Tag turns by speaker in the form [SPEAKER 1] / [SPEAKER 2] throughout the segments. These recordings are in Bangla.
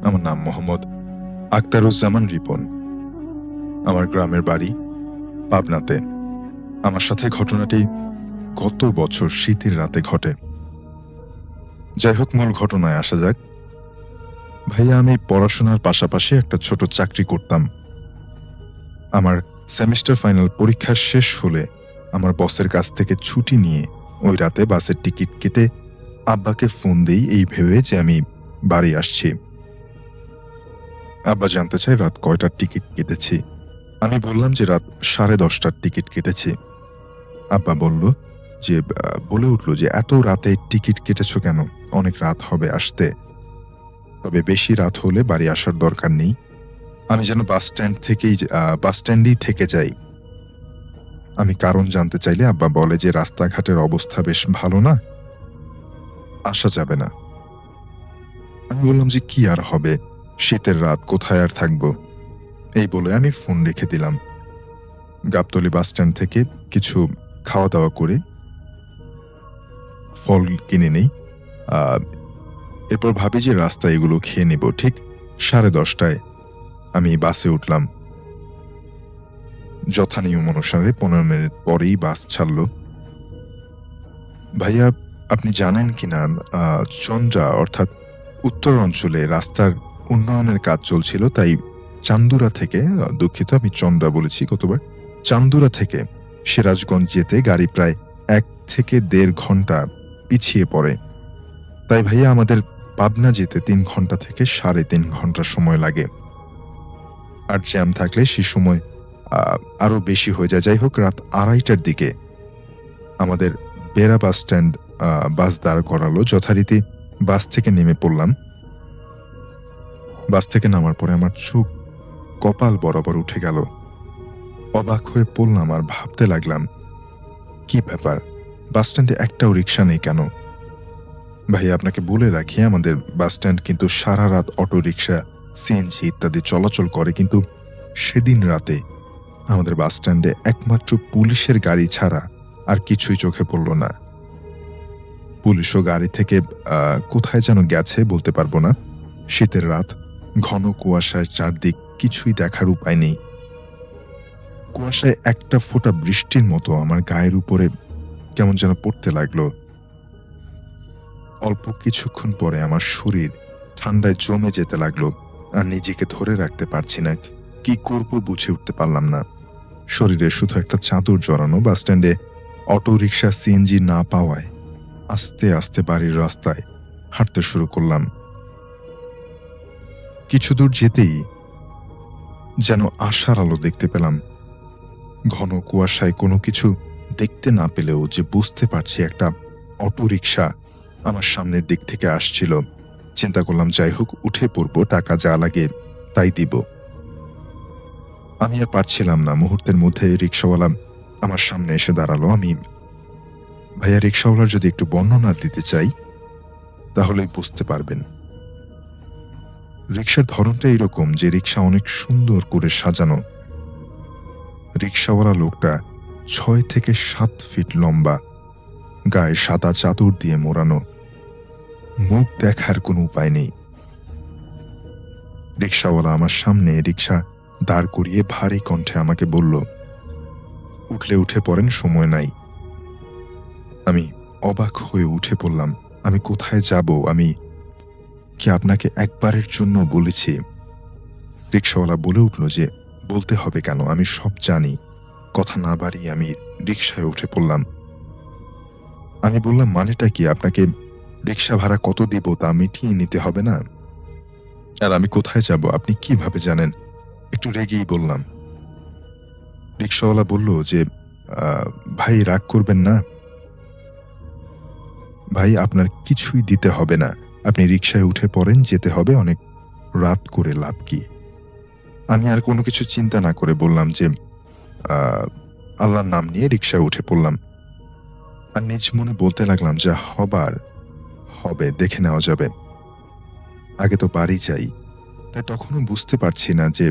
[SPEAKER 1] আমার নাম মোহাম্মদ আখতারুজ্জামান রিপন। আমার গ্রামের বাড়ি পাবনাতে। আমার সাথে ঘটনাটি গত বছর শীতের রাতে ঘটে। যাই হোক, মূল ঘটনায় আসা যাক। ভাইয়া, আমি পড়াশোনার পাশাপাশি একটা ছোট চাকরি করতাম। আমার সেমিস্টার ফাইনাল পরীক্ষা শেষ হলে আমার বসের কাছ থেকে ছুটি নিয়ে ওই রাতে বাসের টিকিট কেটে আব্বাকে ফোন দিই, এই ভেবে যে আমি বাড়ি আসছি। আব্বা জানতে চায় রাত কয়টার টিকিট কেটেছি। আমি বললাম যে রাত 10:30টার টিকিট কেটেছি। আব্বা বলে উঠল যে এত রাতে টিকিট কেটেছ কেন? অনেক রাত হবে আসতে। তবে বেশি রাত হলে বাড়ি আসার দরকার নেই। আমি যেন বাস স্ট্যান্ডেই থেকে যাই। আমি কারণ জানতে চাইলে আব্বা বলে যে রাস্তাঘাটের অবস্থা বেশ ভালো না, আসা যাবে না। আমি বললাম যে কি আর হবে, শীতের রাত, কোথায় আর থাকবো। এই বলে আমি ফোন রেখে দিলাম। গাবতলী বাস স্ট্যান্ড থেকে কিছু খাওয়া দাওয়া করে ফল কিনে নেই। এরপর ভাবি যে রাস্তায় এগুলো খেয়ে নিব। ঠিক 10:30টায় আমি বাসে উঠলাম। যথানিয়ম অনুসারে 15 মিনিট পরেই বাস ছাড়ল। ভাইয়া, আপনি জানেন কিনা, চন্দ্রা অর্থাৎ উত্তর অঞ্চলে রাস্তার উন্নয়নের কাজ চলছিল, তাই চান্দুরা থেকে, দুঃখিত আমি চন্দ্রা বলেছি কতবার, চান্দুরা থেকে সিরাজগঞ্জ যেতে গাড়ি প্রায় 1 থেকে 1.5 ঘন্টা পিছিয়ে পড়ে। তাই ভাইয়া আমাদের পাবনা যেতে 3 ঘন্টা থেকে 3.5 ঘন্টা সময় লাগে। আর জ্যাম থাকলে সে সময় আরো বেশি হয়ে যায়। যাই হোক, রাত 2:30টার দিকে আমাদের বেড়া বাস স্ট্যান্ড বাস দাঁড় করালো। যথারীতি বাস থেকে নেমে পড়লাম। বাস থেকে নামার পরে আমার চোখ কপাল বরাবর উঠে গেল। অবাক হয়ে পড়লাম আর ভাবতে লাগলাম, কি ব্যাপার, বাস স্ট্যান্ডে একটাও রিক্সা নেই কেন? ভাইয়া, আপনাকে বলে রাখি, আমাদের বাস স্ট্যান্ড কিন্তু সারা রাত অটো রিক্সা, সিএনজি ইত্যাদি চলাচল করে, কিন্তু সেদিন রাতে আমাদের বাস স্ট্যান্ডে একমাত্র পুলিশের গাড়ি ছাড়া আর কিছুই চোখে পড়ল না। পুলিশও গাড়ি থেকে কোথায় যেন গেছে, বলতে পারবো না। শীতের রাত, ঘন কুয়াশায় চারদিক কিছুই দেখার উপায় নেই। কুয়াশায় একটা ফোঁটা বৃষ্টির মতো আমার গায়ের উপরে কেমন যেন পড়তে লাগলো। অল্প কিছুক্ষণ পরে আমার শরীর ঠান্ডায় জমে যেতে লাগলো, আর নিজেকে ধরে রাখতে পারছি না। কি করব বুঝে উঠতে পারলাম না। শরীরে শুধু একটা চাদর জড়ানো। বাস স্ট্যান্ডে অটো রিক্সা, সিএনজি না পাওয়ায় আস্তে আস্তে বাড়ির রাস্তায় হাঁটতে শুরু করলাম। কিছু দূর যেতেই যেন আশার আলো দেখতে পেলাম। ঘন কুয়াশায় কোনো কিছু দেখতে না পেলেও যে বুঝতে পারছি একটা অটো রিক্সা আমার সামনের দিক থেকে আসছিল। চিন্তা করলাম, যাই হোক, উঠে পড়বো, টাকা যা লাগে তাই দিব। আমি আর পারছিলাম না। মুহূর্তের মধ্যে রিক্সাওয়ালা আমার সামনে এসে দাঁড়ালো। ভাইয়া, রিক্সাওয়ালার যদি একটু বর্ণনা দিতে চাই তাহলে বুঝতে পারবেন। রিক্সার ধরনটা এরকম যে রিক্সা অনেক সুন্দর করে সাজানো। রিক্সাওয়ালা লোকটা 6 থেকে 7 ফিট লম্বা, গায়ে সাদা চাদর দিয়ে মোড়ানো, মুখ দেখার কোনো উপায় নেই। রিক্সাওয়ালা আমার সামনে রিক্সা দাঁড় করিয়ে ভারী কণ্ঠে আমাকে বলল, উঠে পড়েন, সময় নাই। আমি অবাক হয়ে উঠে পড়লাম। আমি কোথায় যাব? আমি কি আপনাকে একবারের জন্য বলেছি? রিক্সাওয়ালা বলে উঠল যে বলতে হবে কেন, আমি সব জানি। কথা না বাড়িয়ে আমি রিক্সায় উঠে পড়লাম। আমি বললাম, মানেটা কি? আপনাকে রিক্সা ভাড়া কত দিব তা মিটিয়ে নিতে হবে না? আর আমি কোথায় যাব আপনি কিভাবে জানেন? একটু রেগেই বললাম। রিক্সাওয়ালা বলল যে ভাই, রাগ করবেন না। ভাই, আপনার কিছুই দিতে হবে না। আপনি রিক্সায় উঠে পড়েন, যেতে হবে, অনেক রাত করে লাভ কি? আমি আর কোনো কিছু চিন্তা না করে বললাম যে আল্লাহর নাম নিয়ে রিক্সায় উঠে পড়লাম। আর নিজ মনে বলতে লাগলাম, যা হবার হবে, দেখে নেওয়া যাবে, আগে তো বাড়ি যাই। তাই তখনও বুঝতে পারছি না যে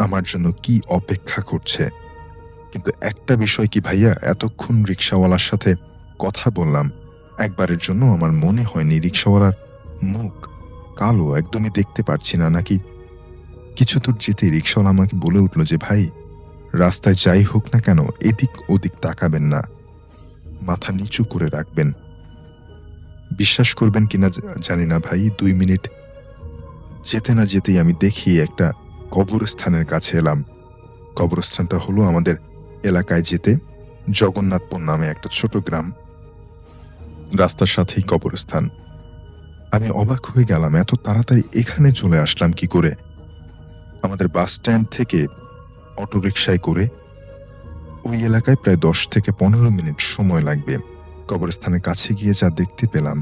[SPEAKER 1] আমার জন্য কি অপেক্ষা করছে। কিন্তু একটা বিষয় কি ভাইয়া, এতক্ষণ রিক্সাওয়ালার সাথে কথা বললাম, একবারের জন্য আমার মনে হয়নি রিক্সাওয়ালার মুখ কালো, একদমই দেখতে পারছি না, নাকি কিছু দূর যেতেই রিকশাওয়ালা আমাকে বলে উঠল যে, ভাই, রাস্তায় যাই হোক না কেন এদিক ওদিক তাকাবেন না, মাথা নিচু করে রাখবেন। বিশ্বাস করবেন কিনা জানি না ভাই, 2 মিনিট যেতে না যেতেই আমি দেখি একটা কবরস্থানের কাছে এলাম। কবরস্থানটা হলো আমাদের এলাকায় যেতে জগন্নাথপুর নামে একটা ছোট গ্রাম, রাস্তার সাথেই কবরস্থান। আমি অবাক হয়ে গেলাম, এত তাড়াতাড়ি এখানে চলে আসলাম কি করে। আমাদের বাস স্ট্যান্ড থেকে অটোরিকশায় করে ওই এলাকায় প্রায় 10 থেকে 15 মিনিট সময় লাগবে। কবরস্থানের কাছে গিয়ে যা দেখতে পেলাম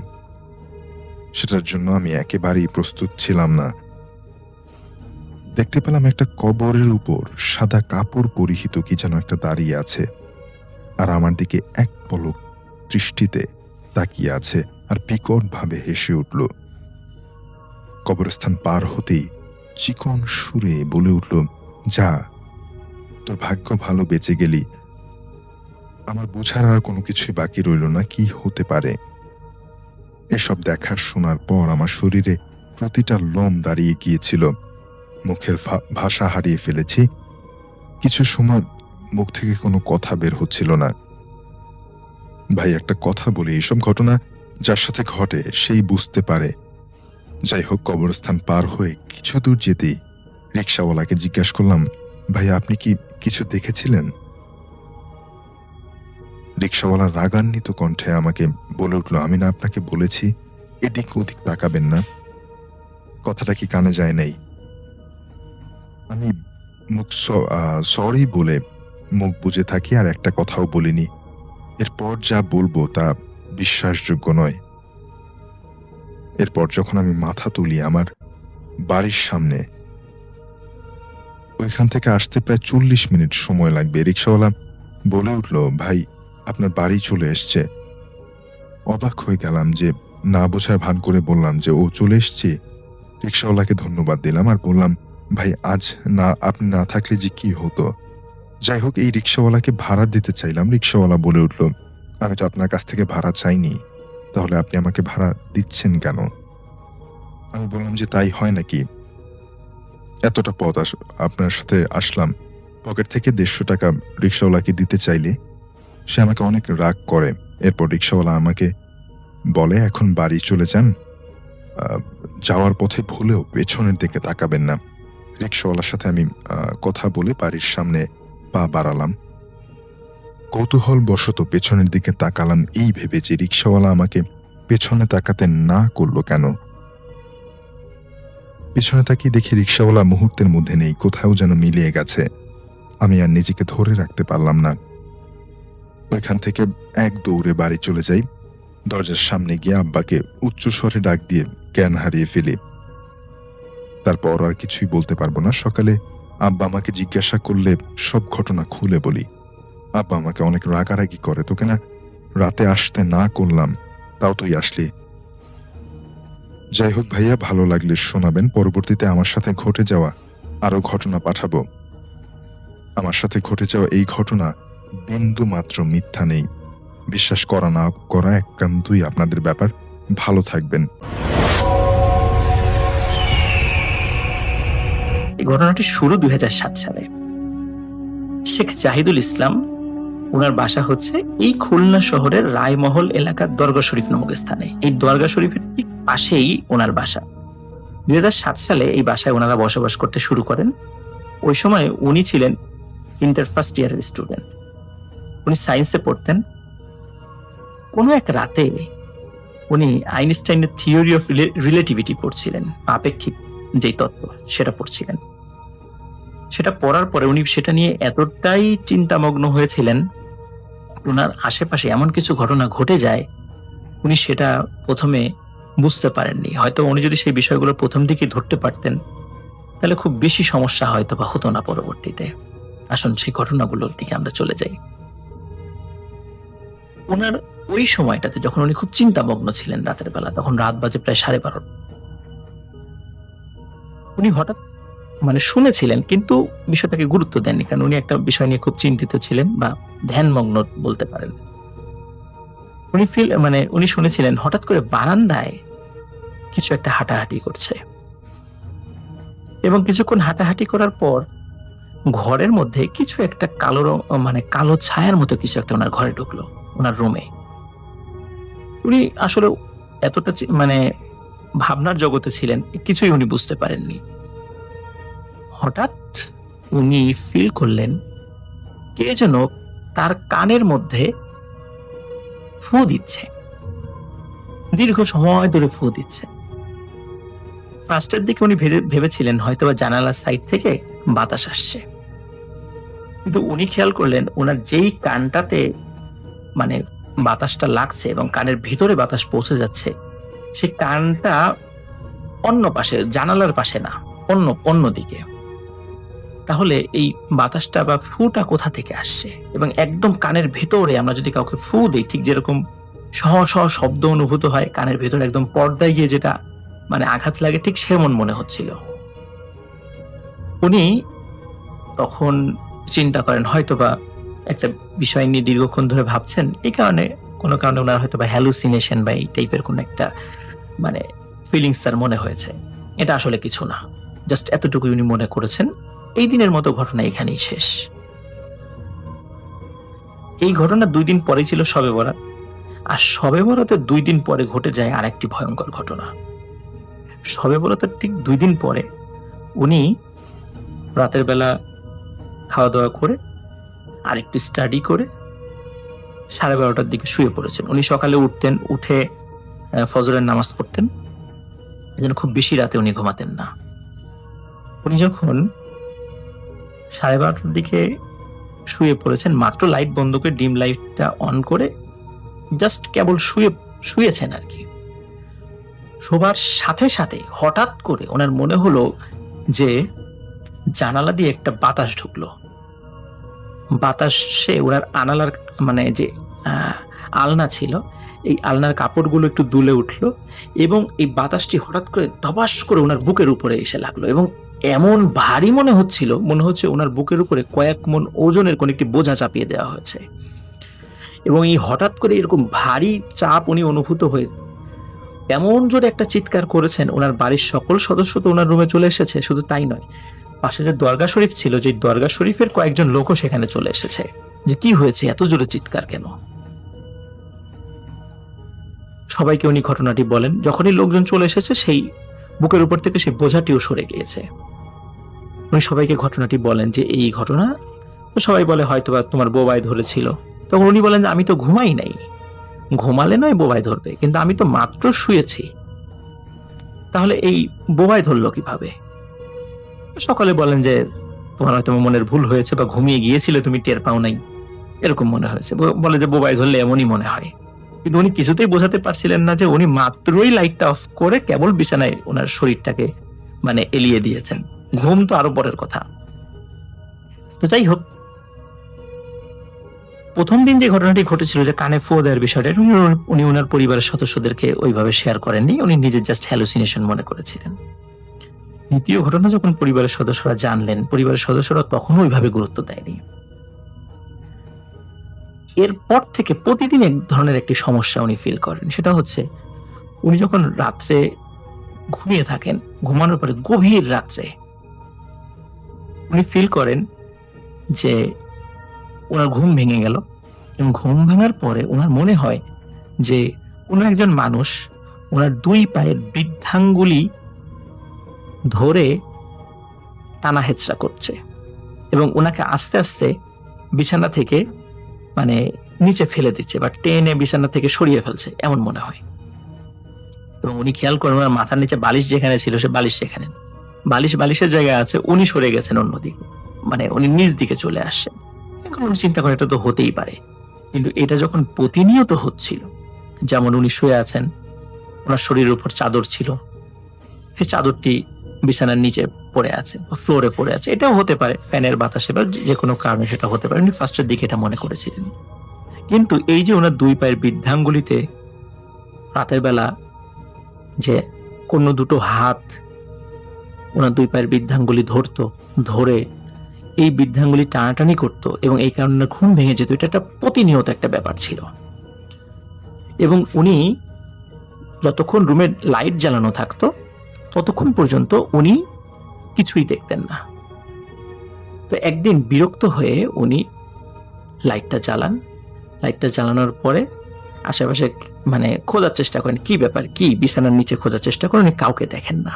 [SPEAKER 1] সেটার জন্য আমি একেবারেই প্রস্তুত ছিলাম না। দেখতে পেলাম একটা কবরের উপর সাদা কাপড় পরিহিত কি যেন একটা দাঁড়িয়ে আছে, আর আমার দিকে এক পলক দৃষ্টিতে তাকিয়ে আছে, আর বিকট ভাবে হেসে উঠল। কবরস্থান পার হতেই চিকন সুরে বলে উঠল, যা, তোর ভাগ্য ভালো, বেঁচে গেলি। আমার বোঝার আর কোনো কিছুই বাকি রইল না কি হতে পারে। এসব দেখার শোনার পর আমার শরীরে প্রতিটা লোম দাঁড়িয়ে গিয়েছিল, মুখের ভাষা হারিয়ে ফেলেছি। কিছু সময় মুখ থেকে কোনো কথা বের হচ্ছিল না। ভাই, একটা কথা বলি, এইসব ঘটনা যার সাথে ঘটে সেই বুঝতে পারে। যাই হোক, কবরস্থান পার হয়ে কিছু দূর যেতেই রিকশাওয়ালাকে জিজ্ঞাসা করলাম, ভাই, আপনি কি কিছু দেখেছিলেন? রিকশাওয়ালা রাগান্বিত কণ্ঠে আমাকে বলে উঠল, আমি না আপনাকে বলেছি এদিক ওদিক তাকাবেন না? কথাটা কি কানে যায় নাই? আমি মুখ সরি বলে মুখ বুজে থাকি, আর একটা কথাও বলিনি। এরপর যা বলবো তা বিশ্বাসযোগ্য নয়। এরপর যখন আমি মাথা তুলি, আমার বাড়ির সামনে, ওইখান থেকে আসতে প্রায় 40 মিনিট সময় লাগবে। রিকশাওয়ালা বলে উঠল, ভাই, আপনার বাড়ি চলে এসছে। অবাক হয়ে গেলাম, যে না বোঝার ভান করে বললাম যে ও চলে এসছি। রিকশাওয়ালাকে ধন্যবাদ দিলাম আর বললাম, ভাই, আজ না আপনি না থাকলে যে কি হতো। যাই হোক, এই রিকশাওয়ালাকে ভাড়া দিতে চাইলাম। রিকশাওয়ালা বলে উঠল, আমি তো আপনার কাছ থেকে ভাড়া চাইনি, তাহলে আপনি আমাকে ভাড়া দিচ্ছেন কেন? আমি বললাম যে, তাই হয় নাকি? এতটা পথ আপনার সাথে আসলাম, পকেট থেকে 150 টাকা রিকশাওয়ালাকে দিতে চাইলে সে আমাকে অনেক রাগ করে। এরপর রিকশাওয়ালা আমাকে বলে, এখন বাড়ি চলে যান, যাওয়ার পথে ভুলেও পেছনের দিকে তাকাবেন না। রিকশাওয়ালার সাথে আমি কথা বলে বাড়ির সামনে পা বাড়ালাম। কৌতূহলবশত পেছনের দিকে তাকালাম, এই ভেবে যে রিকশাওয়ালা আমাকে পেছনে তাকাতে না করলো কেন। পিছনে তাকিয়ে দেখি রিকশাওয়ালা মুহূর্তের মধ্যে নেই, কোথাও যেন মিলিয়ে গেছে। আমি আর নিজেকে ধরে রাখতে পারলাম না। ওইখান থেকে এক দৌড়ে বাড়ি চলে যাই। দরজার সামনে গিয়ে আব্বাকে উচ্চস্বরে ডাক দিয়ে জ্ঞান হারিয়ে ফেলি। তারপর আর কিছুই বলতে পারবো না। সকালে আব্বা আমাকে জিজ্ঞাসা করলে সব ঘটনা খুলে বলি। আব্বা আমাকে অনেক রাগারাগি করে, তোকে না রাতে আসতে না করলাম, তাও তুই আসলি। যাই হোক ভাইয়া, ভালো লাগলে শোনাবেন। পরবর্তীতে আমার সাথে ঘটে যাওয়া আরো ঘটনা পাঠাবো। আমার সাথে ঘটে যাওয়া এই ঘটনা বিন্দু মাত্র মিথ্যা নেই। বিশ্বাস করা না করা একান্তই আপনাদের ব্যাপার। ভালো থাকবেন।
[SPEAKER 2] এই ঘটনাটি শুরু 2007 সালে। শেখ জাহিদুল ইসলাম, ওনার বাসা হচ্ছে এই খুলনা শহরের রায়মহল এলাকার দরগা শরীফ নামক স্থানে। এই দরগা শরীফের ঠিক পাশেই ওনার বাসা। 2007 সালে এই বাসায় ওনারা বসবাস করতে শুরু করেন। ওই সময় উনি ছিলেন ইন্টার ফার্স্ট ইয়ারের স্টুডেন্ট। উনি সায়েন্সে পড়তেন। কোনো এক রাতে উনি আইনস্টাইনের থিওরি অফ রিলেটিভিটি পড়ছিলেন, আপেক্ষিক যে তত্ত্ব সেটা পড়ছিলেন। সেটা পড়ার পরে উনি সেটা নিয়ে এতটাই চিন্তামগ্ন হয়েছিলেন, ওনার আশেপাশে এমন কিছু ঘটনা ঘটে যায় উনি সেটা প্রথমে বুঝতে পারেননি। হয়তো উনি যদি সেই বিষয়গুলো প্রথম দিকে ধরতে পারতেন তাহলে খুব বেশি সমস্যা হয়তো বা হতো না পরবর্তীতে। আসুন সেই ঘটনাগুলোর দিকে আমরা চলে যাই। ওনার ওই সময়টাতে যখন উনি খুব চিন্তামগ্ন ছিলেন রাতের বেলা, তখন রাত বাজে প্রায় 12:30, উনি হঠাৎ শুনেছিলেন কিন্তু বিষয়টাকে গুরুত্ব দেননি, কারণ উনি একটা বিষয় নিয়ে খুব চিন্তিত ছিলেন বা ধ্যানমগ্ন বলতে পারেন। উনি শুনেছিলেন হঠাৎ করে বারান্দায় কিছু একটা হাঁটাহাঁটি করছে, এবং কিছুক্ষণ হাঁটাহাঁটি করার পর ঘরের মধ্যে কিছু একটা কালো মানে কালো ছায়ার মতো কিছু একটা ওনার ঘরে ঢুকলো, ওনার রুমে। উনি আসলে এতটা মানে ভাবনার জগতে ছিলেন, কিছুই উনি বুঝতে পারেননি। হঠাৎ উনি ফিল করলেন কে যেন তার কানের মধ্যে ফু দিচ্ছে, দীর্ঘ সময় ধরে ফু দিচ্ছে। ফার্স্টের দিকে উনি ভেবেছিলেন হয়তোবা জানালার সাইড থেকে বাতাস আসছে, কিন্তু উনি খেয়াল করলেন ওনার যেই কানটাতে মানে বাতাসটা লাগছে এবং কানের ভিতরে বাতাস পৌঁছে যাচ্ছে, সেই কানটা অন্য পাশে, জানালার পাশে না, অন্য দিকে। তাহলে এই বাতাসটা বা ফুটা কোথা থেকে আসছে? এবং একদম কানের ভেতরে আমরা যদি কাউকে ফু দিই, ঠিক যেরকম সহ সহ শব্দ অনুভূত হয় কানের ভেতরে, একদম পর্দায় গিয়ে যেটা মানে আঘাত লাগে, ঠিক সেমন মনে হচ্ছিল। উনি তখন চিন্তা করেন হয়তোবা একটা বিষয় নিয়ে দীর্ঘক্ষণ ধরে ভাবছেন, এই কারণে কোনো কারণে ওনার হয়তোবা হ্যালুসিনেশন বা এই টাইপের কোনো একটা মানে ফিলিংস তার মনে হয়েছে। এটা আসলে কিছু না, জাস্ট এতটুকুই উনি মনে করেছেন। এই দিনের মতো ঘটনা এখানেই শেষ। এই ঘটনা 2 দিন পরে ছিল শবে বরাত, আর শবে বরাতের 2 দিন পরে ঘটে যায় আরেকটি ভয়ঙ্কর ঘটনা। শবে বরাতের ঠিক 2 দিন পরে উনি রাতের বেলা খাওয়া দাওয়া করে আর একটু স্টাডি করে 12:30টার দিকে শুয়ে পড়েছেন। উনি সকালে উঠতেন, উঠে ফজরের নামাজ পড়তেন, এজন্য খুব বেশি রাতে উনি ঘুমাতেন না। উনি যখন 12:30টার দিকে শুয়ে পড়েছেন, মাত্র লাইট বন্ধ করে ডিম লাইটটা অন করে জাস্ট কেবল শুয়েছেন আর কি। শোবার সাথে সাথে হঠাৎ করে ওনার মনে হলো যে জানালা দিয়ে একটা বাতাস ঢুকলো। বাতাসে ওনার আনালার মানে যে আলনা ছিল, এই আলনার কাপড়গুলো একটু দুলে উঠলো, এবং এই বাতাসটি হঠাৎ করে ধবাস করে ওনার বুকের উপরে এসে লাগলো, এবং এমন ভারী মনে হচ্ছে ওনার বুকের উপরে কয়েক মণ ওজনের কোন একটি বোঝা চাপিয়ে দেওয়া হয়েছে। এবং এই হঠাৎ করে এরকম ভারী চাপ উনি অনুভূত হয়ে এমন জোরে একটা চিৎকার করেছেন, ওনার বাড়ির সকল সদস্য তো ওনার রুমে চলে এসেছে। শুধু তাই নয়, পাশে যে দরগা শরীফ ছিল, যে দরগা শরীফের কয়েকজন লোকও সেখানে চলে এসেছে, যে কি হয়েছে, এত জোরে চিৎকার কেন। সবাইকে উনি ঘটনাটি বলেন। যখনই লোকজন চলে এসেছে, সেই বুকের উপর থেকে সেই বোঝাটিও সরে গিয়েছে। উনি সবাইকে ঘটনাটি বলেন যে এই ঘটনা। সবাই বলে হয়তোবা তোমার বোবাই ধরেছিল। তখন উনি বলেন যে আমি তো ঘুমাই নাই, ঘুমালে নয় বোবাই ধরবে, কিন্তু আমি তো মাত্র শুয়েছি, তাহলে এই বোবাই ধরলো কিভাবে? সকলে বলেন যে তোমার হয়তো মনের ভুল হয়েছে, বা ঘুমিয়ে গিয়েছিলে, তুমি টের পাও নাই, এরকম মনে হয়েছে। বলে যে বোবাই ধরলে এমনই মনে হয়। কিন্তু উনি কিছুতেই বোঝাতে পারছিলেন না যে উনি মাত্রই লাইটটা অফ করে কেবল বিছানায় ওনার শরীরটাকে মানে এলিয়ে দিয়েছেন। ঘুম তো আরো পরের কথা। তো যাই হোক, প্রথম দিন যে ঘটনাটি ঘটেছিল, যে কানে ফু দেওয়ার বিষয়টা, উনি ওনার পরিবারের সদস্যদেরকে ওইভাবে শেয়ার করেননি, উনি নিজে জাস্ট হ্যালুসিনেশন মনে করেছিলেন। দ্বিতীয় ঘটনা যখন পরিবারের সদস্যরা জানলেন, পরিবারের সদস্যরা তখন ওইভাবে গুরুত্ব দেয়নি। এরপর থেকে প্রতিদিন এক ধরনের একটি সমস্যা উনি ফিল করেন। সেটা হচ্ছে উনি যখন রাত্রে ঘুমিয়ে থাকেন, ঘুমানোর পরে গভীর রাত্রে উনি ফিল করেন যে ওনার ঘুম ভেঙে গেল, এবং ঘুম ভাঙার পরে ওনার মনে হয় যে কোনো একজন মানুষ ওনার 2 পায়ের বৃদ্ধাঙ্গুলি ধরে টানা হেঁচড়া করছে, এবং ওনাকে আস্তে আস্তে বিছানা থেকে মানে নিচে ফেলে দিচ্ছে, বা টেনে বিছানা থেকে সরিয়ে ফেলছে, এমন মনে হয়। এবং উনি খেয়াল করেন ওনার মাথার নিচে বালিশ যেখানে ছিল, সে বালিশ সেখানে, বালিশের জায়গায় আছে, উনি সরে গেছেন অন্যদিকে, মানে উনি নিচ দিকে চলে আসছেন। এখন উনি চিন্তা করেন এটা তো হতেই পারে। কিন্তু এটা যখন প্রতিনিয়ত হচ্ছিল, যেমন উনি শুয়ে আছেন, ওনার শরীরের উপর চাদর ছিল, সেই চাদরটি বিছানার নিচে পড়ে আছে, ফ্লোরে পড়ে আছে, এটাও হতে পারে ফ্যানের বাতাসে বা যে কোনো কারণে সেটা হতে পারে। উনি ফার্স্টের দিকে এটা মনে করেছিলেন। কিন্তু এই যে ওনার 2 পায়ের বৃদ্ধাঙ্গুলিতে রাতের বেলা যে কোনো দুটো হাত ওনার 2 পায়ের বৃদ্ধাঙ্গুলি ধরে এই বৃদ্ধাঙ্গুলি টানাটানি করতো, এবং এই কারণে ঘুম ভেঙে যেত, এটা একটা প্রতিনিয়ত একটা ব্যাপার ছিল। এবং উনি যতক্ষণ রুমে লাইট জ্বালানো থাকতো ততক্ষণ পর্যন্ত উনি কিছুই দেখতেন না। তো একদিন বিরক্ত হয়ে উনি লাইটটা জ্বালান। লাইটটা জ্বালানোর পরে আশেপাশে খোঁজার চেষ্টা করেন, কি ব্যাপার, কি বিছানার নিচে খোঁজার চেষ্টা করেন, উনি কাউকে দেখেন না।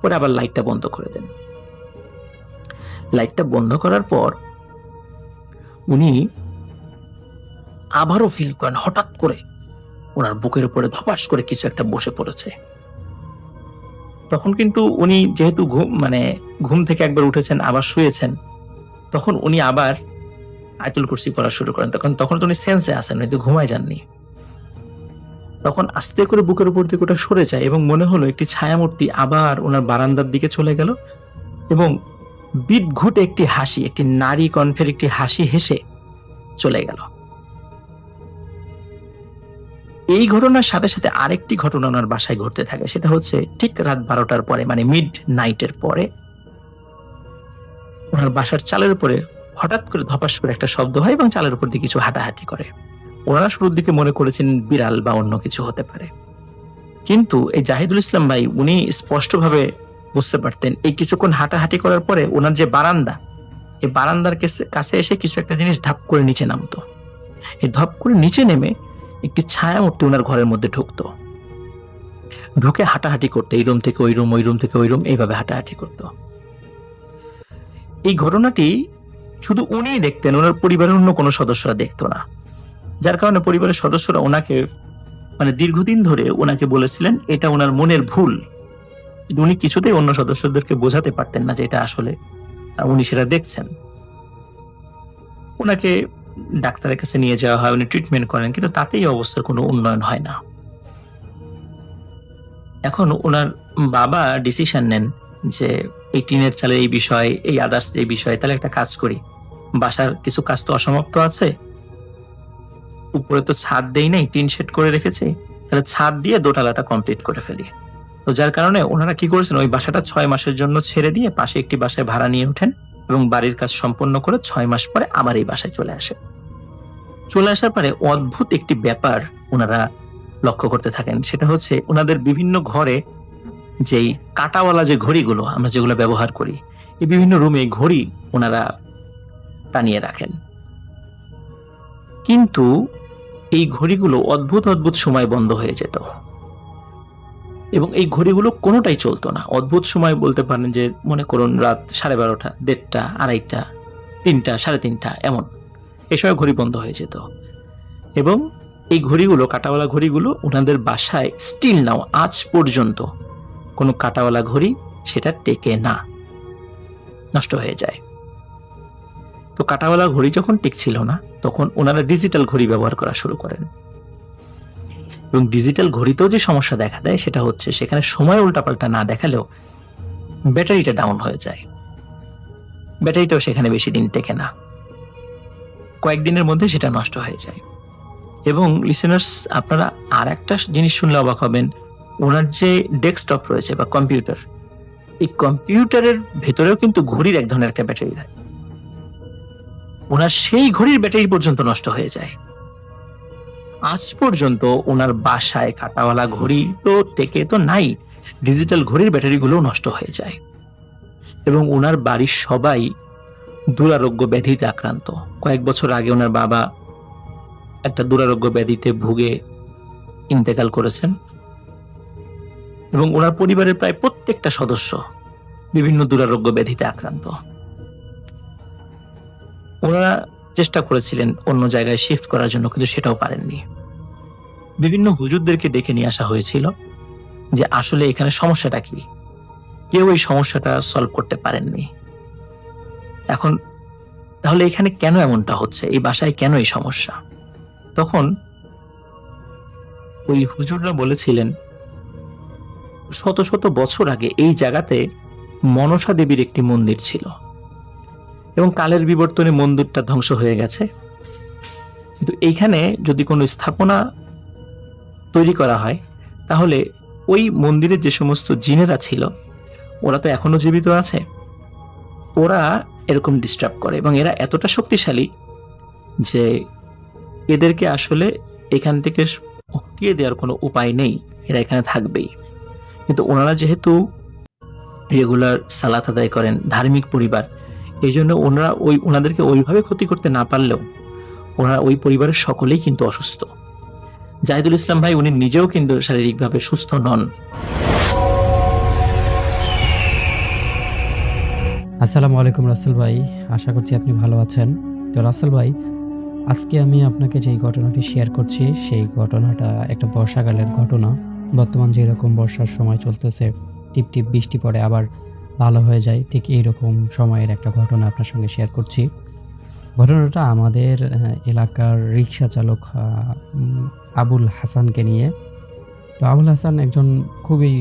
[SPEAKER 2] পরে আবার লাইটটা বন্ধ করে দেন। লাইটটা বন্ধ করার পর উনি আবারও ফিল করেন হঠাৎ করে ওনার বুকের উপরে ধপাস করে কিছু একটা বসে পড়েছে। তখন কিন্তু উনি যেহেতু ঘুম থেকে একবার উঠেছেন আবার শুয়েছেন, তখন উনি আবার আয়াতুল কুরসি পড়া শুরু করেন। তখন তো উনি সেন্সে আসেন, উনি তো ঘুমায় যাননি। তখন আস্তে করে বুকের উপর দিকে ওটা সরে যায় এবং মনে হলো একটি ছায়ামূর্তি আবার ওনার বারান্দার দিকে চলে গেল এবং বিদঘুটে একটি হাসি, একটি নারী কণ্ঠের একটি হাসি হেসে চলে গেল। এই ঘটনার সাথে সাথে আরেকটি ঘটনা ওনার বাসায় ঘটতে থাকে। সেটা হচ্ছে ঠিক রাত 12টার পরে, মিড নাইটের পরে ওনার বাসার চালের উপরে হঠাৎ করে ধপাস করে একটা শব্দ হয় এবং চালের উপর দিয়ে কিছু হাঁটাহাঁটি করে। ওনারা শুরুর দিকে মনে করেছেন বিড়াল বা অন্য কিছু হতে পারে, কিন্তু এই জাহিদুল ইসলাম ভাই উনি স্পষ্টভাবে বুঝতে পারতেন এই কিছুক্ষণ হাঁটাহাঁটি করার পরে ওনার যে বারান্দা, এই বারান্দার কাছে এসে কিছু একটা জিনিস ধাপ করে নিচে নামতো। এই ধাপ করে নিচে নেমে একটি ছায়ামূর্তি ওনার ঘরের মধ্যে ঢুকতো, ঢুকে হাঁটাহাঁটি করতো, এই রুম থেকে ওই রুম, ওই রুম থেকে ওই রুম, এইভাবে হাঁটাহাঁটি করতো। এই ঘটনাটি শুধু উনিই দেখতেন, ওনার পরিবারের অন্য কোনো সদস্যরা দেখতো না। যার কারণে পরিবারের সদস্যরা ওনাকে দীর্ঘদিন ধরে ওনাকে বলেছিলেন এটা ওনার মনের ভুল। উনি কিছুতেই অন্য সদস্যদেরকে বোঝাতে পারতেন না যে এটা আসলে উনি সেটা দেখছেন। ওনাকে ডাক্তারের কাছে নিয়ে যাওয়া হয়, উনি ট্রিটমেন্ট করেন, কিন্তু তাতেই অবস্থার কোনো উন্নয়ন হয় না। এখন ওনার বাবা ডিসিশন নেন যে এই টিনের চালের এই বিষয়, এই আদার্স এই বিষয়, তাহলে একটা কাজ করি, বাসার কিছু কাজ তো অসমাপ্ত আছে, উপরে তো ছাদ দেই নাই, টিন শেড করে রেখেছি, তাহলে ছাদ দিয়ে দোতলাটা কমপ্লিট করে ফেলি। তো যার কারণে ওনারা কি করেছেন, ওই বাসাটা 6 মাসের জন্য ছেড়ে দিয়ে পাশে একটি বাসায় ভাড়া নিয়ে ওঠেন এবং বাড়ির কাজ সম্পন্ন করে 6 মাস পরে আবার এই বাসায় চলে আসে। চলে আসার পরে অদ্ভুত একটি ব্যাপার ওনারা লক্ষ্য করতে থাকেন। সেটা হচ্ছে ওনাদের বিভিন্ন ঘরে যেই কাঁটাওয়ালা যে ঘড়িগুলো আমরা যেগুলো ব্যবহার করি, এই বিভিন্ন রুমে ঘড়ি ওনারা টানিয়ে রাখেন, কিন্তু এই ঘড়িগুলো অদ্ভুত অদ্ভুত সময় বন্ধ হয়ে যেত এবং এই ঘড়িগুলো কোনোটাই চলতো না। অদ্ভুত সময় বলতে পারেন যে মনে করুন রাত 12:30, 1:30, 2:30, 3টা, 3:30 এমন, এই সময় ঘড়ি বন্ধ হয়ে যেত। এবং এই ঘড়িগুলো, কাঁটাওয়ালা ঘড়িগুলো ওনাদের বাসায় স্টিল নাও আজ পর্যন্ত কোনো কাঁটাওয়ালা ঘড়ি সেটা টেকে না, নষ্ট হয়ে যায়। তো কাঁটাওয়ালা ঘড়ি যখন টিকছিল না তখন ওনারা ডিজিটাল ঘড়ি ব্যবহার করা শুরু করেন এবং ডিজিটাল ঘড়িতেও যে সমস্যা দেখা দেয় সেটা হচ্ছে সেখানে সময় উল্টাপাল্টা না দেখালেও ব্যাটারিটা ডাউন হয়ে যায়, ব্যাটারিটাও সেখানে বেশি দিন টেকে না, কয়েকদিনের মধ্যে সেটা নষ্ট হয়ে যায়। এবং লিসেনার্স, আপনারা আর একটা জিনিস শুনলে অবাক হবেন, ওনার যে ডেস্কটপ রয়েছে বা কম্পিউটার, এই কম্পিউটারের ভেতরেও কিন্তু ঘড়ির এক ধরনের একটা ব্যাটারি থাকে। ওনার সেই ঘড়ির ব্যাটারি পর্যন্ত নষ্ট হয়ে যায়। আজ পর্যন্ত ওনার বাসায় কাঁটাওয়ালা ঘড়ি তো টেকে তো নাই, ডিজিটাল ঘড়ির ব্যাটারিগুলোও নষ্ট হয়ে যায়। এবং ওনার বাড়ির সবাই দুরারোগ্য ব্যাধিতে আক্রান্ত। কয়েক বছর আগে ওনার বাবা একটা দুরারোগ্য ব্যাধিতে ভুগে ইন্তেকাল করেছেন এবং ওনার পরিবারের প্রায় প্রত্যেকটা সদস্য বিভিন্ন দুরারোগ্য ব্যাধিতে আক্রান্ত। ওনারা চেষ্টা করেছিলেন অন্য জায়গায় শিফট করার জন্য, কিন্তু সেটাও পারেননি। বিভিন্ন হুজুরদেরকে ডেকে নিয়ে আসা হয়েছিল যে আসলে এখানে সমস্যাটা কি, কেউ এই সমস্যাটা সলভ করতে পারেননি। এখন তাহলে এখানে কেন এমনটা হচ্ছে, এই বাসায় কেন এই সমস্যা? তখন ওই হুজুররা বলেছিলেন শত শত বছর আগে এই জায়গাতে মনসা দেবীর একটি মন্দির ছিল এবং কালের বিবর্তনে মন্দিরটা ধ্বংস হয়ে গেছে, কিন্তু এইখানে যদি কোনো স্থাপনা তৈরি করা হয় তাহলে ওই মন্দিরে যে সমস্ত জিনেরা ছিল ওরা তো এখনো জীবিত আছে, ওরা এরকম ডিস্টার্ব করে এবং এরা এতটা শক্তিশালী যে এদেরকে আসলে এখান থেকে হটিয়ে দেওয়ার কোনো উপায় নেই। এরা এখানে থাকবেই। কিন্তু ওনারা যেহেতু রেগুলার সালাত আদায় করেন, ধার্মিক পরিবার, এই জন্য ওনাদেরকে ওইভাবে ক্ষতি করতে না পারলেও ওনারা ওই পরিবারের সকলেই কিন্তু অসুস্থ। জাহিদুল ইসলাম ভাই উনি নিজেও কিন্তু শারীরিকভাবে সুস্থ নন।
[SPEAKER 3] আসসালামু আলাইকুম রাসেল ভাই। আশা করছি আপনি ভালো আছেন। তো রাসেল ভাই, আজকে আমি আপনাকে যেই ঘটনাটি শেয়ার করছি, সেই ঘটনাটা একটা বর্ষাকালের ঘটনা। বর্তমান যেরকম বর্ষার সময় চলতেছে, টিপটিপ বৃষ্টি পড়ে আবার ভালো হয়ে যায়, ঠিক এইরকম সময়ের একটা ঘটনা আপনার সঙ্গে শেয়ার করছি। ঘটনাটা আমাদের এলাকার রিক্সা চালক আবুল হাসানকে নিয়ে। তো আবুল হাসান একজন খুবই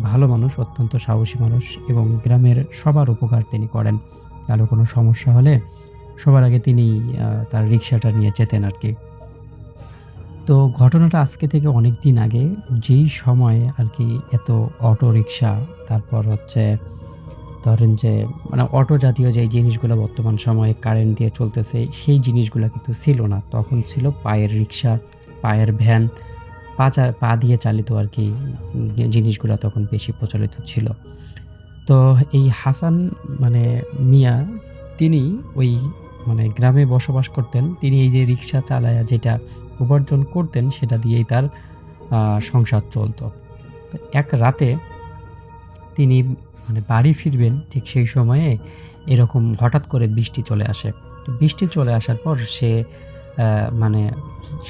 [SPEAKER 3] ভালো মানুষ, অত্যন্ত সাহসী মানুষ এবং গ্রামের সবার উপকার তিনি করেন। কারো কোনো সমস্যা হলে সবার আগে তিনি তার রিক্সাটা নিয়ে যেতেন আরকি। তো ঘটনাটা আজকে থেকে অনেকদিন আগে, যেই সময়ে আরকি এত অটোরিকশা, তারপর হচ্ছে ধরেন যে মানে অটো জাতীয় যেই জিনিসগুলো বর্তমান সময়ে কারেন্ট দিয়ে চলতেছে, সেই জিনিসগুলা কিন্তু ছিল না। তখন ছিল পায়ের রিক্সা, পায়ের ভ্যান, পা দিয়ে চালিত আরকি জিনিসগুলা তখন বেশি প্রচলিত ছিল। তো এই হাসান মানে মিয়া, তিনি ওই মানে গ্রামে বসবাস করতেন। তিনি এই যে রিক্সা চালায়া যেটা উপার্জন করতেন, সেটা দিয়েই তার সংসার চলত। তো এক রাতে তিনি মানে বাড়ি ফিরবেন, ঠিক সেই সময়ে এরকম হঠাৎ করে বৃষ্টি চলে আসে। তো বৃষ্টি চলে আসার পর সে মানে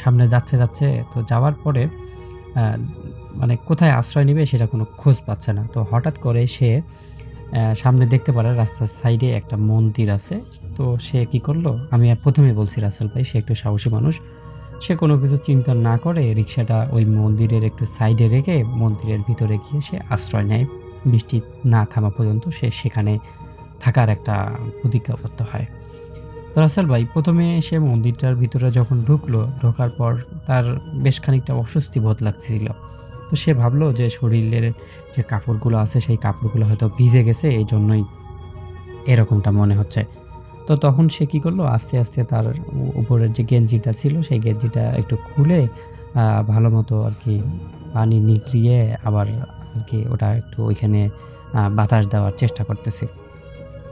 [SPEAKER 3] সামনে যাচ্ছে, তো যাওয়ার পরে আ মানে কোথায় আশ্রয় নিবে সেটা কোনো খোঁজ পাচ্ছে না। তো হঠাৎ করে সে সামনে দেখতে পারে রাস্তার সাইডে একটা মন্দির আছে। তো সে কি করলো? আমি ১ম এই বলছি রাসেল ভাই, সে একটু সাহসী মানুষ। সে কোনো কিছু চিন্তা না করে রিক্সাটা ওই মন্দিরের একটু সাইডে রেখে মন্দিরের ভিতরে গিয়ে সে আশ্রয় নেয়। বৃষ্টি না থামা পর্যন্ত সে সেখানে থাকার একটা প্রতিজ্ঞাবদ্ধ হয়। তো রাসেল ভাই, ১ম এ সে মন্দিরটার ভিতরে যখন ঢুকলো, ঢোকার পর তার বেশ খানিকটা অস্বস্তি বোধ লাগছিল। তো সে ভাবলো যে শরীরের যে কাপড়গুলো আছে, সেই কাপড়গুলো হয়তো ভিজে গেছে, এইজন্যই এরকমটা মনে হচ্ছে। তো তখন সে কি করলো? আস্তে তার উপরের যে গেঞ্জিটা ছিল, সেই গেঞ্জিটা একটু খুলে ভালোমতো আরকি পানি নিগড়িয়ে আবার আরকি ওটা একটু ওইখানে বাতাস দেওয়ার চেষ্টা করতেছে।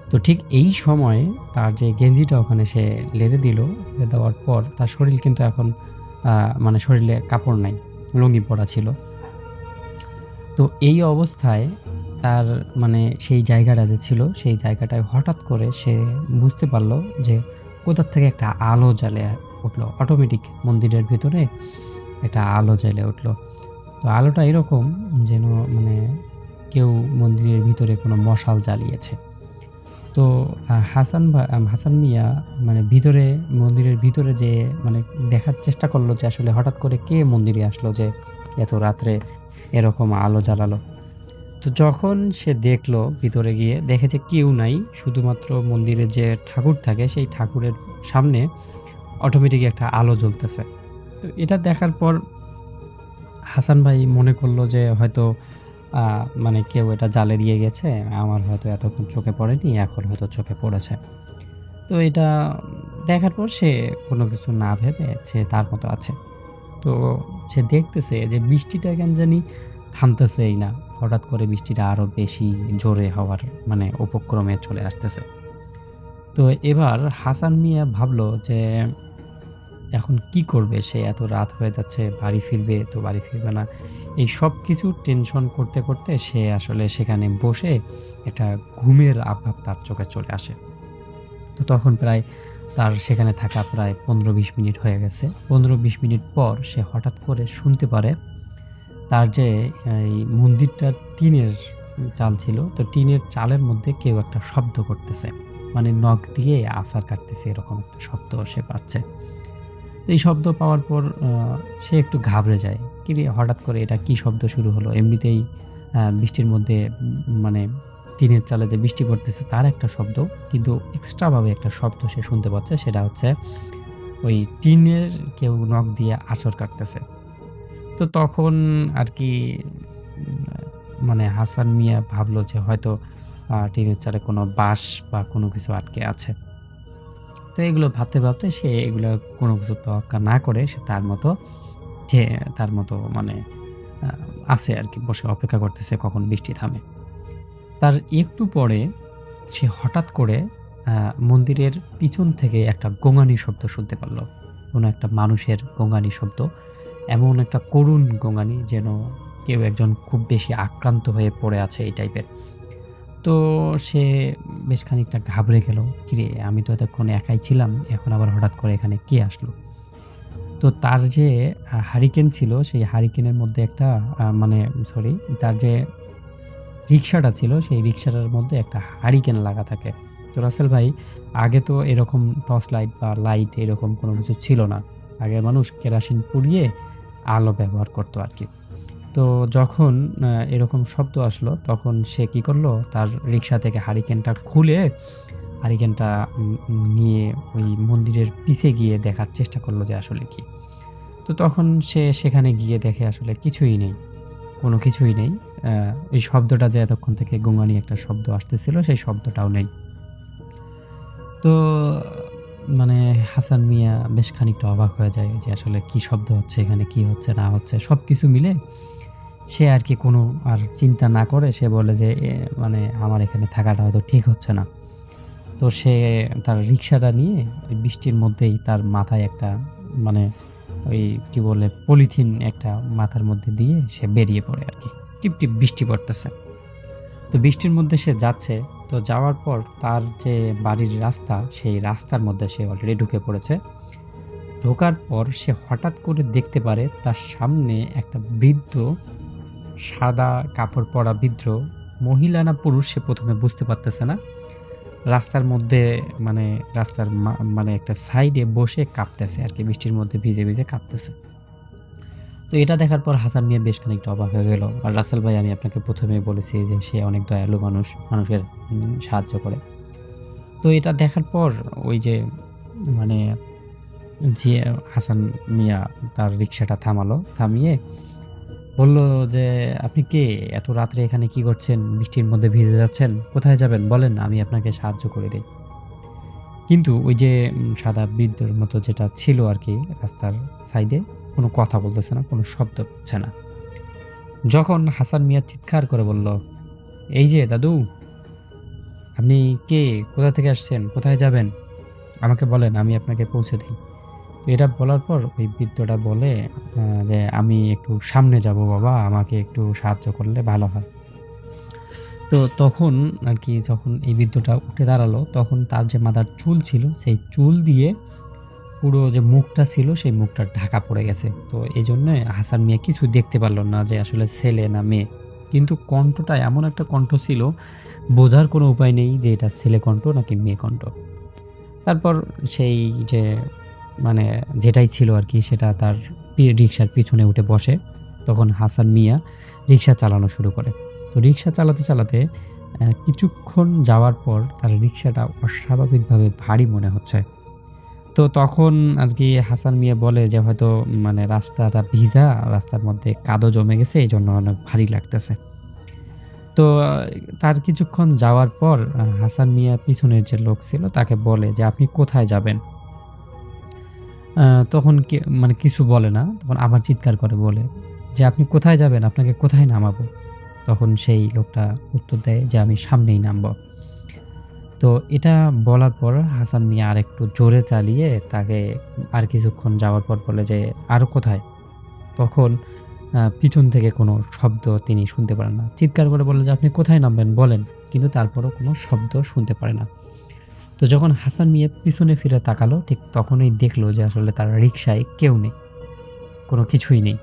[SPEAKER 3] তো ঠিক এই সময়ে তার যে গেঞ্জিটা ওখানে সে লেড়ে দিল। লেড়ে দেওয়ার পর তার শরীর কিন্তু এখন মানে শরীরে কাপড় নাই, লুঙ্গি পরা ছিল। তো এই অবস্থায় তার মানে সেই জায়গাটা যে ছিল, সেই জায়গাটায় হঠাৎ করে সে বুঝতে পারল যে কোথা থেকে একটা আলো জ্বলে উঠল। অটোমেটিক মন্দিরের ভিতরে একটা আলো জ্বলে উঠল। তো আলোটা এরকম যেন মানে কেউ মন্দিরের ভিতরে কোনো মশাল জ্বালিয়েছে। তো হাসান মিয়া মানে মন্দিরের ভিতরে যেয়ে মানে দেখার চেষ্টা করল যে আসলে হঠাৎ করে কে মন্দিরে আসলো যে এত রাত্রে এরকম আলো জ্বালালো। তো যখন সে দেখলো, ভিতরে গিয়ে দেখে যে কেউ নাই, শুধুমাত্র মন্দিরে যে ঠাকুর থাকে, সেই ঠাকুরের সামনে অটোমেটিক একটা আলো জ্বলতেছে। তো এটা দেখার পর হাসান ভাই মনে করলো যে হয়তো আ মানে কেউ এটা জ্বালে দিয়ে গেছে। আমার হয়তো এতক্ষণ চোখে পড়েনি, এখন হয়তো চোখে পড়েছে। তো এটা দেখার পর সে কোনো কিছু না ভেবে সে তার মতো আছে। তো সে দেখতেছে যে বৃষ্টিটা কেন জানি থামতেছেই না। হঠাৎ করে বৃষ্টিটা আরো বেশি জোরে হওয়ার মানে উপক্রমে চলে আসতেছে। তো এবার হাসান মিয়া ভাবলো যে এখন কি করবে সে? এত রাত হয়ে যাচ্ছে, বাড়ি ফিরবে তো বাড়ি ফিরবে না। এই সবকিছু টেনশন করতে সে আসলে সেখানে বসে একটা ঘুমের আভাব তার চোখে চলে আসে। তো তখন প্রায় তার সেখানে থাকা প্রায় ১৫-২০ মিনিট হয়ে গেছে। ১৫-২০ মিনিট পর সে হঠাৎ করে শুনতে পারে তার যে এই মন্দিরটার টিনের চাল ছিল, তো টিনের চালের মধ্যে কেউ একটা শব্দ করতেছে। মানে নখ দিয়ে আছাড় কাটতেছে, এরকম একটা শব্দ সে পাচ্ছে। তো এই শব্দ পাওয়ার পর সে একটু ঘাবড়ে যায়। কিরে হঠাৎ করে এটা কি শব্দ শুরু হলো? এমনিতেই বৃষ্টির মধ্যে মানে টিনের চালে যে বৃষ্টি পড়তেছে তার একটা শব্দ, কিন্তু এক্সট্রা ভাবে একটা শব্দ সে শুনতে পাচ্ছে, সেটা হচ্ছে ওই টিনের কেউ নখ দিয়ে আঁচড় কাটতেছে। তো তখন আরকি মানে হাসান মিয়া ভাবলো যে হয়তো টিনের চালে কোনো বাঁশ বা কোনো কিছু আটকে আছে। তো এগুলো ভাবতে সে এগুলো কোনো কিছু তোয়াক্কা না করে সে তার মতো মানে আ আছে আরকি, বসে অপেক্ষা করতেছে কখন বৃষ্টি থামে। তার একটু পরে সে হঠাৎ করে মন্দিরের পিছন থেকে একটা গোঙানি শব্দ শুনতে পারল। কোনো একটা মানুষের গোঙানি শব্দ। এমন একটা করুণ গোঙানি, যেন কেউ একজন খুব বেশি আক্রান্ত হয়ে পড়ে আছে এই টাইপের। তো সে বেশ খানিকটা ঘাবড়ে গেল। কিরে, আমি তো এতক্ষণ একাই ছিলাম, এখন আবার হঠাৎ করে এখানে কে আসলো? তো তার যে হারিকেন ছিল, সেই হারিকেনের মধ্যে একটা মানে সরি, তার যে রিক্সাটা ছিল, সেই রিক্সাটার মধ্যে একটা হারিকেন লাগা থাকে। তো রাসেল ভাই, আগে তো এরকম টর্চ লাইট বা লাইট এরকম কোনো কিছু ছিল না। আগের মানুষ কেরোসিন পুড়িয়ে আলো ব্যবহার করত আরকি। তো যখন এরকম শব্দ আসলো, তখন সে কি করলো? তার রিক্সা থেকে হারিকেনটা খুলে হারিকেনটা নিয়ে ওই মন্দিরের পিছে গিয়ে দেখার চেষ্টা করলো যে আসলে কি। তো তখন সে সেখানে গিয়ে দেখে আসলে কিছুই নেই। কোনো কিছুই নেই। এই শব্দটা যে এতক্ষণ থেকে গোঙানি একটা শব্দ আসতেছিল, সেই শব্দটাও নেই। তো মানে হাসান মিয়া বেশ খানিকটা অবাক হয়ে যায় যে আসলে কি শব্দ হচ্ছে, এখানে কি হচ্ছে না হচ্ছে সবকিছু মিলে সে আরকি কোনো আর চিন্তা না করে সে বলে যে মানে আমার এখানে থাকাটা হয়তো ঠিক হচ্ছে না। তো সে তার রিক্সাটা নিয়ে ওই বৃষ্টির মধ্যেই তার মাথায় একটা মানে ওই কি বলে পলিথিন একটা মাথার মধ্যে দিয়ে সে বেরিয়ে পড়ে আরকি। টিপটিপ বৃষ্টি পড়তেছে। তো বৃষ্টির মধ্যে সে যাচ্ছে। তো যাওয়ার পর তার যে বাড়ির রাস্তা, সেই রাস্তার মধ্যে সে অলরেডি ঢুকে পড়েছে। ঢোকার পর সে হঠাৎ করে দেখতে পারে তার সামনে একটা বৃদ্ধ, সাদা কাপড় পরা বৃদ্ধ, মহিলা না পুরুষ সে ১ম এ বুঝতে পারতেছে না। রাস্তার মধ্যে মানে রাস্তার মানে একটা সাইডে বসে কাঁপতেছে আরকি, বৃষ্টির মধ্যে ভিজে, ভিজে কাঁপতেছে। তো এটা দেখার পর হাসান মিয়া বেশ খানিকটা অবাক হয়ে গেল। আর রাসেল ভাই, আমি আপনাকে ১ম এই বলেছি যে সে অনেক দয়ালু মানুষ, মানুষের সাহায্য করে। তো এটা দেখার পর ওই যে মানে যে হাসান মিয়া তার রিক্সাটা থামালো। থামিয়ে বলল যে, "আপনি কে? এত রাত্রে এখানে কি করছেন? বৃষ্টির মধ্যে ভিজে যাচ্ছেন। কোথায় যাবেন বলেন, আমি আপনাকে সাহায্য করে দেই।" কিন্তু ওই যে সাদা বৃদ্ধর মতো যেটা ছিল আরকি রাস্তার সাইডে, কোনো কথা বলতেছে না, কোনো শব্দ করছে না। যখন হাসান মিয়া চিৎকার করে বলল, "এই যে দাদু, আপনি কে? কোথা থেকে আসছেন? কোথায় যাবেন? আমাকে বলেন, আমি আপনাকে পৌঁছে দেই।" তো এটা বলার পর ওই বৃদ্ধটা বলে যে, "আমি একটু সামনে যাবো বাবা, আমাকে একটু সাহায্য করলে ভালো হয়।" তো তখন আরকি যখন এই বৃদ্ধটা উঠে দাঁড়ালো, তখন তার যে মাথার চুল ছিল, সেই চুল দিয়ে পুরো যে মুখটা ছিল, সেই মুখটা ঢাকা পড়ে গেছে। তো এজন্যে হাসান মিয়া কিছু দেখতে পারল না যে আসলে ছেলে না মেয়ে। কিন্তু কণ্ঠটা এমন একটা কণ্ঠ ছিল, বোঝার কোনো উপায় নেই যে এটা ছেলে কণ্ঠ নাকি মেয়ে কণ্ঠ। তারপর সেই যে মানে যেটাই ছিল আরকি, সেটা তার রিক্সার পিছনে উঠে বসে। তখন হাসান মিয়া রিক্সা চালানো শুরু করে। তো রিক্সা চালাতে, চালাতে কিছুক্ষণ যাওয়ার পর তার রিক্সাটা অস্বাভাবিকভাবে ভারী মনে হচ্ছে। তো তখন আরকি হাসান মিয়া বলে যে হয়তো মানে রাস্তাটা ভিজা, রাস্তার মধ্যে কাদো জমে গেছে, এজন্য অনেক ভারী লাগতেছে। তো তার কিছুক্ষণ যাওয়ার পর হাসান মিয়া পিছনের যে লোক ছিল তাকে বলে যে, "আপনি কোথায় যাবেন?" তখন মানে কিছু বলে না। তখন আবার চিৎকার করে বলে যে, "আপনি কোথায় যাবেন? আপনাকে কোথায় নামাবো?" তখন সেই লোকটা উত্তর দেয় যে, "আমি সামনেই নামবো।" তো এটা বলার পর হাসান মিয়া আরেকটু জোরে চালিয়ে তাকে আর কিছুক্ষণ যাওয়ার পর বলে যে, "আরো কোথায়?" তখন পিছন থেকে কোনো শব্দ তিনি শুনতে পারেন না। চিৎকার করে বলে যে, "আপনি কোথায় নামবেন বলেন?" কিন্তু তারপরও কোনো শব্দ শুনতে পারে না। তো যখন হাসান মিয়া পিছনে ফিরে তাকালো, ঠিক তখনই দেখলো যে আসলে তার রিক্সায় কেউ নেই। কোনো কিছুই নেই।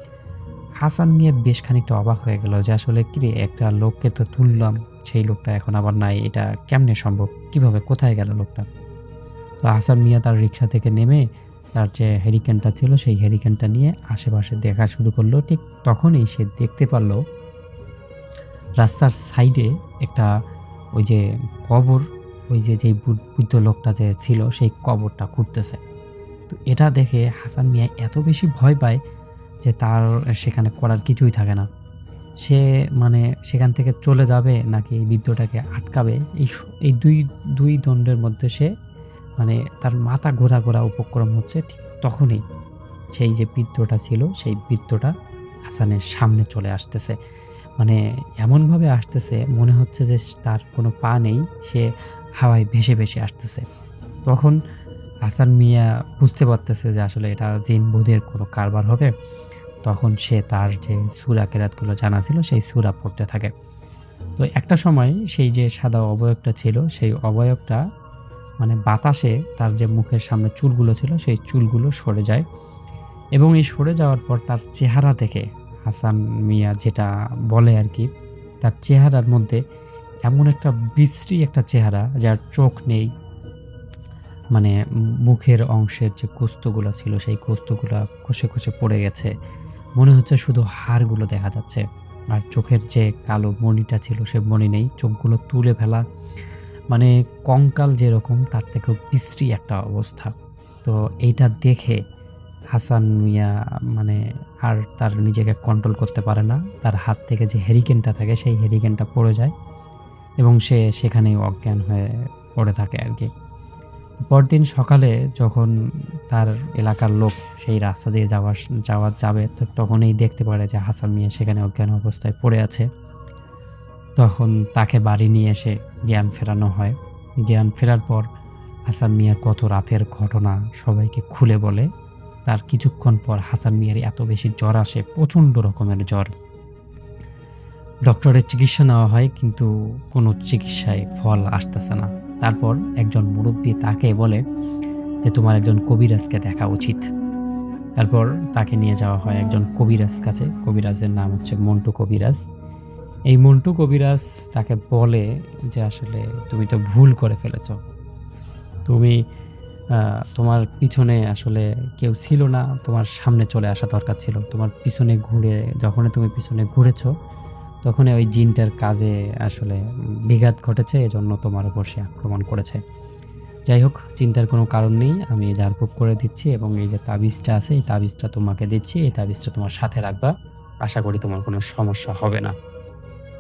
[SPEAKER 3] হাসান মিয়া বেশ খানিকটা অবাক হয়ে গেল যে আসলে কিরে, একটা লোককে তো তুললাম, সেই লোকটা এখন আবার নাই। এটা কেমনে সম্ভব? কিভাবে? কোথায় গেল লোকটা? তো হাসান মিয়া তার রিক্সা থেকে নেমে তার যে হ্যারিকেনটা ছিল, সেই হ্যারিকেনটা নিয়ে আশেপাশে দেখা শুরু করলো। ঠিক তখনই সে দেখতে পারল রাস্তার সাইডে একটা ওই যে কবর, ওই যে যেই বৃদ্ধ লোকটা যে ছিল সেই কবরটা খুঁড়তেছে। তো এটা দেখে হাসান মিয়া এত বেশি ভয় পায় যে তার সেখানে করার কিছুই থাকে না। সে মানে সেখান থেকে চলে যাবে নাকি এই বৃদ্ধটাকে আটকাবে, এই দুই দ্বন্দ্বের মধ্যে সে মানে তার মাথা ঘোরা উপক্রম হচ্ছে। ঠিক তখনই সেই যে বৃদ্ধটা ছিল, সেই বৃদ্ধটা হাসানের সামনে চলে আসতেছে। মানে এমনভাবে আসতেছে মনে হচ্ছে যে তার কোনো পা নেই, সে হাওয়ায় ভেসে, ভেসে আসতেছে। তখন হাসান মিয়া বুঝতে পারতেছে যে আসলে এটা জিন-ভূতের কোনো কারবার হবে। তখন সে তার যে সূরা কেরাতগুলো জানা ছিল সেই সূরা পড়তে থাকে। তো একটা সময় সেই যে সাদা অবয়বটা ছিল সেই অবয়বটা মানে বাতাসে তার যে মুখের সামনে চুলগুলো ছিল সেই চুলগুলো সরে যায় এবং এই সরে যাওয়ার পর তার চেহারা দেখে হাসান মিয়া যেটা বলে আরকি, তার চেহারার মধ্যে এমন একটা বিশ্রী একটা চেহারা যার চোখ নেই। মানে মুখের অংশের যে গোস্তগুলা ছিল সেই গোস্তগুলা খসে, খসে পড়ে গেছে। মনে হচ্ছে শুধু হাড়গুলো দেখা যাচ্ছে। আর চোখের যে কালো মণিটা ছিল সে মণি নেই। চোখগুলো তুলে ফেলা। মানে কঙ্কাল যেরকম তার থেকেও বিশ্রী একটা অবস্থা। তো এইটা দেখে হাসান মিয়া মানে আর তার নিজেকে কন্ট্রোল করতে পারে না। তার হাত থেকে যে হেরিকেনটা থাকে সেই হেরিকেনটা পড়ে যায় এবং সে সেখানেই অজ্ঞান হয়ে পড়ে থাকে আরকি। পরদিন সকালে যখন তার এলাকার লোক সেই রাস্তা দিয়ে যাবে তো তখনই দেখতে পারে যে হাসান মিয়া সেখানে অজ্ঞান অবস্থায় পড়ে আছে। তখন তাকে বাড়ি নিয়ে এসে জ্ঞান ফেরানো হয়। জ্ঞান ফেরার পর হাসান মিয়ার গত রাতের ঘটনা সবাইকে খুলে বলে। তার কিছুক্ষণ পর হাসান মিয়ার এত বেশি জ্বর আসে, প্রচণ্ড রকমের জ্বর। ডক্টরের চিকিৎসা নেওয়া হয় কিন্তু কোনো চিকিৎসায় ফল আসতেছে না। তারপর একজন মুরব্বি তাকে বলে যে, "তোমার একজন কবিরাজকে দেখা উচিত।" তারপর তাকে নিয়ে যাওয়া হয় একজন কবিরাজ কাছে। কবিরাজের নাম হচ্ছে মন্টু কবিরাজ। এই মন্টু কবিরাজ তাকে বলে যে, "আসলে তুমি তো ভুল করে ফেলেছ। তুমি তোমার পিছনে আসলে কেউ ছিল না। তোমার সামনে চলে আসা দরকার ছিল। তোমার পিছনে ঘুরে যখনই তুমি পিছনে ঘুরেছ তখনই ওই জিনটার কাজে আসলে বিঘাত ঘটেছে। এজন্য তোমার উপর সে আক্রমণ করেছে। যাই হোক, চিন্তার কোনো কারণ নেই। আমি ঝাড়ফুঁক করে দিচ্ছি এবং এই যে তাবিজটা আছে এই তাবিজটা তোমাকে দিচ্ছি। এই তাবিজটা তোমার সাথে রাখবা। আশা করি তোমার কোনো সমস্যা হবে না।"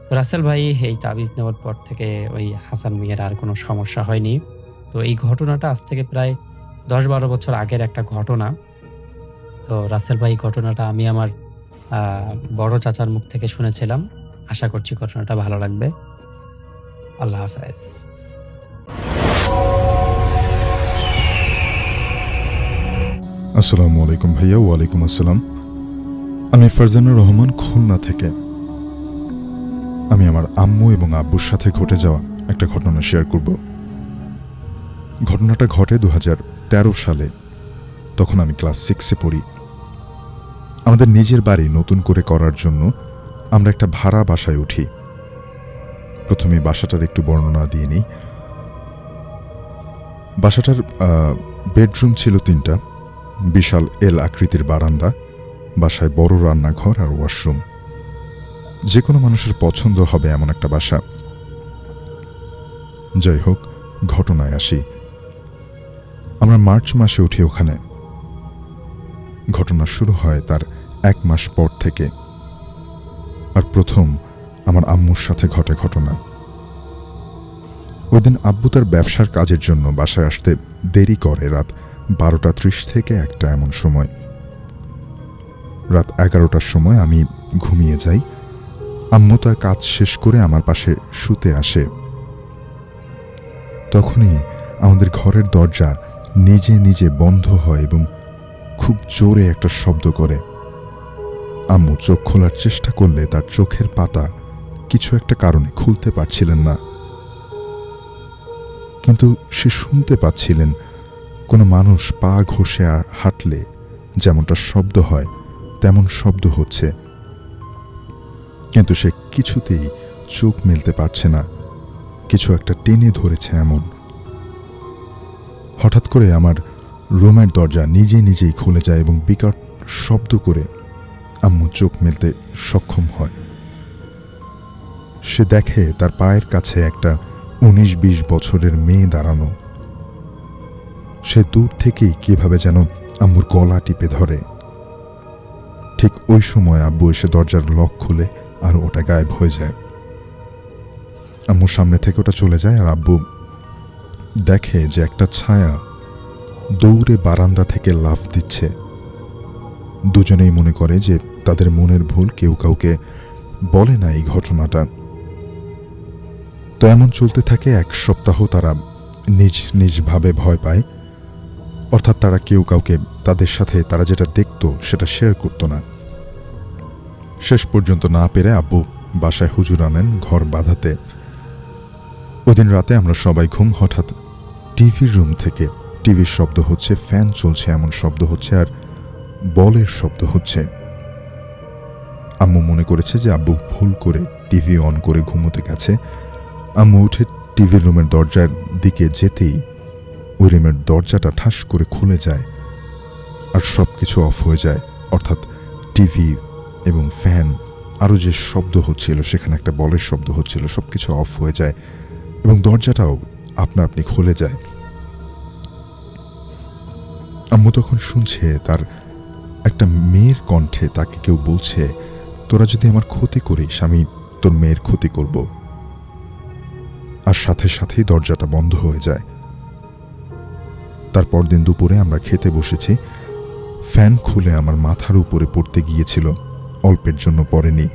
[SPEAKER 3] তো রাসেল ভাই এই তাবিজ নেওয়ার পর থেকে ওই হাসান মিয়ার আর কোনো সমস্যা হয়নি। তো এই ঘটনাটা আজ থেকে প্রায় ১০-১২ বছর আগের একটা ঘটনা। তো রাসেল ভাই ঘটনাটা আমি আমার আ বড় চাচার মুখ থেকে শুনেছিলাম। আশা করছি ঘটনাটা ভালো লাগবে। আল্লাহ হাফেজ।
[SPEAKER 1] আসসালামু আলাইকুম ভাইয়া। ওয়ালাইকুম আসসালাম। আমি ফারজানুর রহমান, খুলনা থেকে। আমি আমার আম্মু এবং আব্বুর সাথে ঘটে যাওয়া একটা ঘটনা শেয়ার করব। ঘটনাটা ঘটে ২০১৩ সালে। তখন আমি ক্লাস 6-এ পড়ি। আমাদের নিজের বাড়ি নতুন করে করার জন্য আমরা একটা ভাড়া বাসায় উঠি। প্রথমে বাসাটার একটু বর্ণনা দিয়ে নিই। বাসাটার বেডরুম ছিল ৩টা, বিশাল এল আকৃতির বারান্দা, বাসায় বড় রান্নাঘর আর ওয়াশরুম। যে কোনো মানুষের পছন্দ হবে এমন একটা বাসা। যাই হোক, ঘটনায় আসি। আমরা মার্চ মাসে উঠি ওখানে। ঘটনা শুরু হয় তার ১ মাস পর থেকে। আর প্রথম আমার আম্মুর সাথে ঘটে ঘটনা। ওই দিন আব্বু তার ব্যবসার কাজের জন্য বাসায় আসতে দেরি করে রাত ১২:৩০ থেকে ১টা এমন সময়। রাত ১১টার সময় আমি ঘুমিয়ে যাই। আম্মু তার কাজ শেষ করে আমার পাশে শুতে আসে। তখনই আমাদের ঘরের দরজা নিজে নিজে বন্ধ হয় এবং খুব জোরে একটা শব্দ করে। আম্মু চোখ খোলার চেষ্টা করলে তার চোখের পাতা কিছু একটা কারণে খুলতে পারছিলেন না। কিন্তু সে শুনতে পাচ্ছিলেন কোনো মানুষ পা ঘষে হাঁটলে যেমনটা শব্দ হয় তেমন শব্দ হচ্ছে। কিন্তু সে কিছুতেই চোখ মেলতে পারছে না। কিছু একটা টেনে ধরেছে এমন। হঠাৎ করে আমার রুমের দরজা নিজে নিজেই খুলে যায় এবং বিকট শব্দ করে আম্মু চোখ মেলতে সক্ষম হয়। সে দেখে তার পায়ের কাছে একটা ১৯-২০ বছরের মেয়ে দাঁড়ানো। সে দূর থেকেই কিভাবে যেন আম্মুর গলা টিপে ধরে। ঠিক ওই সময় আব্বু এসে দরজার লক খুলে আর ওটা গায়েব হয়ে যায়। আম্মুর সামনে থেকে ওটা চলে যায় আর আব্বু দেখে যে একটা ছায়া দৌড়ে বারান্দা থেকে লাফ দিচ্ছে। দুজনেই মনে করে যে তাদের মনের ভুল, কেউ কাউকে বলে না এই ঘটনাটা। তো এমন চলতে থাকে 1 সপ্তাহ। তারা নিজ নিজভাবে ভয় পায়, অর্থাৎ তারা কেউ কাউকে তাদের সাথে তারা যেটা দেখতো সেটা শেয়ার করতো না। শেষ পর্যন্ত না পেরে আব্বু বাসায় হুজুর আনেন ঘর বাঁধাতে। ওদিন রাতে আমরা সবাই ঘুম, হঠাৎ টিভির রুম থেকে টিভির শব্দ হচ্ছে, ফ্যান চলছে এমন শব্দ হচ্ছে, আর বলের শব্দ হচ্ছে। আম্মু মনে করেছে যে আব্বু ভুল করে টিভি অন করে ঘুমোতে গেছে। আম্মু উঠে টিভির রুমের দরজার দিকে যেতেই ওই রুমের দরজাটা ঠাস করে খুলে যায় আর সব কিছু অফ হয়ে যায়, অর্থাৎ টিভি এবং ফ্যান, আরও যে শব্দ হচ্ছিল, সেখানে একটা বলের শব্দ হচ্ছিল, সব কিছু অফ হয়ে যায় এবং দরজাটাও আপনা আপনি খুলে যায়। আম্মু তখন শুনছে তার একটা মেয়ের কণ্ঠে তাকে কেউ বলছে, তোরা যদি আমার ক্ষতি করিস আমি তোর মেয়ের ক্ষতি করব। আর সাথে সাথেই দরজাটা বন্ধ হয়ে যায়। তারপর দিন দুপুরে আমরা খেতে বসেছি, ফ্যান খুলে আমার মাথার উপরে পড়তে গিয়েছিল, অল্পের জন্য পড়েনি।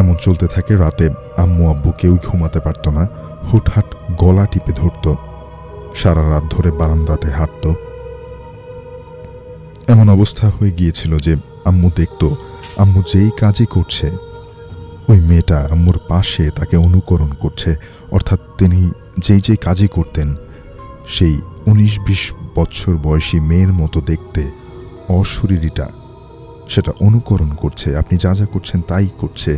[SPEAKER 1] এমন চলতে থাকে। রাতে আম্মু আব্বু কেউ ঘুমাতে পারত না, হুটহাট গলা টিপে ধরত, সারা রাত ধরে বারান্দাতে হাঁটত। এমন অবস্থা হয়ে গিয়েছিল যে আম্মু দেখত আম্মু যেই কাজই করছে ওই মেয়েটা আম্মুর পাশে তাকে অনুকরণ করছে, অর্থাৎ তিনি যেই যেই কাজই করতেন সেই 19-20 বছর বয়সী মেয়ের মতো দেখতে অশরীরীটা সেটা অনুকরণ করছে। আপনি যা যা করছেন তাই করছে।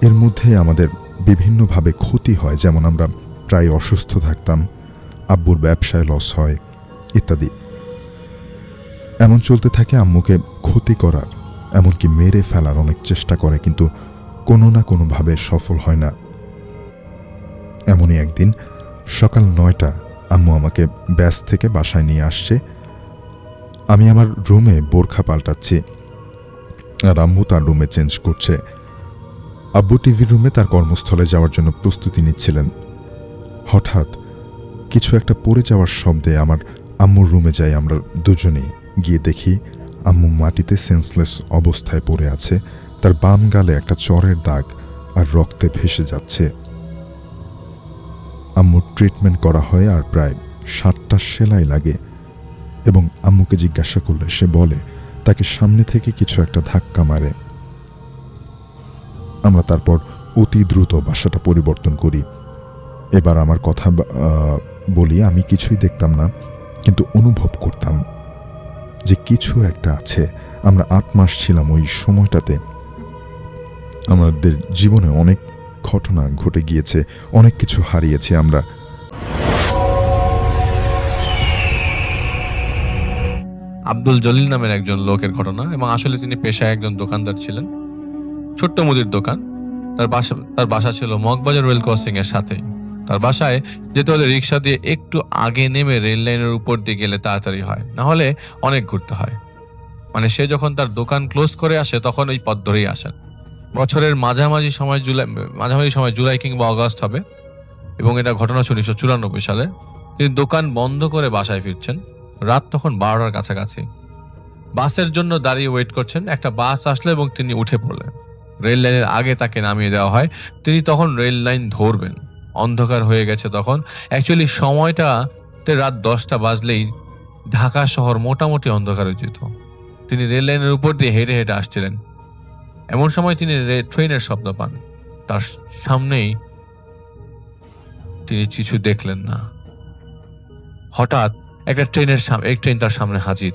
[SPEAKER 1] এর মধ্যে আমাদের বিভিন্নভাবে ক্ষতি হয়, যেমন আমরা প্রায় অসুস্থ থাকতাম, আব্বুর ব্যবসায় লস হয় ইত্যাদি। এমন চলতে থাকে। আম্মুকে ক্ষতি করার, এমনকি মেরে ফেলার অনেক চেষ্টা করে, কিন্তু কোনো না কোনোভাবে সফল হয় না। এমনই একদিন সকাল 9টা আম্মু আমাকে ব্যাস থেকে বাসায় নিয়ে আসছে। আমি আমার রুমে বোরখা পাল্টাচ্ছি আর আম্মু তার রুমে চেঞ্জ করছে। আব্বু টিভির রুমে তার কর্মস্থলে যাওয়ার জন্য প্রস্তুতি নিচ্ছিলেন। হঠাৎ কিছু একটা পড়ে যাওয়ার শব্দে আমার আম্মুর রুমে যাই। আমরা দুজনেই গিয়ে দেখি আম্মু মাটিতে সেন্সলেস অবস্থায় পড়ে আছে, তার বাম গালে একটা চরের দাগ আর রক্তে ভেসে যাচ্ছে। আম্মুর ট্রিটমেন্ট করা হয় আর প্রায় 7টা সেলাই লাগে এবং আম্মুকে জিজ্ঞাসা করলে সে বলে তাকে সামনে থেকে কিছু একটা ধাক্কা মারে। আমরা তারপর অতি দ্রুত বাসাটা পরিবর্তন করি। এবার আমার কথা বলি, আমি কিছুই দেখতাম না, কিন্তু অনুভব করতাম যে কিছু একটা আছে। আমরা 8 মাস ছিলাম ওই সময়টাতে। আমাদের জীবনে অনেক ঘটনা ঘটে গিয়েছে, অনেক কিছু হারিয়েছি আমরা।
[SPEAKER 4] আব্দুল জলিল নামের একজন লোকের ঘটনা, এবং আসলে তিনি পেশায় একজন দোকানদার ছিলেন, ছোট্ট মুদির দোকান। তার বাসা ছিল মগবাজার রেল ক্রসিং এর সাথেই। তার বাসায় যেতে হলে রিক্সা দিয়ে একটু আগে নেমে রেল লাইনের উপর দিয়ে গেলে তাড়াতাড়ি হয়, না হলে অনেক ঘুরতে হয়। মানে সে যখন তার দোকান ক্লোজ করে আসে তখন ওই পথ ধরেই আসেন। বছরের মাঝামাঝি সময় জুলাই কিংবা অগস্ট হবে, এবং এটা ঘটনা ছিল 1994 সালে। তিনি দোকান বন্ধ করে বাসায় ফিরছেন। রাত তখন 12টার কাছাকাছি। বাসের জন্য দাঁড়িয়ে ওয়েট করছেন। একটা বাস আসলো এবং তিনি উঠে পড়লেন। রেল লাইনের আগে তাকে নামিয়ে দেওয়া হয়। তিনি তখন রেল লাইন ধরবেন। অন্ধকার হয়ে গেছে তখন। অ্যাকচুয়ালি সময়টাতে রাত 10টা বাজলেই ঢাকা শহর মোটামুটি অন্ধকার হয়ে যেত। তিনি রেল লাইনের উপর দিয়ে হেঁটে হেঁটে আসছিলেন। এমন সময় তিনি ট্রেনের শব্দ পান। তার সামনেই তিনি কিছু দেখলেন না। হঠাৎ একটা ট্রেন তার সামনে হাজির।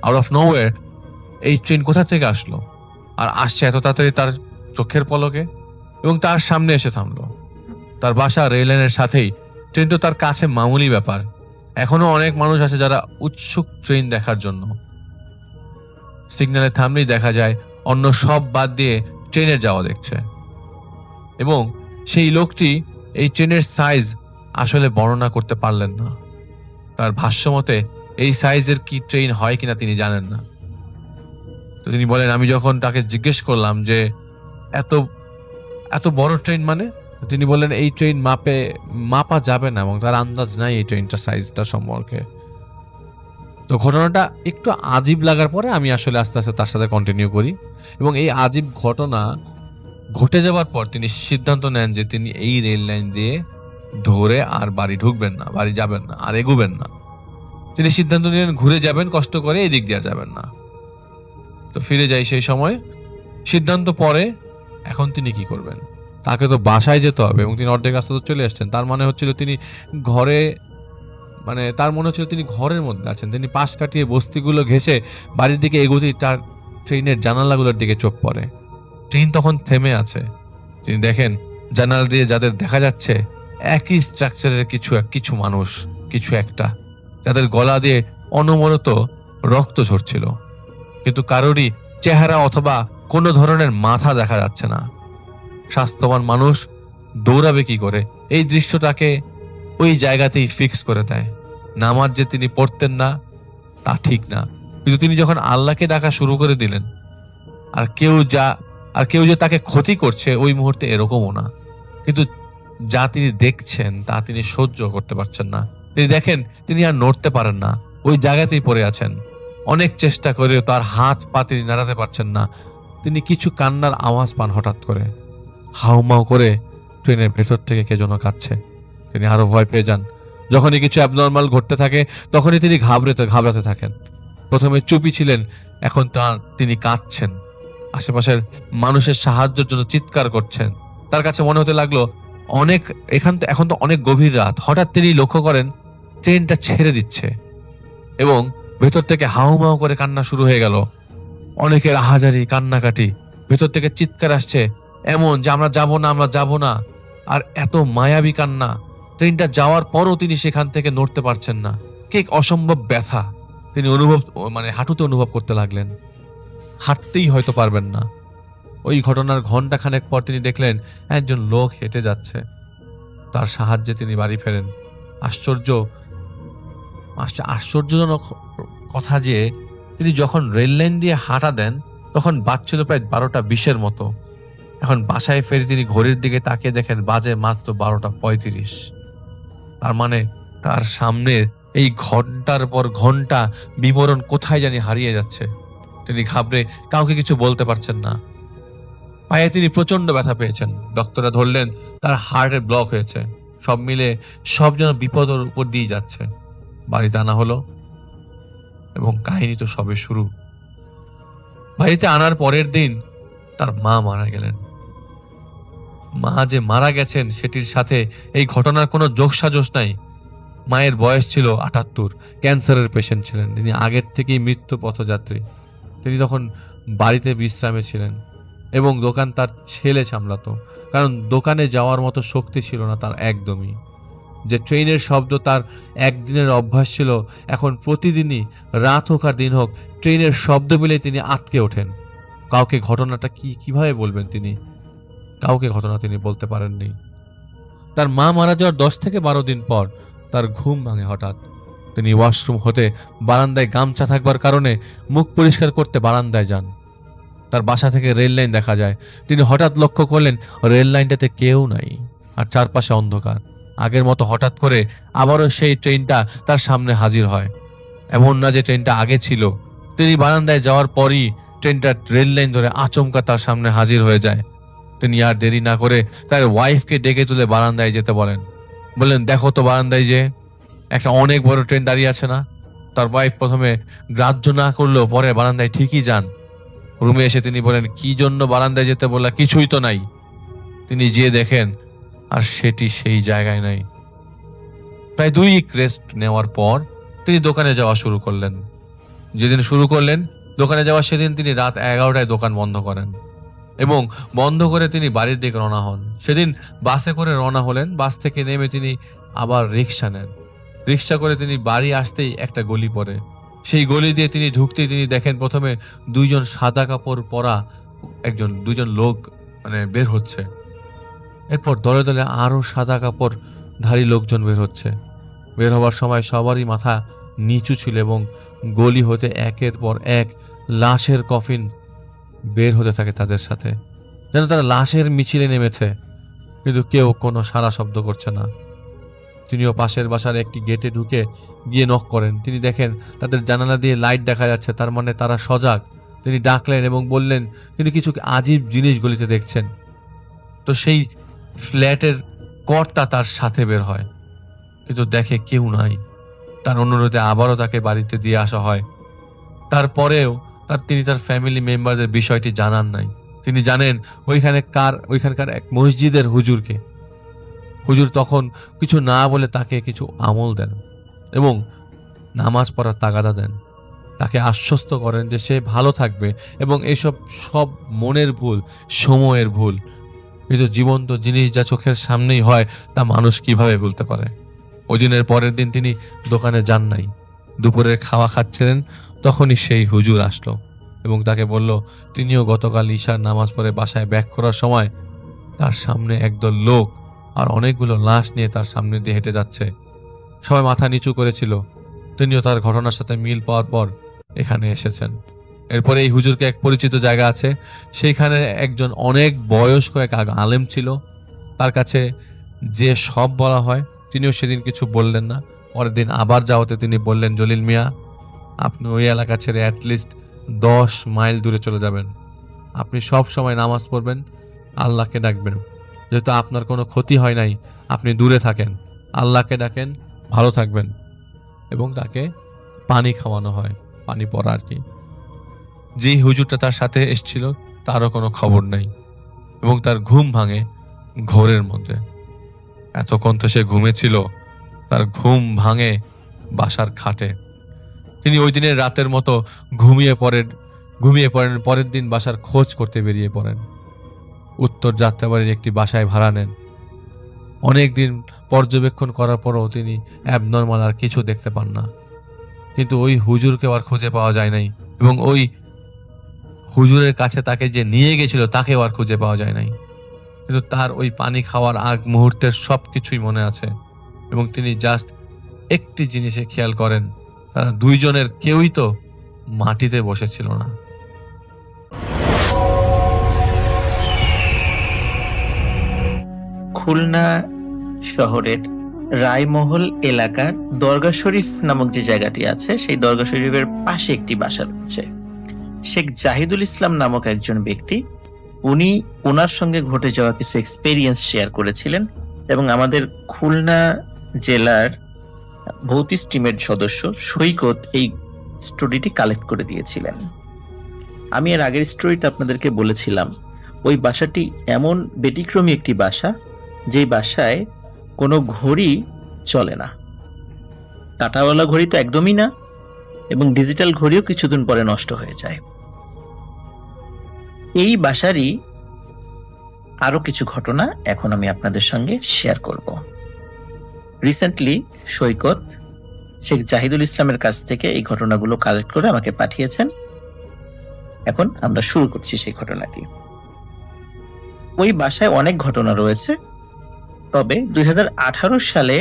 [SPEAKER 4] আউট অফ নোওয়্যার এই ট্রেন কোথা থেকে আসলো আর আসছে এত তাড়াতাড়ি তার চোখের পলকে, এবং তার সামনে এসে থামলো। তার বাসা রেল লাইনের সাথেই। ট্রেন তো তার কাছে মামুলি ব্যাপার। এখনো অনেক মানুষ আছে যারা উৎসুক ট্রেন দেখার জন্য। সিগন্যালে থামলেই দেখা যায় অন্য সব বাদ দিয়ে ট্রেনের যাওয়া দেখছে। এবং সেই লোকটি এই ট্রেনের সাইজ আসলে বর্ণনা করতে পারলেন না। তার ভাষ্য মতে এই সাইজের কি ট্রেন হয় কিনা তিনি জানেন না। তো তিনি বলেন, আমি যখন তাকে জিজ্ঞেস করলাম যে এত এত বড় ট্রেন মানে, তিনি বললেন এই ট্রেন মাপা যাবে না এবং তার আন্দাজ নাই এই ট্রেনটার সাইজটা সম্পর্কে। তো ঘটনাটা একটু আজীব লাগার পরে আমি আসলে আস্তে আস্তে তার সাথে কন্টিনিউ করি, এবং এই আজীব ঘটনা ঘটে যাওয়ার পর তিনি সিদ্ধান্ত নেন যে তিনি এই রেল লাইন দিয়ে ধরে আর বাড়ি ঢুকবেন না, বাড়ি যাবেন না, আর এগুবেন না। তিনি সিদ্ধান্ত নিলেন ঘুরে যাবেন, কষ্ট করে এই দিক দিয়ে আর যাবেন না। তো ফিরে যাই সেই সময়, সিদ্ধান্ত পরে এখন তিনি কি করবেন, তাকে তো বাসায় যেতে হবে, এবং তিনি অর্ধেক রাস্তা তো চলে আসছেন। তার মানে হচ্ছিল তিনি ঘরে, মানে তার মনে হচ্ছিল তিনি ঘরের মধ্যে আছেন। তিনি পাশ কাটিয়ে বস্তিগুলো ঘেঁষে বাড়ির দিকে এগোতেই তার ট্রেনের জানালাগুলোর দিকে চোখ পড়ে। ট্রেন তখন থেমে আছে। তিনি দেখেন জানালা দিয়ে যাদের দেখা যাচ্ছে একই স্ট্রাকচারের কিছু মানুষ, কিছু একটা, যাদের গলা দিয়ে অনবরত রক্ত ঝরছিল, কিন্তু কারোরই চেহারা অথবা কোনো ধরনের মাথা দেখা যাচ্ছে না। স্বাস্থ্যবান মানুষ দৌড়াবে কি করে? এই দৃশ্যটাকে ওই জায়গাতেই ফিক্স করে দেয়। নামাজ যে তিনি পড়তেন না তা ঠিক না, কিন্তু তিনি যখন আল্লাহকে ডাকা শুরু করে দিলেন, আর কেউ যে তাকে ক্ষতি করছে ওই মুহূর্তে এরকমও না, কিন্তু যা তিনি দেখছেন তা তিনি সহ্য করতে পারছেন না। তিনি দেখেন তিনি আর নড়তে পারেন না, ওই জায়গাতেই পড়ে আছেন। অনেক চেষ্টা করেও তার হাত পা তিনি নাড়াতে পারছেন না। তিনি কিছু কান্নার আওয়াজ পান হঠাৎ করে, হাউমাউ করে ট্রেনের ভেতর থেকে কে যেন কাঁদছে। তিনি আরো ভয় পেয়ে যান। যখনই কিছু অ্যাবনর্মাল ঘটতে থাকে তখনই তিনি ঘাবড়াতে থাকেন। প্রথমে চুপি ছিলেন, এখন তিনি কাঁদছেন, আশেপাশের মানুষের সাহায্যের জন্য চিৎকার করছেন। তার কাছে মনে হতে লাগলো এখন তো অনেক গভীর রাত। হঠাৎ তিনি লক্ষ্য করেন ট্রেনটা ছেড়ে দিচ্ছে, এবং ভেতর থেকে হাউমাউ করে কান্না শুরু হয়ে গেল। অনেকের আহাজারি, কান্নাকাটি, ভেতর থেকে চিৎকার আসছে এমন যে আমরা যাব না, আর এত মায়াবী কান্না। ট্রেনটা যাওয়ার পরও তিনি সেখান থেকে নড়তে পারছেন না। এক অসম্ভব ব্যথা তিনি হাঁটুতে অনুভব করতে লাগলেন। হাঁটতেই হয়তো পারবেন না। ওই ঘটনার ঘন্টা খানেক পর তিনি দেখলেন একজন লোক হেঁটে যাচ্ছে। তার সাহায্যে তিনি বাড়ি ফেরেন। আশ্চর্যজনক কথা যে তিনি যখন রেল লাইন দিয়ে হাঁটা দেন তখন বাজছিল প্রায় 12:20 মতো। এখন বাসায় ফেরে তিনি ঘড়ির দিকে তাকিয়ে দেখেন বাজে মাত্র 12:35। তার মানে তার সামনের এই ঘন্টার পর ঘন্টা বিবরণ কোথায় জানি হারিয়ে যাচ্ছে। তিনি ঘাবড়ে কাউকে কিছু বলতে পারছেন না। পায়ে তিনি প্রচন্ড ব্যথা পেয়েছেন। ডক্টররা ধরলেন তার হার্টের ব্লক হয়েছে। সব মিলে সব যেন বিপদের উপর দিয়ে যাচ্ছে। বাড়িতে আনা হলো, এবং কাহিনী তো সবে শুরু। বাড়িতে আনার পরের দিন তার মা মারা গেলেন। মা যে মারা গেছেন সেটির সাথে এই ঘটনার কোনো যোগসাজশ নাই। মায়ের বয়স ছিল 78, ক্যান্সারের পেশেন্ট ছিলেন। তিনি আগের থেকেই মৃত্যু পথযাত্রী। তিনি তখন বাড়িতে বিশ্রামে ছিলেন, এবং দোকান তার ছেলে সামলাতো, কারণ দোকানে যাওয়ার মতো শক্তি ছিল না তার একদমই। যে ট্রেনের শব্দ তার একদিনের অভ্যাস ছিল, এখন প্রতিদিনই রাত হোক আর দিন হোক ট্রেনের শব্দ পেলে তিনি আটকে ওঠেন। কাউকে ঘটনাটা কিভাবে বলবেন তিনি? কাউকে ঘটনা তিনি বলতে পারেননি। তার মা মারা যাওয়ার 10 থেকে 12 দিন পর তার ঘুম ভাঙে হঠাৎ। তিনি ওয়াশরুম হতে বারান্দায় গামছা থাকবার কারণে মুখ পরিষ্কার করতে বারান্দায় যান। তার বাসা থেকে রেল লাইন দেখা যায়। তিনি হঠাৎ লক্ষ্য করলেন রেল লাইনটাতে কেউ নাই, আর চারপাশে অন্ধকার। আগের মতো হঠাৎ করে আবারও সেই ট্রেনটা তার সামনে হাজির হয়। এমন না যে ট্রেনটা আগে ছিল। তিনি বারান্দায় যাওয়ার পরই ট্রেনটা রেল লাইন ধরে আচমকা তার সামনে হাজির হয়ে যায়। তিনি আর দেরি না করে তার ওয়াইফকে ডেকে তুলে বারান্দায় যেতে বললেন দেখো তো বারান্দায় যে একটা অনেক বড় ট্রেন দাঁড়িয়ে আছে না? তার ওয়াইফ প্রথমে গ্রাহ্য না করলেও পরে বারান্দায় ঠিকই যান। রুমে এসে তিনি বলেন কি জন্য বারান্দায় যেতে বললা, কিছুই তো নাই। তিনি যেয়ে দেখেন আর সেটি সেই জায়গায় নাই। প্রায় 2 উইক রেস্ট নেওয়ার পর তিনি দোকানে যাওয়া শুরু করলেন। যেদিন শুরু করলেন দোকানে যাওয়া, সেদিন তিনি রাত 11টায় দোকান বন্ধ করেন, এবং বন্ধ করে তিনি বাড়ির দিকে রওনা হন। সেদিন বাসে করে রওনা হলেন। বাস থেকে নেমে তিনি আবার রিক্সা নেন। রিক্সা করে তিনি বাড়ি আসতেই একটা গলি পড়ে। সেই গলি দিয়ে তিনি ঢুকতেই তিনি দেখেন প্রথমে 2জন সাদা কাপড় পরা দুজন লোক বের হচ্ছে। এরপর দলে দলে আরো সাদা কাপড় ধারী লোকজন বের হচ্ছে। বের হওয়ার সময় সবারই মাথা নিচু ছিল, এবং গলি হতে একের পর এক লাশের কফিন বের হতে থাকে তাদের সাথে, যেন তারা লাশের মিছিলে নেমেছে, কিন্তু কেউ কোনো সারা শব্দ করছে না। তিনিও পাশের বাসার একটি গেটে ঢুকে গিয়ে নক করেন। তিনি দেখেন তাদের জানালা দিয়ে লাইট দেখা যাচ্ছে, তার মানে তারা সজাগ। তিনি ডাকলেন এবং বললেন তিনি কিছু আজীব জিনিস গলিতে দেখছেন। তো সেই ফ্ল্যাটের কর্তা তার সাথে বের হয়, কিন্তু দেখে কেউ নাই। তার অনুরোধে আবারও তাকে বাড়িতে দিয়ে আসা হয়। তারপরেও তিনি তার ফ্যামিলি মেম্বারদের বিষয়টি জানান নাই। তিনি জানেন ওইখানকার এক মসজিদের হুজুরকে। হুজুর তখন কিছু না বলে তাকে কিছু আমল দেন এবং নামাজ পড়ার তাগাদা দেন। তাকে আশ্বস্ত করেন যে সে ভালো থাকবে এবং এসব সব মনের ভুল, সময়ের ভুল। কিন্তু জীবন্ত জিনিস যা চোখের সামনেই হয় তা মানুষ কিভাবে ভুলতে পারে। ওই দিনের পরের দিন তিনি দোকানে যান নাই। দুপুরের খাওয়া খাচ্ছিলেন, তখনই সেই হুজুর আসলো এবং তাকে বলল তিনিও গতকাল ঈশার নামাজ পড়ে বাসায় ব্যাক করার সময় তার সামনে একদল লোক আর অনেকগুলো লাশ নিয়ে তার সামনে দিয়ে হেঁটে যাচ্ছে। সবাই মাথা নিচু করেছিল। তিনিও তার ঘটনার সাথে মিল পাওয়ার পর এখানে এসেছেন। এরপরে এই হুজুরকে এক পরিচিত জায়গা আছে, সেইখানে একজন অনেক বয়স্ক এক আলেম ছিল। তার কাছে যে সব বলা হয়, তিনিও সেদিন কিছু বললেন না। পরের দিন আবার যাওয়াতে তিনি বললেন, জলিল মিয়া, আপনি ওই এলাকা ছেড়ে অ্যাটলিস্ট 10 মাইল দূরে চলে যাবেন। আপনি সব সময় নামাজ পড়বেন, আল্লাহকে ডাকবেন। যেহেতু আপনার কোনো ক্ষতি হয় নাই, আপনি দূরে থাকেন, আল্লাহকে ডাকেন, ভালো থাকবেন। এবং তাকে পানি খাওয়ানো হয়, পানি পড়া আর কি। যেই হুজুরটা তার সাথে এসেছিল তারও কোনো খবর নেই এবং তার ঘুম ভাঙে ঘোরের মধ্যে। এতক্ষণ তো সে ঘুমেছিল, তার ঘুম ভাঙে বাসার খাটে। তিনি ওই দিনের রাতের মতো ঘুমিয়ে পড়েন। পরের দিন বাসার খোঁজ করতে বেরিয়ে পড়েন। উত্তর যাত্রাবাড়ির একটি বাসায় ভাড়া নেন। অনেক দিন পর্যবেক্ষণ করার পরও তিনি অ্যাবনর্মাল আর কিছু দেখতে পান না। কিন্তু ওই হুজুরকে আর খুঁজে পাওয়া যায় নাই এবং ওই হুজুরের কাছে তাকে যে নিয়ে গেছিল তাকেও আর খুঁজে পাওয়া যায় নাই। কিন্তু তার ওই পানি খাওয়ার আগ মুহূর্তের সব কিছুই মনে আছে এবং তিনি জাস্ট একটি জিনিসে খেয়াল করেন, তারা দুইজনের কেউই তো মাটিতে বসেছিল না।
[SPEAKER 2] খুলনা শহরের রায়মহল এলাকার দরগা শরীফ নামক যে জায়গাটি আছে, সেই দরগা শরীফের পাশে একটি বাসা রয়েছে। শেখ জাহিদুল ইসলাম নামক একজন ব্যক্তি, উনি ওনার সঙ্গে ঘটে যাওয়া কিছু এক্সপেরিয়েন্স শেয়ার করেছিলেন এবং আমাদের খুলনা জেলার ভৌতিক টিমের সদস্য সৈকত এই স্টোরিটি কালেক্ট করে দিয়েছিলেন। আমি এর আগের স্টোরিটা আপনাদেরকে বলেছিলাম, ওই বাসাটি এমন ব্যতিক্রমী একটি বাসা, যেই বাসায় কোনো ঘড়ি চলে না। কাঁটাওয়ালা ঘড়ি তো একদমই না, এবং ডিজিটাল ঘড়িও কিছুদিন পরে নষ্ট হয়ে যায়। এই বাসারই আরো কিছু ঘটনা এখন আমি আপনাদের সঙ্গে শেয়ার করব। রিসেন্টলি সৈকত শেখ জাহিদুল ইসলামের কাছ থেকে এই ঘটনাগুলো কালেক্ট করে আমাকে পাঠিয়েছেন। এখন আমরা শুরু করছি সেই ঘটনাটি। ওই বাসায় অনেক ঘটনা রয়েছে, তবে 2018 সালে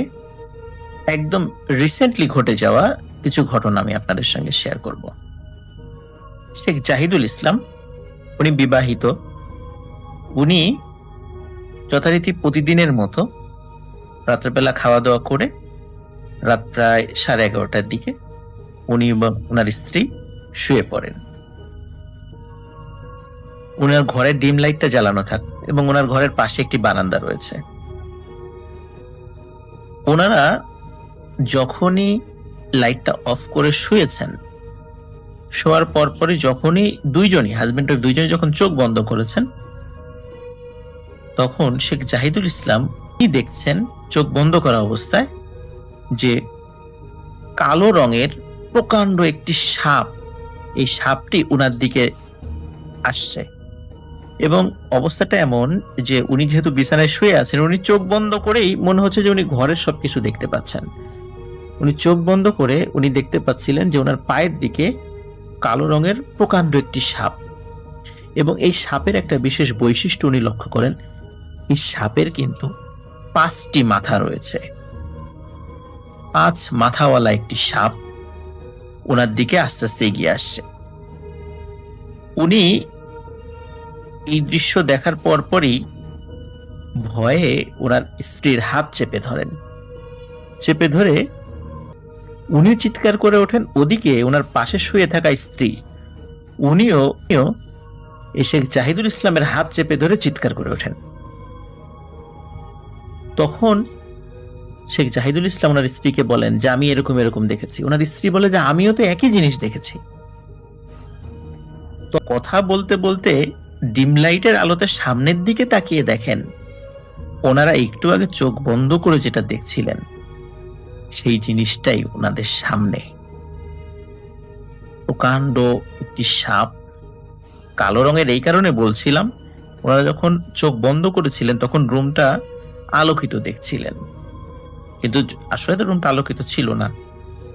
[SPEAKER 2] একদম রিসেন্টলি ঘটে যাওয়া কিছু ঘটনা আমি আপনাদের সঙ্গে শেয়ার করব। শেখ জাহিদুল ইসলাম, উনি বিবাহিত। উনি যথারীতি প্রতিদিনের মতো রাত্রেবেলা খাওয়া দাওয়া করে রাত প্রায় 11:30টার দিকে উনি এবং ওনার স্ত্রী শুয়ে পড়েন। ওনার ঘরের ডিম লাইটটা জ্বালানো থাকে এবং ওনার ঘরের পাশে একটি বারান্দা রয়েছে। ওনারা যখনই লাইটটা অফ করে শুয়েছেন, শোয়ার পরপরই যখনই হাজবেন্ড ওয়াইফ দুইজনই যখন চোখ বন্ধ করেছেন, তখন শেখ জাহিদুল ইসলাম কি দেখছেন চোখ বন্ধ করা অবস্থায়, যে কালো রঙের প্রকাণ্ড একটি সাপ, এই সাপটি উনার দিকে আসছে। এবং অবস্থাটা এমন যে উনি যেহেতু বিছানায় শুয়ে আছেন, উনি চোখ বন্ধ করেই মনে হচ্ছে যে উনি ঘরের সবকিছু দেখতে পাচ্ছেন। উনি চোখ বন্ধ করে উনি দেখতে পাচ্ছিলেন যে ওনার পায়ের দিকে কালো রঙের প্রকাণ্ড একটি সাপ। এবং এই সাপের একটা বিশেষ বৈশিষ্ট্য উনি লক্ষ্য করেন, এই সাপের কিন্তু 5টি মাথা রয়েছে। 5 মাথাওয়ালা একটি সাপ ওনার দিকে আস্তে আস্তে এগিয়ে আসছে। উনি এই দৃশ্য দেখার পরপরই ভয়ে ওনার স্ত্রীর হাত চেপে ধরেন চেপে ধরে উনি চিৎকার করে ওঠেন, ওদিকে ওনার পাশে শুয়ে থাকা স্ত্রী উনিও এই শেখ জাহিদুল ইসলামের হাত চেপে ধরে চিৎকার করে ওঠেন। তখন শেখ জাহিদুল ইসলাম ওনার স্ত্রীকে বলেন যে আমি এরকম এরকম দেখেছি। ওনার স্ত্রী বলে যে আমিও তো একই জিনিস দেখেছি। তো কথা বলতে বলতে ডিম লাইটের আলোতে সামনের দিকে তাকিয়ে দেখেন ওনারা একটু আগে চোখ বন্ধ করে যেটা দেখছিলেন সেই জিনিসটাই ওনাদের সামনে। প্রকাণ্ড একটি সাপ, কালো রঙের। এই কারণে বলছিলাম, ওনারা যখন চোখ বন্ধ করেছিলেন তখন রুমটা আলোকিত দেখছিলেন, কিন্তু আসলে তো রুমটা আলোকিত ছিল না,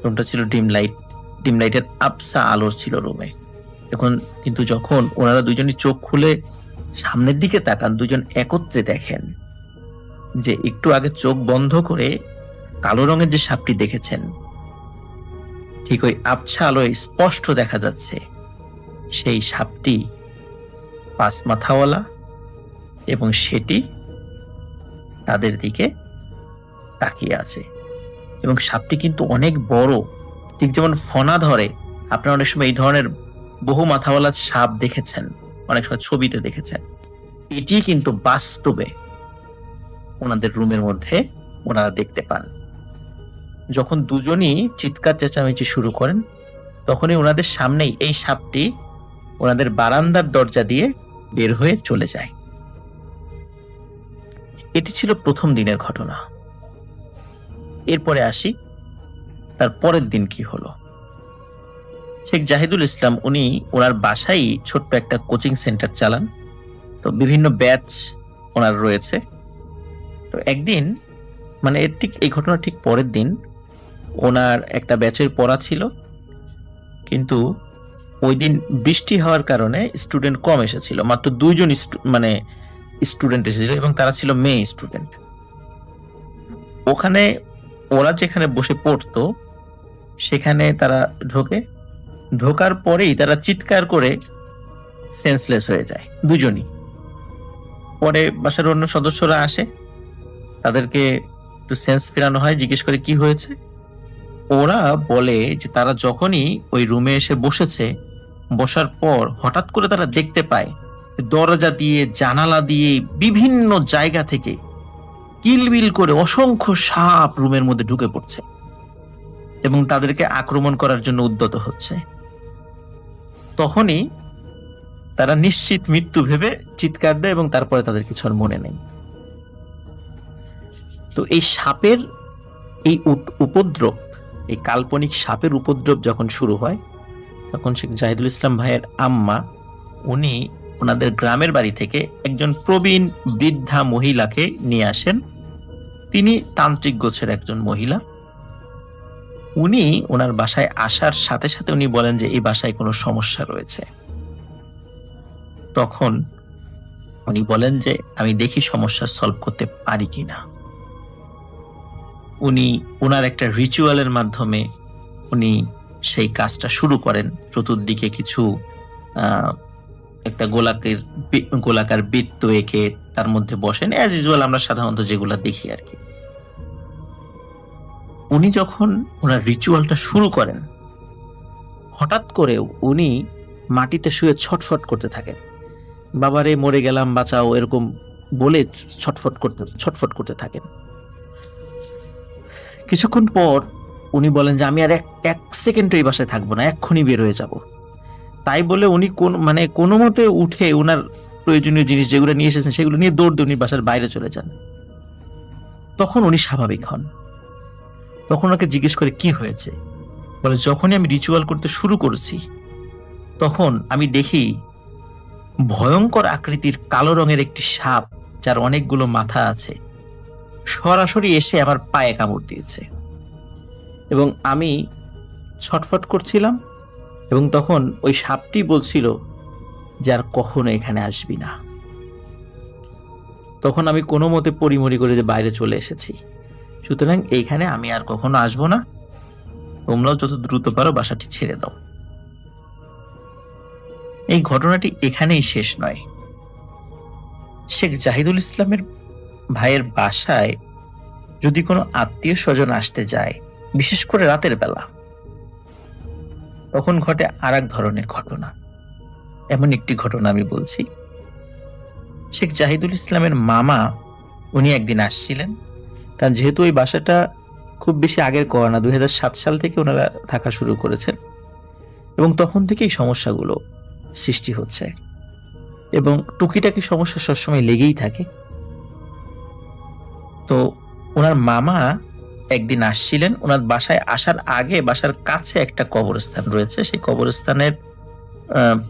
[SPEAKER 2] রুমটা ছিল ডিম লাইট। ডিম লাইটের আবসা আলো ছিল রুমে। কিন্তু যখন ওনারা দুজনই চোখ খুলে সামনের দিকে তাকান, দুজন একত্রে দেখেন যে একটু আগে চোখ বন্ধ করে কালো রঙের যে সাপটি দেখেছেন ঠিক ওই আবছা আলোয় স্পষ্ট দেখা যাচ্ছে সেই সাপটি 5 মাথাওয়ালা এবং সেটি তাদের দিকে তাকিয়ে আছে। এবং সাপটি কিন্তু অনেক বড়, ঠিক যেমন ফনা ধরে। আপনারা অনেক সময় এই ধরনের বহু মাথাওয়ালা সাপ দেখেছেন, অনেক সময় ছবিতে দেখেছেন। এটি কিন্তু বাস্তবে ওনাদের রুমের মধ্যে ওনারা দেখতে পান। যখন দুজনই চিৎকার চেঁচামেচি শুরু করেন তখনই ওনাদের সামনেই এই সাপটি ওনাদের বারান্দার দরজা দিয়ে বের হয়ে চলে যায়। এটি ছিল প্রথম দিনের ঘটনা। এরপরে আসি তার পরের দিন কি হলো। শেখ জাহিদুল ইসলাম উনি ওনার বাসায় ছোট্ট একটা কোচিং সেন্টার চালান, তো বিভিন্ন ব্যাচ ওনার রয়েছে। তো একদিন মানে এই ঘটনা ঠিক পরের দিন ওনার একটা ব্যাচের পড়া ছিল, কিন্তু ওই দিন বৃষ্টি হওয়ার কারণে স্টুডেন্ট কম এসেছিল, মাত্র 2 জন স্টুডেন্ট এসেছিল এবং তারা ছিল মেয়ে স্টুডেন্ট। ওখানে ওরা যেখানে বসে পড়তো সেখানে তারা ঢোকার পরেই তারা চিৎকার করে সেন্সলেস হয়ে যায় দুজনই। পরে বাসার অন্য সদস্যরা আসে, তাদেরকে একটু সেন্স ফেরানো হয়, জিজ্ঞেস করে কি হয়েছে। ওরা বলে যে তারা যখনই ওই রুমে এসে বসার পর হঠাৎ করে তারা দেখতে পায় দরজা দিয়ে জানালা দিয়ে বিভিন্ন জায়গা থেকে কিলবিল করে অসংখ্য সাপ রুমের মধ্যে ঢুকে পড়ছে এবং তাদেরকে আক্রমণ করার জন্য উদ্যত হচ্ছে। তখনই তারা নিশ্চিত মৃত্যু ভেবে চিৎকার দেয় এবং তারপরে তাদের কিছু আর মনে নেই। তো এই সাপের এই উপদ্রব, এই কাল্পনিক সাপের উপদ্রব যখন শুরু হয় তখন শেখ জাহিদুল ইসলাম ভাইয়ের আম্মা উনি ওনাদের গ্রামের বাড়ি থেকে একজন প্রবীণ বৃদ্ধা মহিলাকে নিয়ে আসেন। তিনি তান্ত্রিক গোছের একজন মহিলা। উনি ওনার বাসায় আসার সাথে সাথে উনি বলেন যে এই বাসায় কোনো সমস্যা রয়েছে। তখন উনি বলেন যে আমি দেখি সমস্যা সলভ করতে পারি কিনা। উনি ওনার একটা রিচুয়ালের মাধ্যমে উনি সেই কাজটা শুরু করেন। চতুর্দিকে কিছু একটা গোলাকার বৃত্ত এঁকে তার মধ্যে বসেন, অ্যাজ ইউজুয়াল আমরা সাধারণত যেগুলা দেখি আর কি। উনি যখন ওনার রিচুয়ালটা শুরু করেন হঠাৎ করে উনি মাটিতে শুয়ে ছটফট করতে থাকেন, বাবারে মরে গেলাম বাঁচাও, এরকম বলে ছটফট করতে থাকেন। কিছুক্ষণ পর উনি বলেন যে আমি আর এক সেকেন্ড এই বাসায় থাকবো না, এক্ষুনি বের হয়ে যাব। তাই বলে উনি কোনো মতে উঠে ওনার প্রয়োজনীয় জিনিস যেগুলো নিয়ে এসেছেন সেগুলো নিয়ে দৌড় দিয়ে উনি বাসার বাইরে চলে যান। তখন উনি স্বাভাবিক হন। তখন ওনাকে জিজ্ঞেস করে কি হয়েছে, বলে যখনই আমি রিচুয়াল করতে শুরু করেছি তখন আমি দেখি ভয়ঙ্কর আকৃতির কালো রঙের একটি সাপ যার অনেকগুলো মাথা আছে সরাসরি এসে আমার পায়ে কামড় দিয়েছে এবং আমি ছটফট করছিলাম এবং তখন ওই সাপটি বলছিল যে আর কখনো এখানে আসবি না। তখন আমি কোনো মতে পরিমরি করে যে বাইরে চলে এসেছি, সুতরাং এইখানে আমি আর কখনো আসবো না, তোমরাও যত দ্রুত পারো বাসাটি ছেড়ে দাও। এই ঘটনাটি এখানেই শেষ নয়। শেখ জাহিদুল ইসলামের ভাইয়ের বাসায় যদি কোনো আত্মীয় স্বজন আসতে যায়, বিশেষ করে রাতের বেলা, তখন ঘটে আর এক ধরনের ঘটনা। এমন একটি ঘটনা আমি বলছি। শেখ জাহিদুল ইসলামের মামা উনি একদিন আসছিলেন, কারণ যেহেতু ওই বাসাটা খুব বেশি আগের করা না, 2007 সাল থেকে ওনারা থাকা শুরু করেছেন এবং তখন থেকেই সমস্যাগুলো সৃষ্টি হচ্ছে এবং টুকিটাকি সমস্যা সবসময় লেগেই থাকে। তো ওনার মামা একদিন আসছিলেন, ওনার বাসায় আসার আগে বাসার কাছে একটা কবরস্থান রয়েছে, সেই কবরস্থানের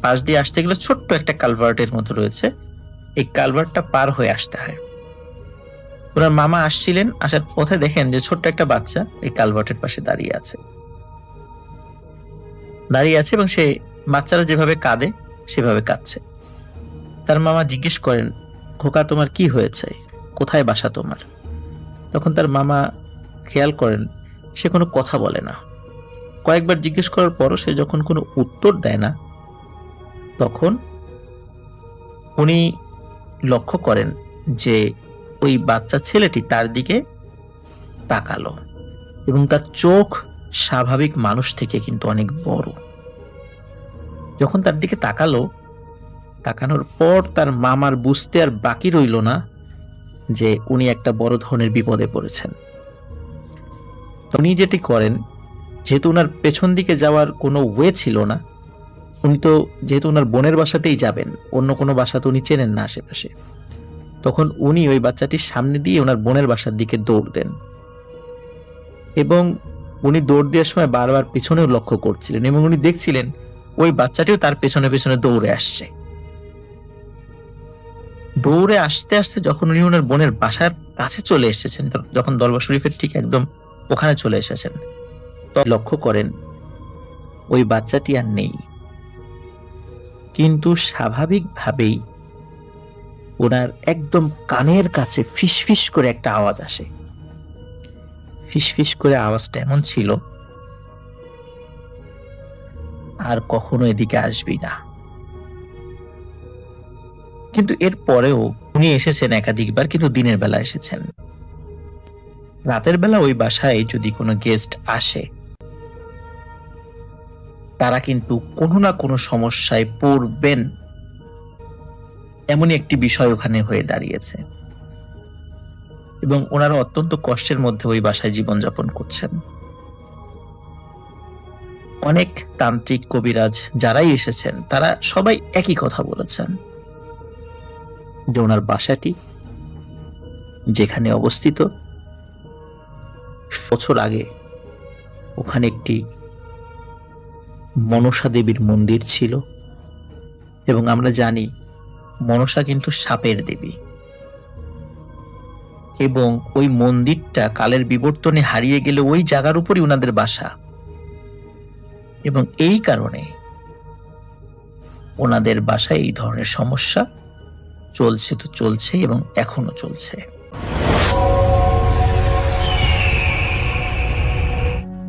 [SPEAKER 2] পাশ দিয়ে আসতে গেলে ছোট্ট একটা কালভার্টের মতো রয়েছে, এই কালভার্টটা পার হয়ে আসতে হয়। ওনার মামা আসছিলেন, আসার পথে দেখেন যে ছোট্ট একটা বাচ্চা এই কালভার্টের পাশে দাঁড়িয়ে আছে এবং সে বাচ্চারা যেভাবে কাঁদে সেভাবে কাঁদছে। তার মামা জিজ্ঞেস করেন, খোকা তোমার কি হয়েছে, কোথায় বাসা তোমার? তখন তার মামা খেয়াল করেন সে কোনো কথা বলে না। কয়েকবার জিজ্ঞেস করার পরও সে যখন কোনো উত্তর দেয় না, তখন উনি লক্ষ্য করেন যে ওই বাচ্চা ছেলেটি তার দিকে তাকালো এবং তার চোখ স্বাভাবিক মানুষ থেকে কিন্তু অনেক বড়। যখন তার দিকে তাকানোর পর তার মামার বুঝতে আর বাকি রইল না যে উনি একটা বড় ধরনের বিপদে পড়েছেন। উনি যেটি করেন, যেহেতু ওনার পেছন দিকে যাওয়ার কোনো ওয়ে ছিল না, উনি তো যেহেতু ওনার বোনের বাসাতেই যাবেন, অন্য কোনো বাসা তো উনি চেনেন না আশেপাশে, তখন উনি ওই বাচ্চাটির সামনে দিয়ে ওনার বোনের বাসার দিকে দৌড় দেন এবং উনি দৌড় দেওয়ার সময় বারবার পেছনেও লক্ষ্য করছিলেন এবং উনি দেখছিলেন ওই বাচ্চাটিও তার পেছনে পেছনে দৌড়ে আসছে। দৌড়ে আসতে আসতে যখন উনি ওনার বোনের বাসার কাছে চলে এসেছেন, যখন দরবার শরীফের ঠিক একদম ওখানে চলে এসেছেন, তখন লক্ষ্য করেন ওই বাচ্চাটি আর নেই। কিন্তু স্বাভাবিকভাবেই ওনার একদম কানের কাছে ফিসফিস করে একটা আওয়াজ আসে। ফিসফিস করে আওয়াজটা এমন ছিল, আর কখনো এদিকে আসবি না। কিন্তু এর পরেও উনি এসেছেন একাধিকবার, কিন্তু দিনের বেলা এসেছেন। রাতের বেলা ওই বাসায় যদি কোনো গেস্ট আসে, তারা কিন্তু কোনো না কোনো সমস্যায় পড়বেন, এমনই একটি বিষয় ওখানে হয়ে দাঁড়িয়েছে এবং ওনারা অত্যন্ত কষ্টের মধ্যে ওই বাসায় জীবনযাপন করছেন। অনেক তান্ত্রিক কবিরাজ যারাই এসেছেন তারা সবাই একই কথা বলেছেন যে ওনার বাসাটি যেখানে অবস্থিত, বছর আগে ওখানে একটি মনসা দেবীর মন্দির ছিল এবং আমরা জানি মনসা কিন্তু সাপের দেবী এবং ওই মন্দিরটা কালের বিবর্তনে হারিয়ে গেলে ওই জায়গার উপরই ওনাদের বাসা এবং এই কারণে ওনাদের বাসায় এই ধরনের সমস্যা চলছে তো চলছে এবং এখনো চলছে।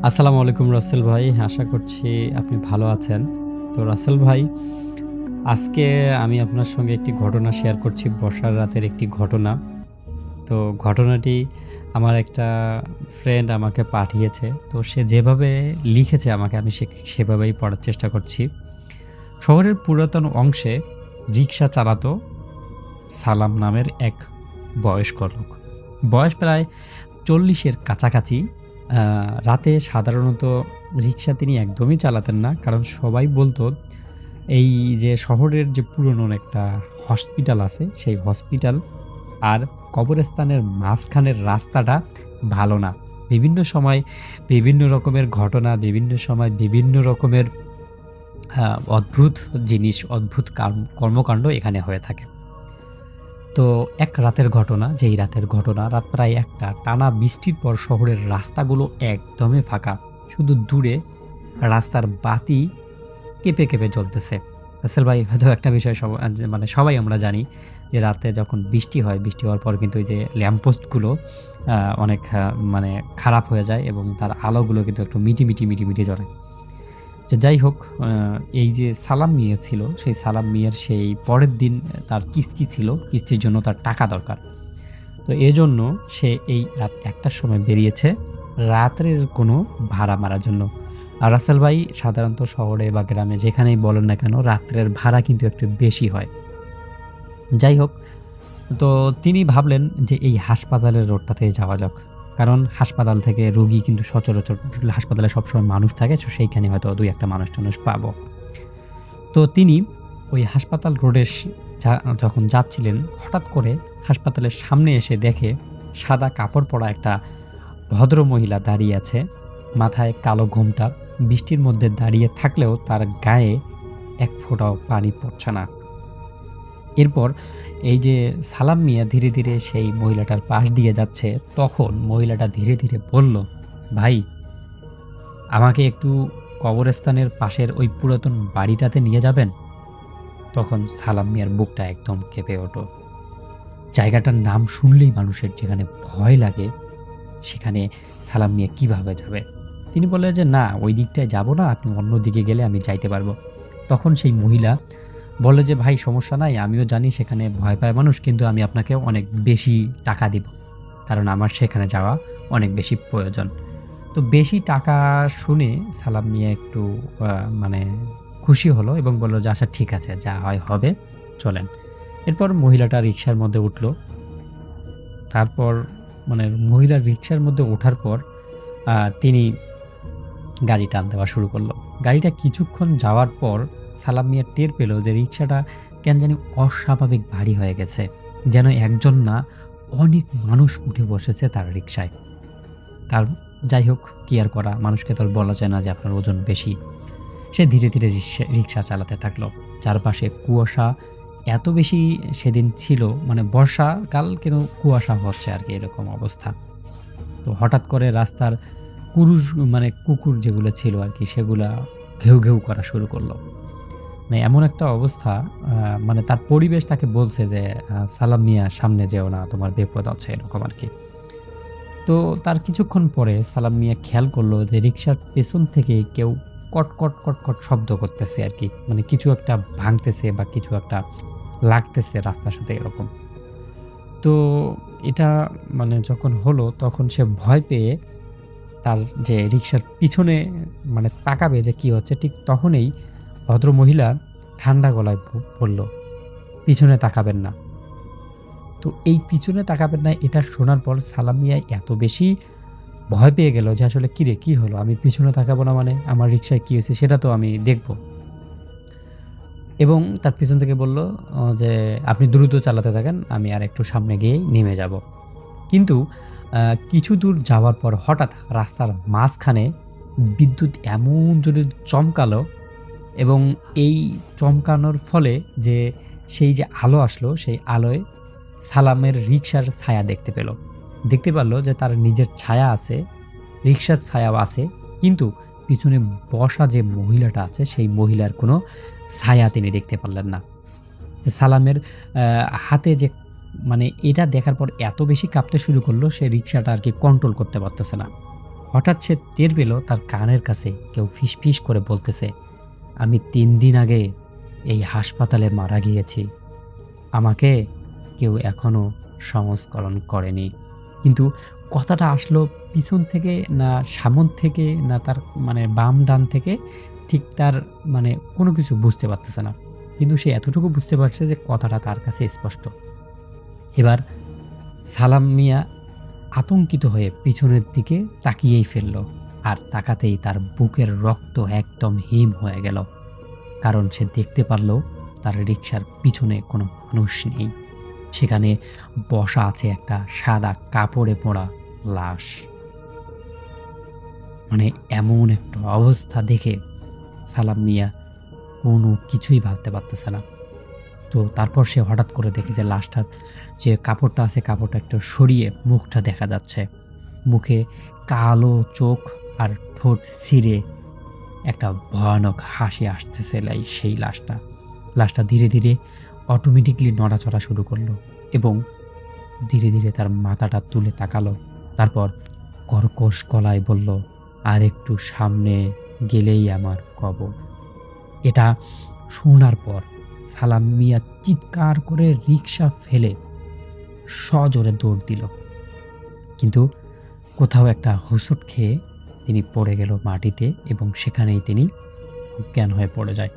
[SPEAKER 3] আসসালামু আলাইকুম রাসেল ভাই, আশা করছি আপনি ভালো আছেন। তো রাসেল ভাই, আজকে আমি আপনার সঙ্গে একটি ঘটনা শেয়ার করছি, বর্ষার রাতের একটি ঘটনা। তো ঘটনাটি আমার একটা ফ্রেন্ড আমাকে পাঠিয়েছে, তো সে যেভাবে লিখেছে আমাকে, আমি সেভাবেই পড়ার চেষ্টা করছি। শহরের পুরাতন অংশে রিক্সা চালাতো সালাম নামের এক বয়স্ক লোক। বয়স প্রায় 40-এর কাছাকাছি। রাতে সাধারণত রিক্সা তিনি একদমই চালাতেন না, কারণ সবাই বলতো এই যে শহরের যে পুরনো একটা হসপিটাল আছে, সেই হসপিটাল আর কবরস্থানের মাঝখানের রাস্তাটা ভালো না। বিভিন্ন সময় বিভিন্ন রকমের ঘটনা, বিভিন্ন সময় বিভিন্ন রকমের অদ্ভুত জিনিস, অদ্ভুত কর্মকাণ্ড এখানে হয়ে থাকে। তো এক রাতের ঘটনা, যেই রাতের ঘটনা, রাত প্রায় 1টা, টানা বৃষ্টির পর শহরের রাস্তাগুলো একদমই ফাঁকা, শুধু দূরে রাস্তার বাতি কেঁপে কেঁপে জ্বলতেছে। রাসেল ভাই, হয়তো একটা বিষয় সবাই আমরা জানি যে রাতে যখন বৃষ্টি হয়, বৃষ্টি হওয়ার পর কিন্তু ওই যে ল্যাম্পপোস্টগুলো অনেক খারাপ হয়ে যায় এবং তার আলোগুলো কিন্তু একটু মিটি জ্বলে। যে যাই হোক, এই যে সালাম মিয়া ছিল, সেই সালাম মিয়ার সেই পরের দিন তার কিস্তি ছিল, কিস্তির জন্য তার টাকা দরকার। তো এজন্য সে এই রাত ১টার সময় বেরিয়েছে রাত্রের কোনো ভাড়া মারার জন্য। আর রাসেল ভাই সাধারণত শহরে বা গ্রামে যেখানেই বলেন না কেন রাত্রের ভাড়া কিন্তু একটু বেশি হয়। যাই হোক, তো তিনি ভাবলেন যে এই হাসপাতালের রোডটাতে যাওয়া যাক। কারণ হাসপাতাল থেকে রোগী কিন্তু সচরাচর হাসপাতালে সবসময় মানুষ থাকে, সো সেইখানে হয়তো ২-১টা মানুষ-টানুষ পাবো। তো তিনি ওই হাসপাতাল রোডে যখন যাচ্ছিলেন, হঠাৎ করে হাসপাতালের সামনে এসে দেখে সাদা কাপড় পরা একটা ভদ্রমহিলা দাঁড়িয়ে আছে। মাথায় কালো ঘোমটা। বৃষ্টির মধ্যে দাঁড়িয়ে থাকলেও তার গায়ে এক ফোঁটাও পানি পড়ছে না। এরপর এই যে সালাম মিয়া ধীরে, ধীরে সেই মহিলাটার পাশ দিয়ে যাচ্ছে, তখন মহিলাটা ধীরে, ধীরে বলল, "ভাই, আমাকে একটু কবরস্থানের পাশের ওই পুরাতন বাড়িটাতে নিয়ে যাবেন?" তখন সালাম মিয়ার বুকটা একদম কেঁপে ওঠে। জায়গাটার নাম শুনলেই মানুষের যেখানে ভয় লাগে, সেখানে সালাম মিয়া কিভাবে যাবে? তিনি বললেন যে, "না, ওই দিকটায় যাব না, আপনি অন্য দিকে গেলে আমি যাইতে পারবো।" তখন সেই মহিলা বলল যে, "ভাই সমস্যা নাই, আমিও জানি সেখানে ভয় পায় মানুষ, কিন্তু আমি আপনাকে অনেক বেশি টাকা দিব। কারণ আমার সেখানে যাওয়া অনেক বেশি প্রয়োজন।" তো বেশি টাকা শুনে সালাম মিয়া একটু মানে খুশি হলো এবং বলল যে, "আচ্ছা ঠিক আছে, যা হয় হবে, চলেন।" এরপর মহিলাটা রিক্সার মধ্যে উঠল। তারপর মানে মহিলার রিক্সার মধ্যে ওঠার পর তিনি গাড়ি টান দেওয়া শুরু করলো। গাড়িটা কিছুক্ষণ যাওয়ার পর সালাম মিয়া টের পেল যে রিক্সাটা কেন জানি অস্বাভাবিক ভারী হয়ে গেছে। যেন একজন না, অনেক মানুষ উঠে বসেছে তার রিক্সায়। তার যাই হোক, কি আর করা, মানুষকে তো আর বলা যায় না যে আপনার ওজন বেশি। সে ধীরে, ধীরে রিক্সা চালাতে থাকলো। চারপাশে কুয়াশা এত বেশি সেদিন ছিল, মানে বর্ষাকাল কিন্তু কুয়াশা হচ্ছে আরকি, এরকম অবস্থা। তো হঠাৎ করে রাস্তার কুরুষ মানে কুকুর যেগুলো ছিল আরকি, সেগুলা ঘেউ, ঘেউ করা শুরু করলো। মানে এমন একটা অবস্থা, মানে তার পরিবেশ তাকে বলছে যে, "সালাম মিয়া, সামনে যেও না, তোমার বিপদ আছে", এরকম আরকি। তো তার কিছুক্ষণ পরে সালাম মিয়া খেয়াল করলো যে রিক্সার পেছন থেকে কেউ কট, কট, কট, কট শব্দ করতেছে আরকি। মানে কিছু একটা ভাঙতেছে বা কিছু একটা লাগতেছে রাস্তার সাথে, এরকম। তো এটা মানে যখন হলো, তখন সে ভয় পেয়ে তার যে রিক্সার পিছনে মানে তাকাবে যে কি হচ্ছে, ঠিক তখনই ভদ্রমহিলা ঠান্ডা গলায় বলল, "পিছনে তাকাবেন না।" তো এই পিছনে তাকাবেন না এটা শোনার পর সালাম মিয়া এত বেশি ভয় পেয়ে গেল যে আসলে কিরে, কি হলো? আমি পিছনে তাকাবো না মানে? আমার রিক্সায় কি হয়েছে সেটা তো আমি দেখব। এবং তার পিছন থেকে বলল যে, "আপনি দ্রুত চালাতে থাকেন। আমি আরেকটু সামনে গিয়েই নেমে যাব।" কিন্তু আ কিছু দূর যাওয়ার পর হঠাৎ রাস্তার মাঝখানে বিদ্যুৎ এমন জোরে চমকালো এবং এই চমকানোর ফলে যে সেই যে আলো আসলো, সেই আলোয় সালামের রিকশার ছায়া দেখতে পেল। দেখতে পারল যে তার নিজের ছায়া আছে, রিকশার ছায়াও আছে। কিন্তু পিছনে বসা যে মহিলাটা আছে, সেই মহিলার কোনো ছায়া তিনি দেখতে পারলেন না। যে সালামের হাতে যে মানে এটা দেখার পর এত বেশি কাঁপতে শুরু করলো, সে রিকশাটা আরকি কন্ট্রোল করতে পারতেছে না। হঠাৎ সে টের পেল তার কানের কাছে কেউ ফিসফিস করে বলতেছে, "আমি ৩ দিন আগে এই হাসপাতালে মারা গিয়েছি। আমাকে কেউ এখনো সংস্করণ করেনি।" কিন্তু কথাটা আসলো পিছন থেকে না সামন থেকে না তার মানে বাম ডান থেকে, ঠিক তার মানে কোনো কিছু বুঝতে পারতেছে না। কিন্তু সে এতটুকু বুঝতে পারছে যে কথাটা তার কাছে স্পষ্ট। এবার সালাম মিয়া আতঙ্কিত হয়ে পিছনের দিকে তাকিয়েই ফেলল। আর তাকাতেই তার বুকের রক্ত একদম হিম হয়ে গেল। কারণ সে দেখতে পারল তার রিকশার পিছনে কোনো মানুষ নেই। সেখানে বসা আছে একটা সাদা কাপড়ে মোড়া লাশ। মানে এমন একটা অবস্থা দেখে সালাম মিয়া কোনো কিছুই ভাবতে পারতেছে না। তো তারপর সে হঠাৎ করে দেখে যে লাশটার যে কাপড়টা আছে, কাপড়টা একটু সরিয়ে মুখটা দেখা যাচ্ছে। মুখে কালো চোখ আর ঠোঁট ছিঁড়ে একটা ভয়ানক হাসি আসতেছে সেই লাশটা। লাশটা ধীরে, ধীরে অটোমেটিক্যালি নড়াচড়া শুরু করলো এবং ধীরে, ধীরে তার মাথাটা তুলে তাকালো। তারপর কর্কশ গলায় বলল, "আরেকটু সামনে গেলেই আমার কবর।" এটা শোনার পর সালাম মিয়া চিৎকার করে রিকশা ফেলে সজোরে দৌড় দিল, কিন্তু কোথাও একটা হোঁচট খেয়ে তিনি পড়ে গেল মাটিতে এবং সেখানেই তিনি অজ্ঞান হয়ে পড়ে যায়।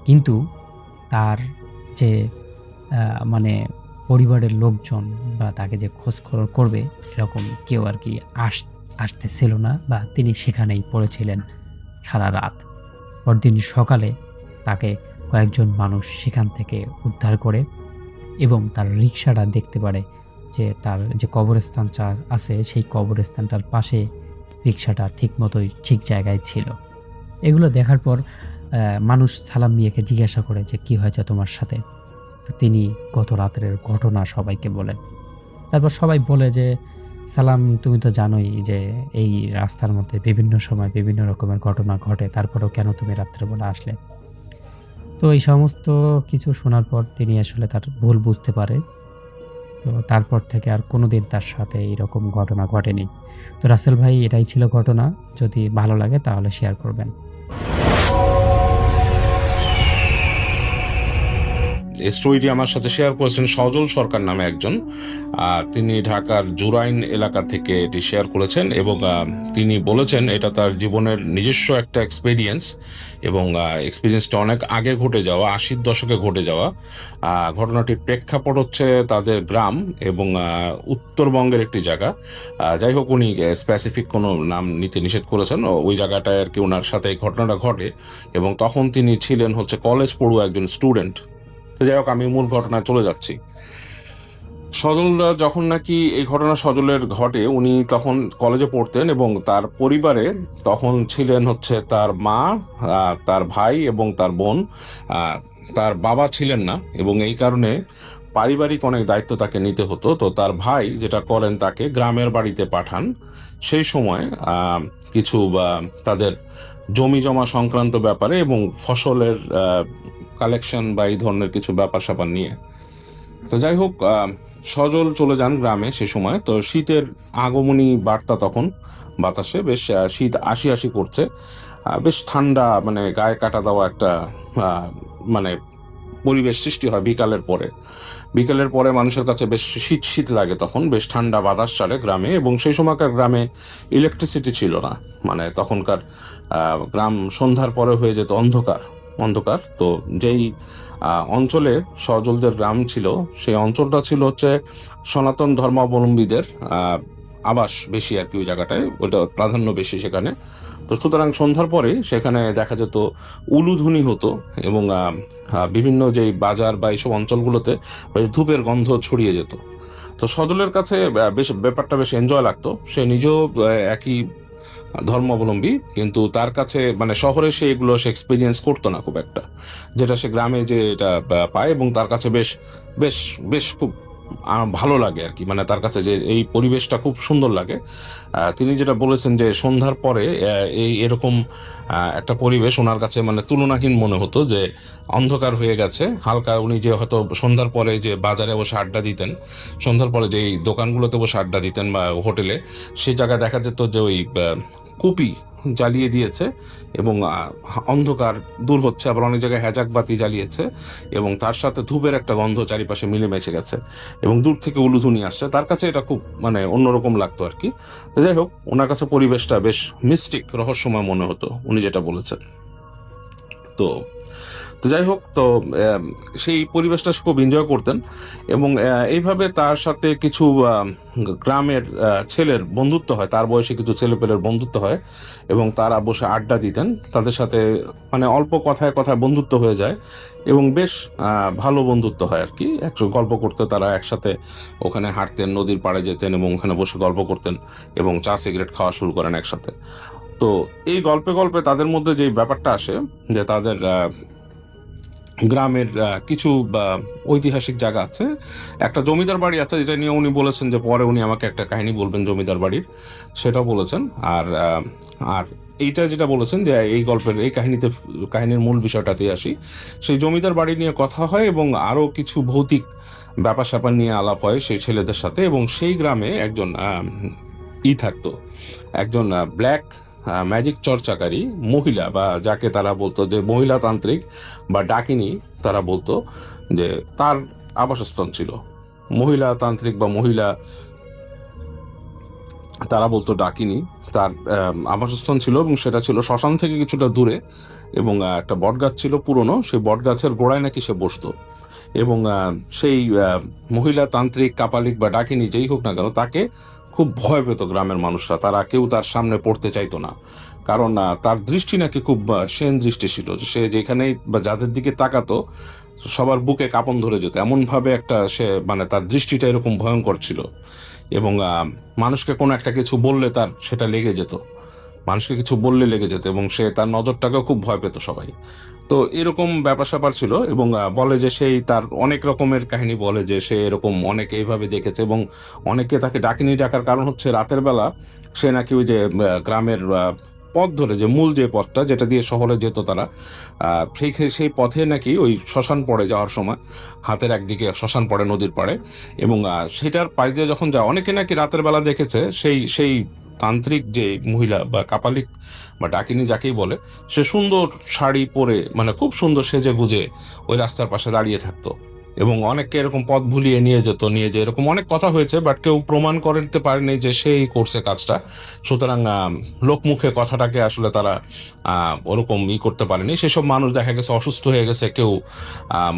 [SPEAKER 3] কিন্তু তার যে মানে পরিবারের লোকজন বা তাকে যে খোঁজখবর করবে এরকম কেউ আর কি আসতেছিল না, বা তিনি সেখানেই পড়েছিলেন সারা রাত। পরদিন সকালে তাকে কয়েকজন মানুষ সেখান থেকে উদ্ধার করে এবং তার রিকশাটা দেখতে পারে যে তার যে কবরস্থানটা আছে সেই কবরস্থানটার পাশে রিকশাটা ঠিকমতোই ঠিক জায়গায় ছিল। এগুলো দেখার পর মানুষ সালাম মিয়াকে জিজ্ঞাসা করে যে, "কি হয়েছে তোমার সাথে?" তো তিনি গত রাতের ঘটনা সবাইকে বলেন। তারপর সবাই বলে যে, "সালাম, তুমি তো জানোই যে এই রাস্তার মধ্যে বিভিন্ন সময় বিভিন্ন রকমের ঘটনা ঘটে। তারপরেও কেন তুমি রাত্রেবেলা আসলে?" তো এই সমস্ত কিছু শোনার পর তিনি আসলে তার ভুল বুঝতে পারে। তো তারপর থেকে আর কোনোদিন তার সাথে এরকম ঘটনা ঘটেনি। তো রাসেল ভাই, এটাই ছিল ঘটনা। যদি ভালো লাগে তাহলে শেয়ার করবেন।
[SPEAKER 5] এই স্টোরিটি আমার সাথে শেয়ার করেছেন সজল সরকার নামে একজন। তিনি ঢাকার জুরাইন এলাকা থেকে এটি শেয়ার করেছেন এবং তিনি বলেছেন এটা তার জীবনের নিজস্ব একটা এক্সপিরিয়েন্স এবং এক্সপিরিয়েন্সটা অনেক আগে ঘটে যাওয়া, 80-র দশকে ঘটে যাওয়া। ঘটনাটির প্রেক্ষাপট হচ্ছে তাদের গ্রাম এবং উত্তরবঙ্গের একটি জায়গা। যাই হোক, উনি স্পেসিফিক কোনো নাম নিতে নিষেধ করেছেন। ওই জায়গাটায় আর কি ওনার সাথে এই ঘটনাটা ঘটে এবং তখন তিনি ছিলেন হচ্ছে কলেজ পড়ুয়া একজন স্টুডেন্ট। তো যাই হোক, আমি মূল ঘটনায় চলে যাচ্ছি। সজল যখন নাকি এই ঘটনা সজলের ঘটে, উনি তখন কলেজে পড়তেন এবং তার পরিবারে তখন ছিলেন হচ্ছে তার মা, তার ভাই এবং তার বোন। তার বাবা ছিলেন না এবং এই কারণে পারিবারিক অনেক দায়িত্ব তাকে নিতে হতো। তো তার ভাই যেটা করেন, তাকে গ্রামের বাড়িতে পাঠান সেই সময় কিছু তাদের জমি জমা সংক্রান্ত ব্যাপারে এবং ফসলের কালেকশন বা এই ধরনের কিছু ব্যাপার স্যাপার নিয়ে। তো যাই হোক, সজল চলে যান গ্রামে সে সময়। তো শীতের আগমনী বার্তা তখন বাতাসে, বেশ শীত আসি আসি করছে, বেশ ঠান্ডা, মানে গায়ে কাটা দেওয়া একটা মানে পরিবেশ সৃষ্টি হয় বিকালের পরে মানুষের কাছে বেশ শীত শীত লাগে, তখন বেশ ঠান্ডা বাতাস চলে গ্রামে। এবং সেই সময়কার গ্রামে ইলেকট্রিসিটি ছিল না, মানে তখনকার গ্রাম সন্ধ্যার পরে হয়ে যেত অন্ধকার। তো যেই অঞ্চলে সজলদের গ্রাম ছিল, সেই অঞ্চলটা ছিল হচ্ছে সনাতন ধর্মাবলম্বীদের আবাস বেশি আর কি, ওই জায়গাটায় ওটা প্রাধান্য বেশি সেখানে। তো সুতরাং সন্ধ্যার পরে সেখানে দেখা যেত উলুধ্বনি হতো এবং বিভিন্ন যেই বাজার বা এইসব অঞ্চলগুলোতে ধূপের গন্ধ ছড়িয়ে যেত। তো সজলের কাছে বেশ ব্যাপারটা বেশ এনজয় লাগতো। সে নিজেও একই ধর্মাবলম্বী, কিন্তু তার কাছে মানে শহরে সে এগুলো সে এক্সপিরিয়েন্স করতো না খুব একটা, যেটা সে গ্রামে যে এটা পায় এবং তার কাছে বেশ বেশ বেশ খুব ভালো লাগে আর কি। মানে তার কাছে যে এই পরিবেশটা খুব সুন্দর লাগে। তিনি যেটা বলেছেন যে সন্ধ্যার পরে এই এরকম একটা পরিবেশ ওনার কাছে মানে তুলনাহীন মনে হতো, যে অন্ধকার হয়ে গেছে হালকা। উনি যে হয়তো সন্ধ্যার পরে যে বাজারে বসে আড্ডা দিতেন, সন্ধ্যার পরে যেই দোকানগুলোতে বসে আড্ডা দিতেন বা হোটেলে, সেই জায়গায় দেখা যেত যে ওই কুপি জ্বালিয়ে দিয়েছে এবং অন্ধকার দূর হচ্ছে, আবার অনেক জায়গায় হ্যাজাক বাতি জ্বালিয়েছে এবং তার সাথে ধূপের একটা গন্ধ চারিপাশে মিলেমিশে গেছে এবং দূর থেকে উলুধুনি আসছে। তার কাছে এটা খুব মানে অন্যরকম লাগতো আর কি। তো যাই হোক, ওনার কাছে পরিবেশটা বেশ মিস্টিক, রহস্যময় মনে হতো, উনি যেটা বলেছেন। তো তো যাই হোক, তো সেই পরিবেশটা খুব এনজয় করতেন এবং এইভাবে তার সাথে কিছু গ্রামের ছেলের বন্ধুত্ব হয়, তার বয়সে কিছু ছেলেপেলের বন্ধুত্ব হয় এবং তারা বসে আড্ডা দিতেন। তাদের সাথে মানে অল্প কথায় কথায় বন্ধুত্ব হয়ে যায় এবং বেশ ভালো বন্ধুত্ব হয় আর কি। একটু গল্প করতে তারা একসাথে ওখানে হাঁটতেন, নদীর পাড়ে যেতেন এবং ওখানে বসে গল্প করতেন এবং চা সিগারেট খাওয়া শুরু করেন একসাথে। তো এই গল্পে গল্পে তাদের মধ্যে যে ব্যাপারটা আসে, যে তাদের গ্রামের কিছু ঐতিহাসিক জায়গা আছে, একটা জমিদার বাড়ি আছে, যেটা নিয়ে উনি বলেছেন যে পরে উনি আমাকে একটা কাহিনী বলবেন জমিদার বাড়ির, সেটাও বলেছেন। আর আর এইটা যেটা বলেছেন যে এই গল্পের এই কাহিনীর মূল বিষয়টাতেই আসি, সেই জমিদার বাড়ি নিয়ে কথা হয় এবং আরও কিছু ভৌতিক ব্যাপার স্যাপার নিয়ে আলাপ হয় সেই ছেলেদের সাথে। এবং সেই গ্রামে একজন থাকতো, একজন ব্ল্যাক ম্যাজিক চর্চাকারী মহিলা, বা যাকে তারা বলতো যে মহিলাতান্ত্রিক বা ডাকিনী তারা বলতো, যে তার আবাসস্থল ছিল। মহিলা তান্ত্রিক বা মহিলা, তারা বলতো ডাকিনী, তার আবাসস্থান ছিল এবং সেটা ছিল শ্মশান থেকে কিছুটা দূরে, এবং একটা বটগাছ ছিল পুরনো, সেই বটগাছের গোড়ায় নাকি সে বসতো, এবং সেই মহিলা তান্ত্রিক, কাপালিক বা ডাকিনী যেই হোক না কেন, তাকে খুব ভয় পেত গ্রামের মানুষরা। তারা কেউ তার সামনে পড়তে চাইতো না, কারণ তার দৃষ্টি নাকি খুব সেন দৃষ্টি ছিল। সে যেখানেই বা যাদের দিকে তাকাতো সবার বুকে কাঁপন ধরে যেত, এমনভাবে একটা সে মানে তার দৃষ্টিটা এরকম ভয়ঙ্কর ছিল। এবং মানুষকে কোনো একটা কিছু বললে তার সেটা লেগে যেত, মানুষকে কিছু বললে লেগে যেত, এবং সে তার নজরটাকেও খুব ভয় পেত সবাই। তো এরকম ব্যাপার স্যাপার ছিল, এবং বলে যে সেই তার অনেক রকমের কাহিনী বলে যে সে এরকম অনেকে এইভাবে দেখেছে, এবং অনেকে তাকে ডাকিনী ডাকার কারণ হচ্ছে রাতের বেলা সে নাকি ওই যে গ্রামের পথ ধরে, যে মূল যে পথটা যেটা দিয়ে শহরে যেত তারা, সেই পথে নাকি ওই শ্মশান পড়ে যাওয়ার সময়, হাতের একদিকে শ্মশান পড়ে নদীর পাড়ে, এবং সেটার পাশ দিয়ে যখন যায় অনেকে নাকি রাতের বেলা দেখেছে সেই সেই তান্ত্রিক যে মহিলা বা কাপালিক বা ডাকিনী যাকেই বলে, সে সুন্দর শাড়ি পরে মানে খুব সুন্দর সেজে গুজে ওই রাস্তার পাশে দাঁড়িয়ে থাকতো, এবং অনেককে এরকম পথ ভুলিয়ে নিয়ে যেত, নিয়ে যে এরকম অনেক কথা হয়েছে, বাট কেউ প্রমাণ করতে পারেনি যে সেই করছে কাজটা। সুতরাং লোকমুখে কথাটাকে আসলে তারা ওরকম করতে পারেনি। সেসব মানুষ দেখা গেছে অসুস্থ হয়ে গেছে, কেউ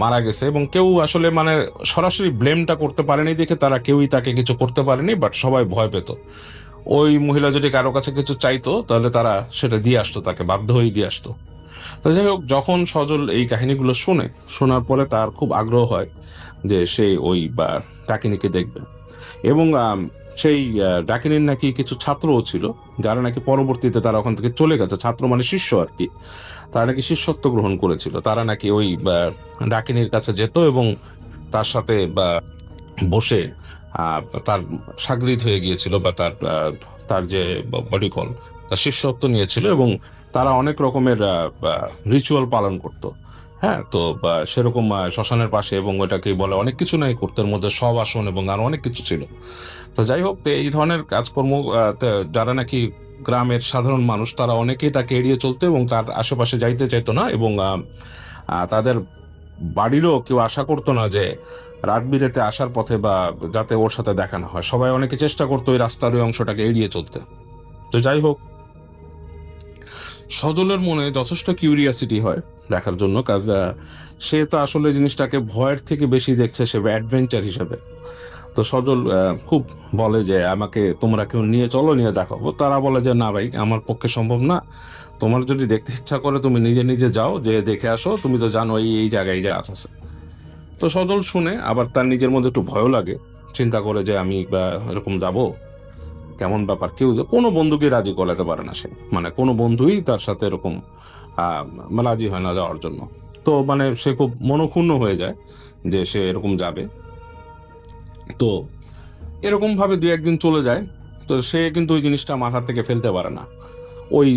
[SPEAKER 5] মারা গেছে, এবং কেউ আসলে মানে সরাসরি ব্লেমটা করতে পারেনি দেখে তারা কেউই তাকে কিছু করতে পারেনি, বাট সবাই ভয় পেত। ওই মহিলা যদি কারো কাছে কিছু চাইতো তাহলে তারা সেটা দিয়ে আসতো, তাকে বাধ্য হয়ে দিয়ে আসতো। তো যাই হোক, যখন সজল এই কাহিনীগুলো শোনার পরে তার খুব আগ্রহ হয় যে সে ওই বা ডাকিনীকে দেখবে, এবং সেই ডাকিনীর নাকি কিছু ছাত্রও ছিল যারা নাকি পরবর্তীতে তারা ওখান থেকে চলে গেছে, ছাত্র মানে শিষ্য আর কি, তারা নাকি শিষ্যত্ব গ্রহণ করেছিল। তারা নাকি ওই ডাকিনীর কাছে যেত এবং তার সাথে বসে তার সাগরিদ হয়ে গিয়েছিল, বা তার যে বডি কল, তার শিষ্যত্ব নিয়েছিল, এবং তারা অনেক রকমের রিচুয়াল পালন করত। হ্যাঁ, তো সেরকম শ্মশানের পাশে, এবং ওটাকে বলে অনেক কিছু নাই করতে, এর মধ্যে সব আসন এবং আরো অনেক কিছু ছিল। তো যাই হোক, তো এই ধরনের কাজকর্ম যারা নাকি গ্রামের সাধারণ মানুষ, তারা অনেকেই তাকে এড়িয়ে চলতো এবং তার আশেপাশে যাইতে চাইতো না, এবং তাদের বাড়িরও কেউ আশা করতো না যে রাত বিরেতে আসার পথে বা যাতে ওর সাথে দেখা না হয়। সবাই অনেকে চেষ্টা করতো ওই রাস্তার ওই অংশটাকে এড়িয়ে চলতে। তো যাই হোক, সজলের মনে যথেষ্ট কিউরিয়াসিটি হয় দেখার জন্য, কাজ সে তো আসলে জিনিসটাকে ভয়ের থেকে বেশি দেখছে সে অ্যাডভেঞ্চার হিসেবে। তো সজল খুব বলে যে আমাকে তোমরা কেউ নিয়ে চলো, নিয়ে দেখাবো। তারা বলে যে না ভাই, আমার পক্ষে সম্ভব না, তোমার যদি দেখতে ইচ্ছা করে তুমি নিজে নিজে যাও, যে দেখে আসো, তুমি তো জানো এই জায়গায় যে আছে। তো সজল শুনে আবার তার নিজের মধ্যে একটু ভয়ও লাগে, চিন্তা করে যে আমি এরকম যাব, কেমন ব্যাপার, কেউ কোনো বন্ধুকে রাজি করাতে পারে না সে, মানে কোনো বন্ধুই তার সাথে এরকম রাজি হয় না যাওয়ার জন্য। তো মানে সে খুব মনক্ষুণ্ণ হয়ে যায় যে সে এরকম যাবে। তো এরকম ভাবে দুই একদিন চলে যায়, তো সে কিন্তু ওই জিনিসটা মাথা থেকে ফেলতে পারে না।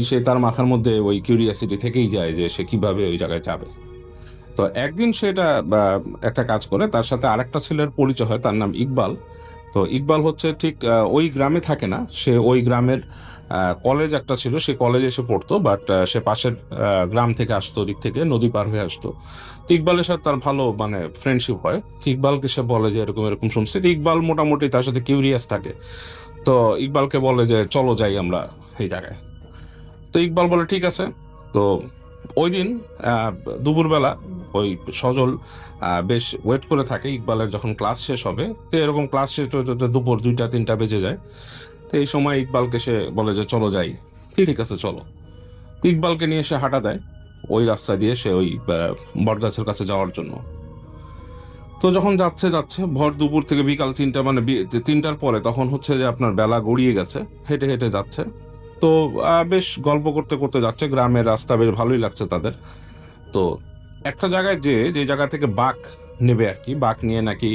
[SPEAKER 5] সে তার মাথার মধ্যে ওই কিউরিয়াসিটি থেকেই যায় যে সে কিভাবে ওই জায়গায় যাবে। তো একদিন সেটা একটা কাজ করে, তার সাথে আরেকটা ছেলের পরিচয় হয়, তার নাম ইকবাল। তো ইকবাল হচ্ছে ঠিক ওই গ্রামে থাকে না, সে ওই গ্রামের কলেজ একটা ছিল, সে কলেজে এসে পড়তো, বাট সে পাশের গ্রাম থেকে আসতো, দিক থেকে নদী পার হয়ে আসতো। তো ইকবালের সাথে তার ভালো মানে ফ্রেন্ডশিপ হয়। তো ইকবালকে সে বলে যে এরকম এরকম শুনছি। তো ইকবাল মোটামুটি তার সাথে কিউরিয়াস থাকে, তো ইকবালকে বলে যে চলো যাই আমরা এই জায়গায়। তো ইকবাল বলে ঠিক আছে। তো ওই দিন দুপুরবেলা ওই সজল বেশ ওয়েট করে থাকে ইকবালের যখন ক্লাস শেষ হবে। তো এরকম ক্লাস শেষ হতে হতে দুপুর 2টা-3টা বেজে যায়। তো এই সময় ইকবালকে সে বলে যে চলো যাই। ঠিক আছে চলো। তো ইকবালকে নিয়ে সে হাঁটা দেয় ওই রাস্তা দিয়ে, সে ওই বটগাছের কাছে যাওয়ার জন্য। তো যখন যাচ্ছে ভর দুপুর থেকে বিকাল 3টা মানে 3টার পরে, তখন হচ্ছে যে আপনার বেলা গড়িয়ে গেছে, হেঁটে হেঁটে যাচ্ছে। তো বেশ গল্প করতে করতে যাচ্ছে, গ্রামের রাস্তা বেশ ভালোই লাগছে তাদের। তো একটা জায়গায় যে জায়গা থেকে বাঁক নেবে আর কি, বাঁক নিয়ে নাকি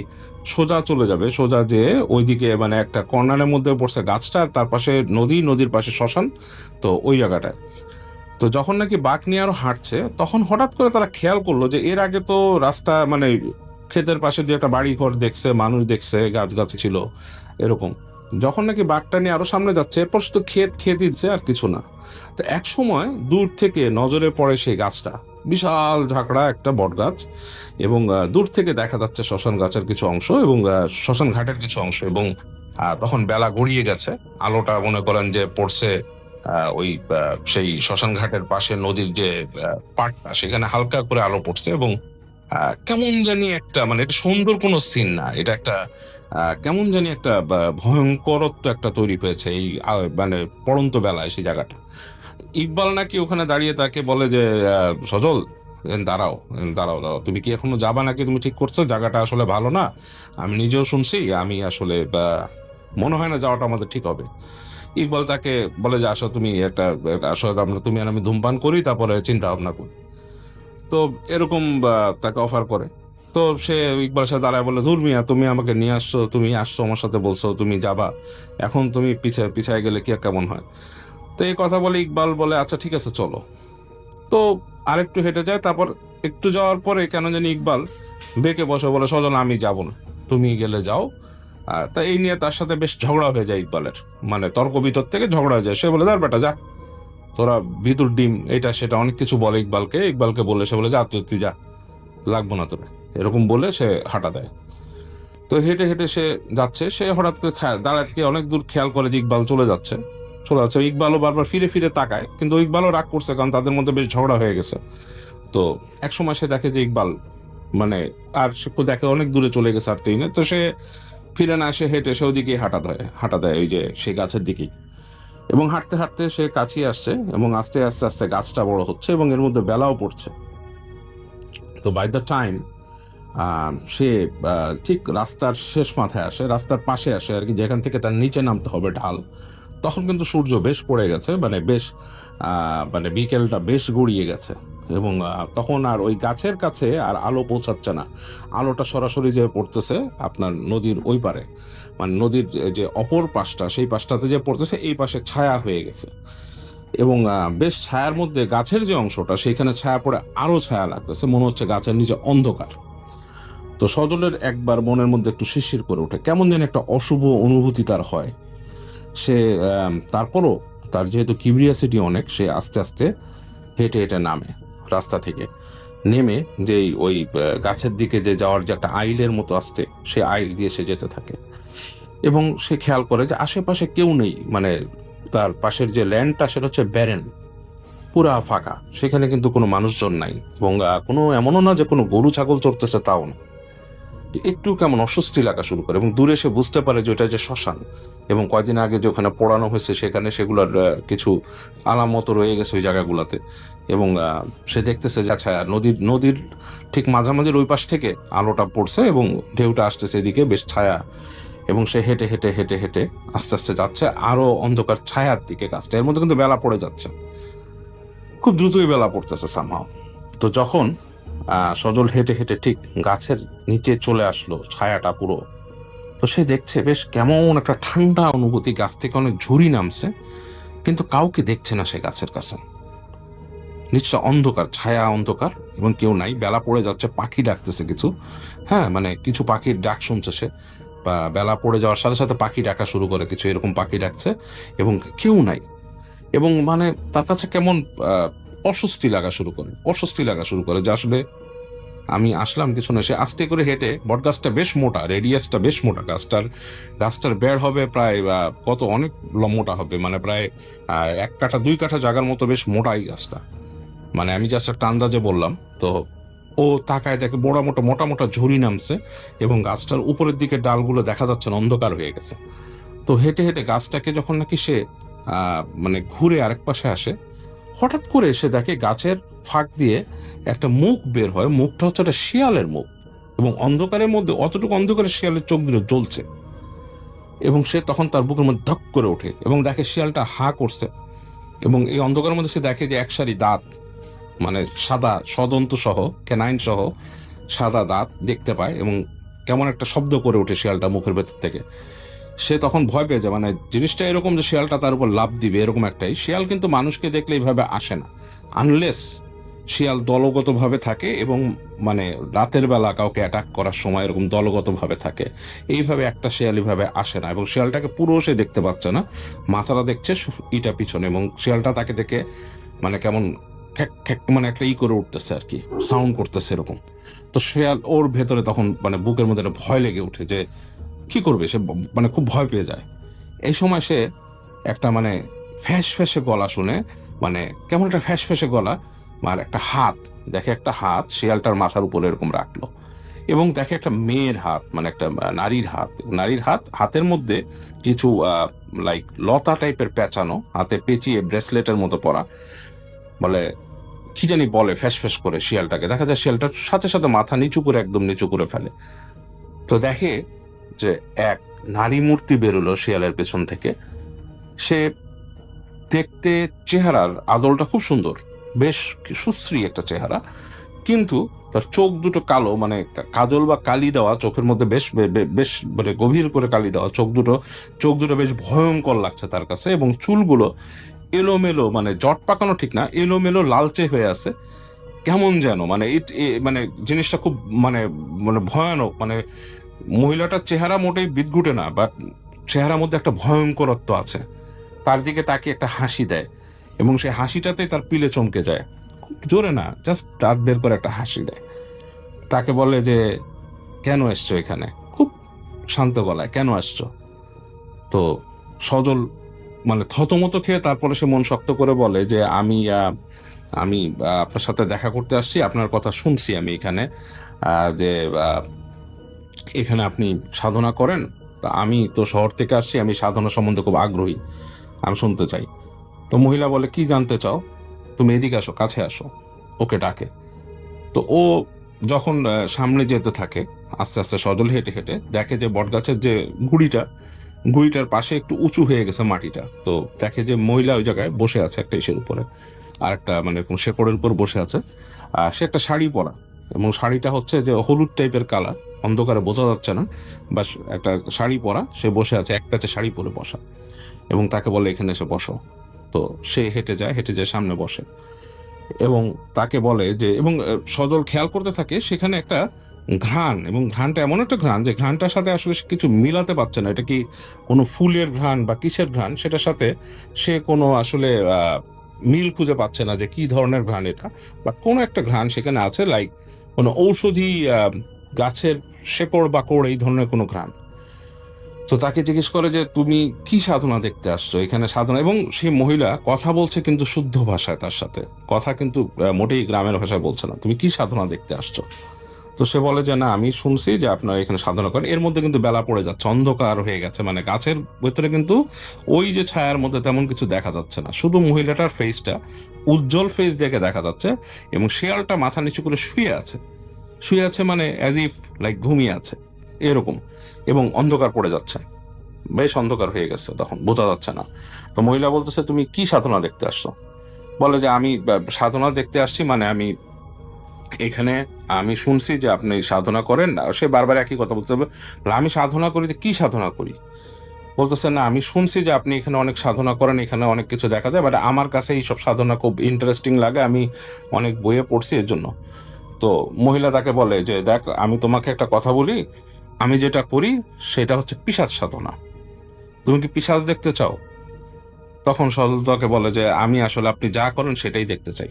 [SPEAKER 5] সোজা চলে যাবে, সোজা যে ওইদিকে মানে একটা কর্নারের মধ্যে পড়ছে গাছটা, আর তার পাশে নদীর পাশে শ্মশান, তো ওই জায়গাটায়। তো যখন নাকি বাঁক নিয়ে আরো হাঁটছে, তখন হঠাৎ করে তারা খেয়াল করলো যে এর আগে তো রাস্তা মানে ক্ষেতের পাশে দিয়ে একটা বাড়ি ঘর দেখছে, মানুষ দেখছে, গাছ ছিল এরকম। যখন নাকি বাঘটা নিয়ে আরো সামনে যাচ্ছে, এরপর শুধু ক্ষেত দিচ্ছে আর কিছু না। তো এক সময় দূর থেকে নজরে পড়ে সেই গাছটা, বিশাল ঝাঁকড়া একটা বট গাছ, এবং দূর থেকে দেখা যাচ্ছে শ্মশান গাছের কিছু অংশ এবং শ্মশান ঘাটের কিছু অংশ, এবং তখন বেলা গড়িয়ে গেছে, আলোটা মনে করেন যে পড়ছে ওই সেই শ্মশান ঘাটের পাশে নদীর যে পাড়টা, সেখানে হালকা করে আলো পড়ছে, এবং কেমন জানি একটা, মানে এটা সুন্দর কোনো সিন না, এটা একটা কেমন জানি একটা ভয়ঙ্করত্ব একটা তৈরি হয়েছে এই মানে পড়ন্ত বেলায় সেই জায়গাটা। ইকবাল নাকি ওখানে দাঁড়িয়ে তাকে বলে যে সজল, দাঁড়াও দাঁড়াও দাঁড়াও, তুমি কি এখনো যাবা নাকি? তুমি ঠিক করছো? জায়গাটা আসলে ভালো না, আমি নিজেও শুনছি, আমি আসলে মনে হয় না যাওয়াটা আমাদের ঠিক হবে। ইকবাল তাকে বলে যে আসো তুমি আসলে তুমি আর আমি ধূমপান করি, তারপরে চিন্তা ভাবনা করি। তো এরকম তাকে অফার করে। তো সে ইকবাল সাথে দাঁড়ায় বলে, ধুর মিয়া, তুমি আমাকে নিয়ে আসছো, তুমি আসছো আমার সাথে, বলছো তুমি যাবা, এখন তুমি পিছায় গেলে কি আর কেমন হয়? তো এই কথা বলে ইকবাল বলে আচ্ছা ঠিক আছে চলো। তো আরেকটু হেঁটে যায়, তারপর একটু যাওয়ার পরে কেন জানি ইকবাল বেঁকে বসে বলে, সজল আমি যাব না, তুমি গেলে যাও। তা এই নিয়ে তার সাথে বেশ ঝগড়া হয়ে যায় ইকবালের, মানে তর্ক বিতর্ক থেকে ঝগড়া হয়ে যায়। সে বলে, দাঁড় বেটা যা, তোরা ভিতর ডিম, এটা সেটা অনেক কিছু বলে ইকবালকে বলে, সে বলে যা তুই যা, লাগবো না তোরা, এরকম বলে সে হাঁটা দেয়। তো হেঁটে হেঁটে সে যাচ্ছে, সে হঠাৎ করে দাঁড়ায় থেকে অনেক দূর খেয়াল করে যে ইকবাল চলে যাচ্ছে। ইকবালও বারবার ফিরে ফিরে তাকায়, কিন্তু ইকবালও রাগ করছে, কারণ তাদের মধ্যে বেশ ঝগড়া হয়ে গেছে। তো এক সময় সে দেখে যে ইকবাল মানে আর সে দেখে অনেক দূরে চলে গেছে, আর না, তো সে ফিরে না এসে হেঁটে সে ওদিকেই হাঁটা দেয় ওই যে সেই গাছের দিকেই, এবং হাঁটতে হাঁটতে সে কাছে আসছে, এবং আস্তে আস্তে আস্তে গাছটা বড় হচ্ছে, এবং এর মধ্যে বেলাও পড়ছে। তো বাই দ্য টাইম সে ঠিক রাস্তার শেষ মাথায় আসে, রাস্তার পাশে আসে আর কি, যেখান থেকে তার নিচে নামতে হবে ঢাল, তখন কিন্তু সূর্য বেশ পড়ে গেছে, মানে বেশ মানে বিকেলটা বেশ গড়িয়ে গেছে, এবং তখন আর ওই গাছের কাছে আর আলো পৌঁছাচ্ছে না। আলোটা সরাসরি যে পড়তেছে আপনার নদীর ওই পারে, মানে নদীর যে অপর পাশটা, সেই পাশটাতে যে পড়তেছে, এই পাশে ছায়া হয়ে গেছে, এবং বেশ ছায়ার মধ্যে গাছের যে অংশটা, সেইখানে ছায়া পড়ে আরো ছায়া লাগতেছে, মনে হচ্ছে গাছের নিচে অন্ধকার। তো সজলের একবার মনের মধ্যে একটু শিরশির করে ওঠে, কেমন যেন একটা অশুভ অনুভূতি তার হয়। সে তারপরও তার যেহেতু কিউরিয়াসিটি অনেক, সে আস্তে আস্তে হেঁটে হেঁটে নামে রাস্তা থেকে, নেমে যেই ওই গাছের দিকে যে যাওয়ার যে একটা আইলের মতো আসছে, সে আইল দিয়ে সে যেতে থাকে, এবং সে খেয়াল করে যে আশেপাশে কেউ নেই, মানে তার পাশের যে ল্যান্ডটা সেটা হচ্ছে ব্যারেন, পুরা ফাঁকা, সেখানে কিন্তু কোনো মানুষজন নাই, এবং কোনো এমনও না যে কোনো গরু ছাগল চড়তেছে, তাও না। একটু কেমন অস্বস্তি লাগা শুরু করে, এবং দূরে সে বুঝতে পারে যে ওটা যে শ্মশান, এবং কয়দিন আগে যে ওখানে পোড়ানো হয়েছে, সেখানে সেগুলোর কিছু আলামত রয়ে গেছে ওই জায়গাগুলোতে, এবং সে দেখতেছে যে আচ্ছা নদীর ঠিক মাঝামাঝির ওই পাশ থেকে আলোটা পড়ছে, এবং ঢেউটা আসতেছে এদিকে, বেশ ছায়া, এবং সে হেঁটে হেঁটে হেঁটে হেঁটে আস্তে আস্তে যাচ্ছে আরো অন্ধকার ছায়ার দিকে গাছটা, এর মধ্যে কিন্তু বেলা পড়ে যাচ্ছে, খুব দ্রুতই বেলা পড়তেছে সামহাও। তো যখন সজল হেঁটে হেঁটে ঠিক গাছের নিচে চলে আসলো, ছায়াটা পুরো, তো সে দেখছে বেশ কেমন একটা ঠান্ডা অনুভূতি, গাছ থেকে অনেক ঝুড়ি নামছে, কিন্তু কাউকে দেখছে না সে গাছের কাছে, নিচটা অন্ধকার, ছায়া অন্ধকার, এবং কেউ নাই, বেলা পড়ে যাচ্ছে, পাখি ডাকতেছে কিছু, হ্যাঁ মানে কিছু পাখির ডাক শুনছে সে, বা বেলা পড়ে যাওয়ার সাথে সাথে পাখি ডাকা শুরু করে, কিছু এরকম পাখি ডাকছে, এবং কেউ নাই, এবং মানে তার কাছে কেমন অস্বস্তি লাগা শুরু করে যে আসলে আমি আসলাম কিছু না। সে আস্তে করে হেঁটে, বটগাছটা বেশ মোটা, রেডিয়াসটা বেশ মোটা, গাছটার বেড় হবে প্রায় কত অনেক মোটা হবে, মানে প্রায় 1 কাঠা 2 কাঠা জায়গার মতো বেশ মোটা এই গাছটা, মানে আমি জাস্ট একটা আন্দাজে বললাম। তো ও তাকায় দেখে মোটা মোটা ঝুড়ি নামছে, এবং গাছটার উপরের দিকে ডালগুলো দেখা যাচ্ছে না, অন্ধকার হয়ে গেছে। তো হেঁটে হেঁটে গাছটাকে যখন নাকি সে মানে ঘুরে আরেক পাশে আসে, হঠাৎ করে সে দেখে গাছের ফাঁক দিয়ে একটা মুখ বের হয়, মুখটা হচ্ছে একটা শিয়ালের মুখ, এবং অন্ধকারের মধ্যে অতটুকু অন্ধকারে শিয়ালের চোখ দুটো জ্বলছে, এবং সে তখন তার বুকের মধ্যে ধক করে ওঠে, এবং দেখে শিয়ালটা হা করছে, এবং এই অন্ধকারের মধ্যে সে দেখে যে এক সারি দাঁত, মানে সাদা সদন্ত সহ, ক্যানাইন সহ সাদা দাঁত দেখতে পায়, এবং কেমন একটা শব্দ করে ওঠে শিয়ালটা মুখের ভেতর থেকে। সে তখন ভয় পেয়ে যায়, মানে জিনিসটা এরকম যে শিয়ালটা তার উপর লাফ দিবে, এরকম একটাই। শিয়াল কিন্তু মানুষকে দেখলে এইভাবে আসে না, আনলেস শিয়াল দলগতভাবে থাকে, এবং মানে রাতের বেলা কাউকে অ্যাটাক করার সময় এরকম দলগতভাবে থাকে, এইভাবে একটা শিয়াল এইভাবে আসে না। এবং শিয়ালটাকে পুরো সে দেখতে পাচ্ছে না, মাথাটা দেখছে ইটা পিছনে, এবং শিয়ালটা তাকে দেখে মানে কেমন খ্যাক খ্যাক মানে একটা করে উঠতেছে আর কি, সাউন্ড করতেছে এরকম। তো শেয়াল ওর ভেতরে তখন মানে বুকের মধ্যে একটা ভয় লেগে ওঠে যে কি করবে, সে মানে খুব ভয় পেয়ে যায়। এই সময় সে একটা মানে ফ্যাঁস ফ্যাঁসে গলা শুনে, মানে কেমন একটা ফ্যাঁস ফ্যাঁসে গলা, আর একটা হাত দেখে, একটা হাত শিয়ালটার মাথার উপরে এরকম রাখলো এবং দেখে একটা মেয়ের হাত, মানে একটা নারীর হাত। হাতের মধ্যে কিছু লাইক লতা টাইপের পেঁচানো, হাতে পেঁচিয়ে ব্রেসলেটের মতো পরা, বলে কি জানি বলে ফ্যাস ফ্যাস করে শিয়ালটাকে। দেখা যায় শিয়ালটার সাথে সাথে মাথা নিচু করে, একদম নিচু করে ফেলে। তো দেখে যে এক নারী মূর্তি বেরোলো শিয়ালের পেছন থেকে। সে দেখতে চেহারার আদলটা খুব সুন্দর, বেশ সুশ্রী একটা চেহারা, কিন্তু তার চোখ দুটো কালো, মানে কাজল বা কালি দেওয়া চোখের মধ্যে, বেশ বেশ মানে গভীর করে কালি দেওয়া চোখ দুটো বেশ ভয়ঙ্কর লাগছে তার কাছে। এবং চুলগুলো এলোমেলো, মানে জট পাকানো ঠিক না, এলোমেলো লালচে হয়ে আছে কেমন যেন, মানে মানে জিনিসটা খুব মানে মানে ভয়ানক। মানে মহিলাটার চেহারা মোটেই বিদঘুটে না, বাট চেহারার মধ্যে একটা ভয়ঙ্করত্ব আছে। তার দিকে তাকে একটা হাসি দেয় এবং সেই হাসিটাতে তার পিলে চমকে যায়, খুব জোরে না, জাস্ট দাঁত বের করে একটা হাসি দেয়। তাকে বলে যে কেন এসছো এখানে, খুব শান্ত গলায়, কেন আসছো? তো সজল মানে থতমত খেয়ে তারপরে সে মন শক্ত করে বলে যে আমি আপনার সাথে দেখা করতে আসছি, আপনার কথা শুনছি আমি এখানে, যে এখানে আপনি সাধনা করেন, তা আমি তো শহর থেকে আসছি, আমি সাধনা সম্বন্ধে খুব আগ্রহী, আমি শুনতে চাই। তো মহিলা বলে কি জানতে চাও, তুমি এদিকে আসো, কাছে আসো, ওকে ডাকে। তো ও যখন সামনে যেতে থাকে আস্তে আস্তে, সজল হেঁটে হেঁটে দেখে যে বটগাছের যে গুড়িটার পাশে একটু উঁচু হয়ে গেছে মাটিটা। তো দেখে যে মহিলা ওই জায়গায় বসে আছে একটা ইসের উপরে, আর একটা মানে শেকড়ের উপর বসে আছে। সে একটা শাড়ি পরা, এবং শাড়িটা হচ্ছে যে হলুদ টাইপের কালার, অন্ধকারে বোঝা যাচ্ছে না, বাস একটা শাড়ি পরা সে বসে আছে, এক কাছে শাড়ি পরে বসা, এবং তাকে বলে এখানে এসে বসো। তো সে হেঁটে যায় সামনে বসে এবং তাকে বলে যে, এবং সজল খেয়াল করতে থাকে সেখানে একটা ঘ্রাণ, এবং ঘ্রাণটা এমন একটা ঘ্রাণ যে ঘ্রাণটার সাথে আসলে সে কিছু মিলাতে পারছে না, এটা কি কোনো ফুলের ঘ্রাণ বা কিসের ঘ্রাণ, সেটার সাথে সে কোনো আসলে মিল খুঁজে পাচ্ছে না যে কি ধরনের ঘ্রাণ এটা, বাট কোনো একটা ঘ্রাণ সেখানে আছে, লাইক কোনো ঔষধি গাছের শেকড় বাকড় এই ধরনের কোনো ঘ্রাণ। তো তাকে জিজ্ঞেস করে যে তুমি কি সাধনা দেখতে আসছো এখানে, সাধনা, এবং সেই মহিলা কথা বলছে কিন্তু শুদ্ধ ভাষায়, তার সাথে কথা কিন্তু মোটেই গ্রামের ভাষায় বলছে না, তুমি কি সাধনা দেখতে আসছো? তো সে বলে যে না, আমি শুনছি যে আপনারা এখানে সাধনা করেন। এর মধ্যে কিন্তু বেলা পড়ে যাচ্ছে, অন্ধকার হয়ে গেছে, মানে গাছের ভেতরে কিন্তু ওই যে ছায়ার মধ্যে তেমন কিছু দেখা যাচ্ছে না, শুধু মহিলাটার ফেসটা উজ্জ্বল ফেস দেখে দেখা যাচ্ছে, এবং শেয়ালটা মাথা নিচু করে শুয়ে আছে মানে অ্যাজ ইফ লাইক ঘুমিয়ে আছে এরকম, এবং অন্ধকার পড়ে যাচ্ছে, বেশ অন্ধকার হয়ে গেছে, তখন বোঝা যাচ্ছে না। তো মহিলা বলতেছে তুমি কি সাধনা দেখতে আসছো? বলে যে আমি সাধনা দেখতে আসছি, মানে এখানে আমি শুনছি যে আপনি সাধনা করেন। সে বারবার একই কথা বলতে হবে, আমি সাধনা করি, কি সাধনা করি? বলতেছে না, আমি শুনছি যে আপনি এখানে অনেক সাধনা করেন, এখানে অনেক কিছু দেখা যায়, বাট আমার কাছে এইসব সাধনা খুব ইন্টারেস্টিং লাগে, আমি অনেক বইয়ে পড়ছি এর জন্য। তো মহিলা তাকে বলে যে দেখ, আমি তোমাকে একটা কথা বলি, আমি যেটা করি সেটা হচ্ছে পিশাচ সাধনা, তুমি কি পিশাচ দেখতে চাও? তখন সজল তাকে বলে যে আমি আসলে আপনি যা করেন সেটাই দেখতে চাই।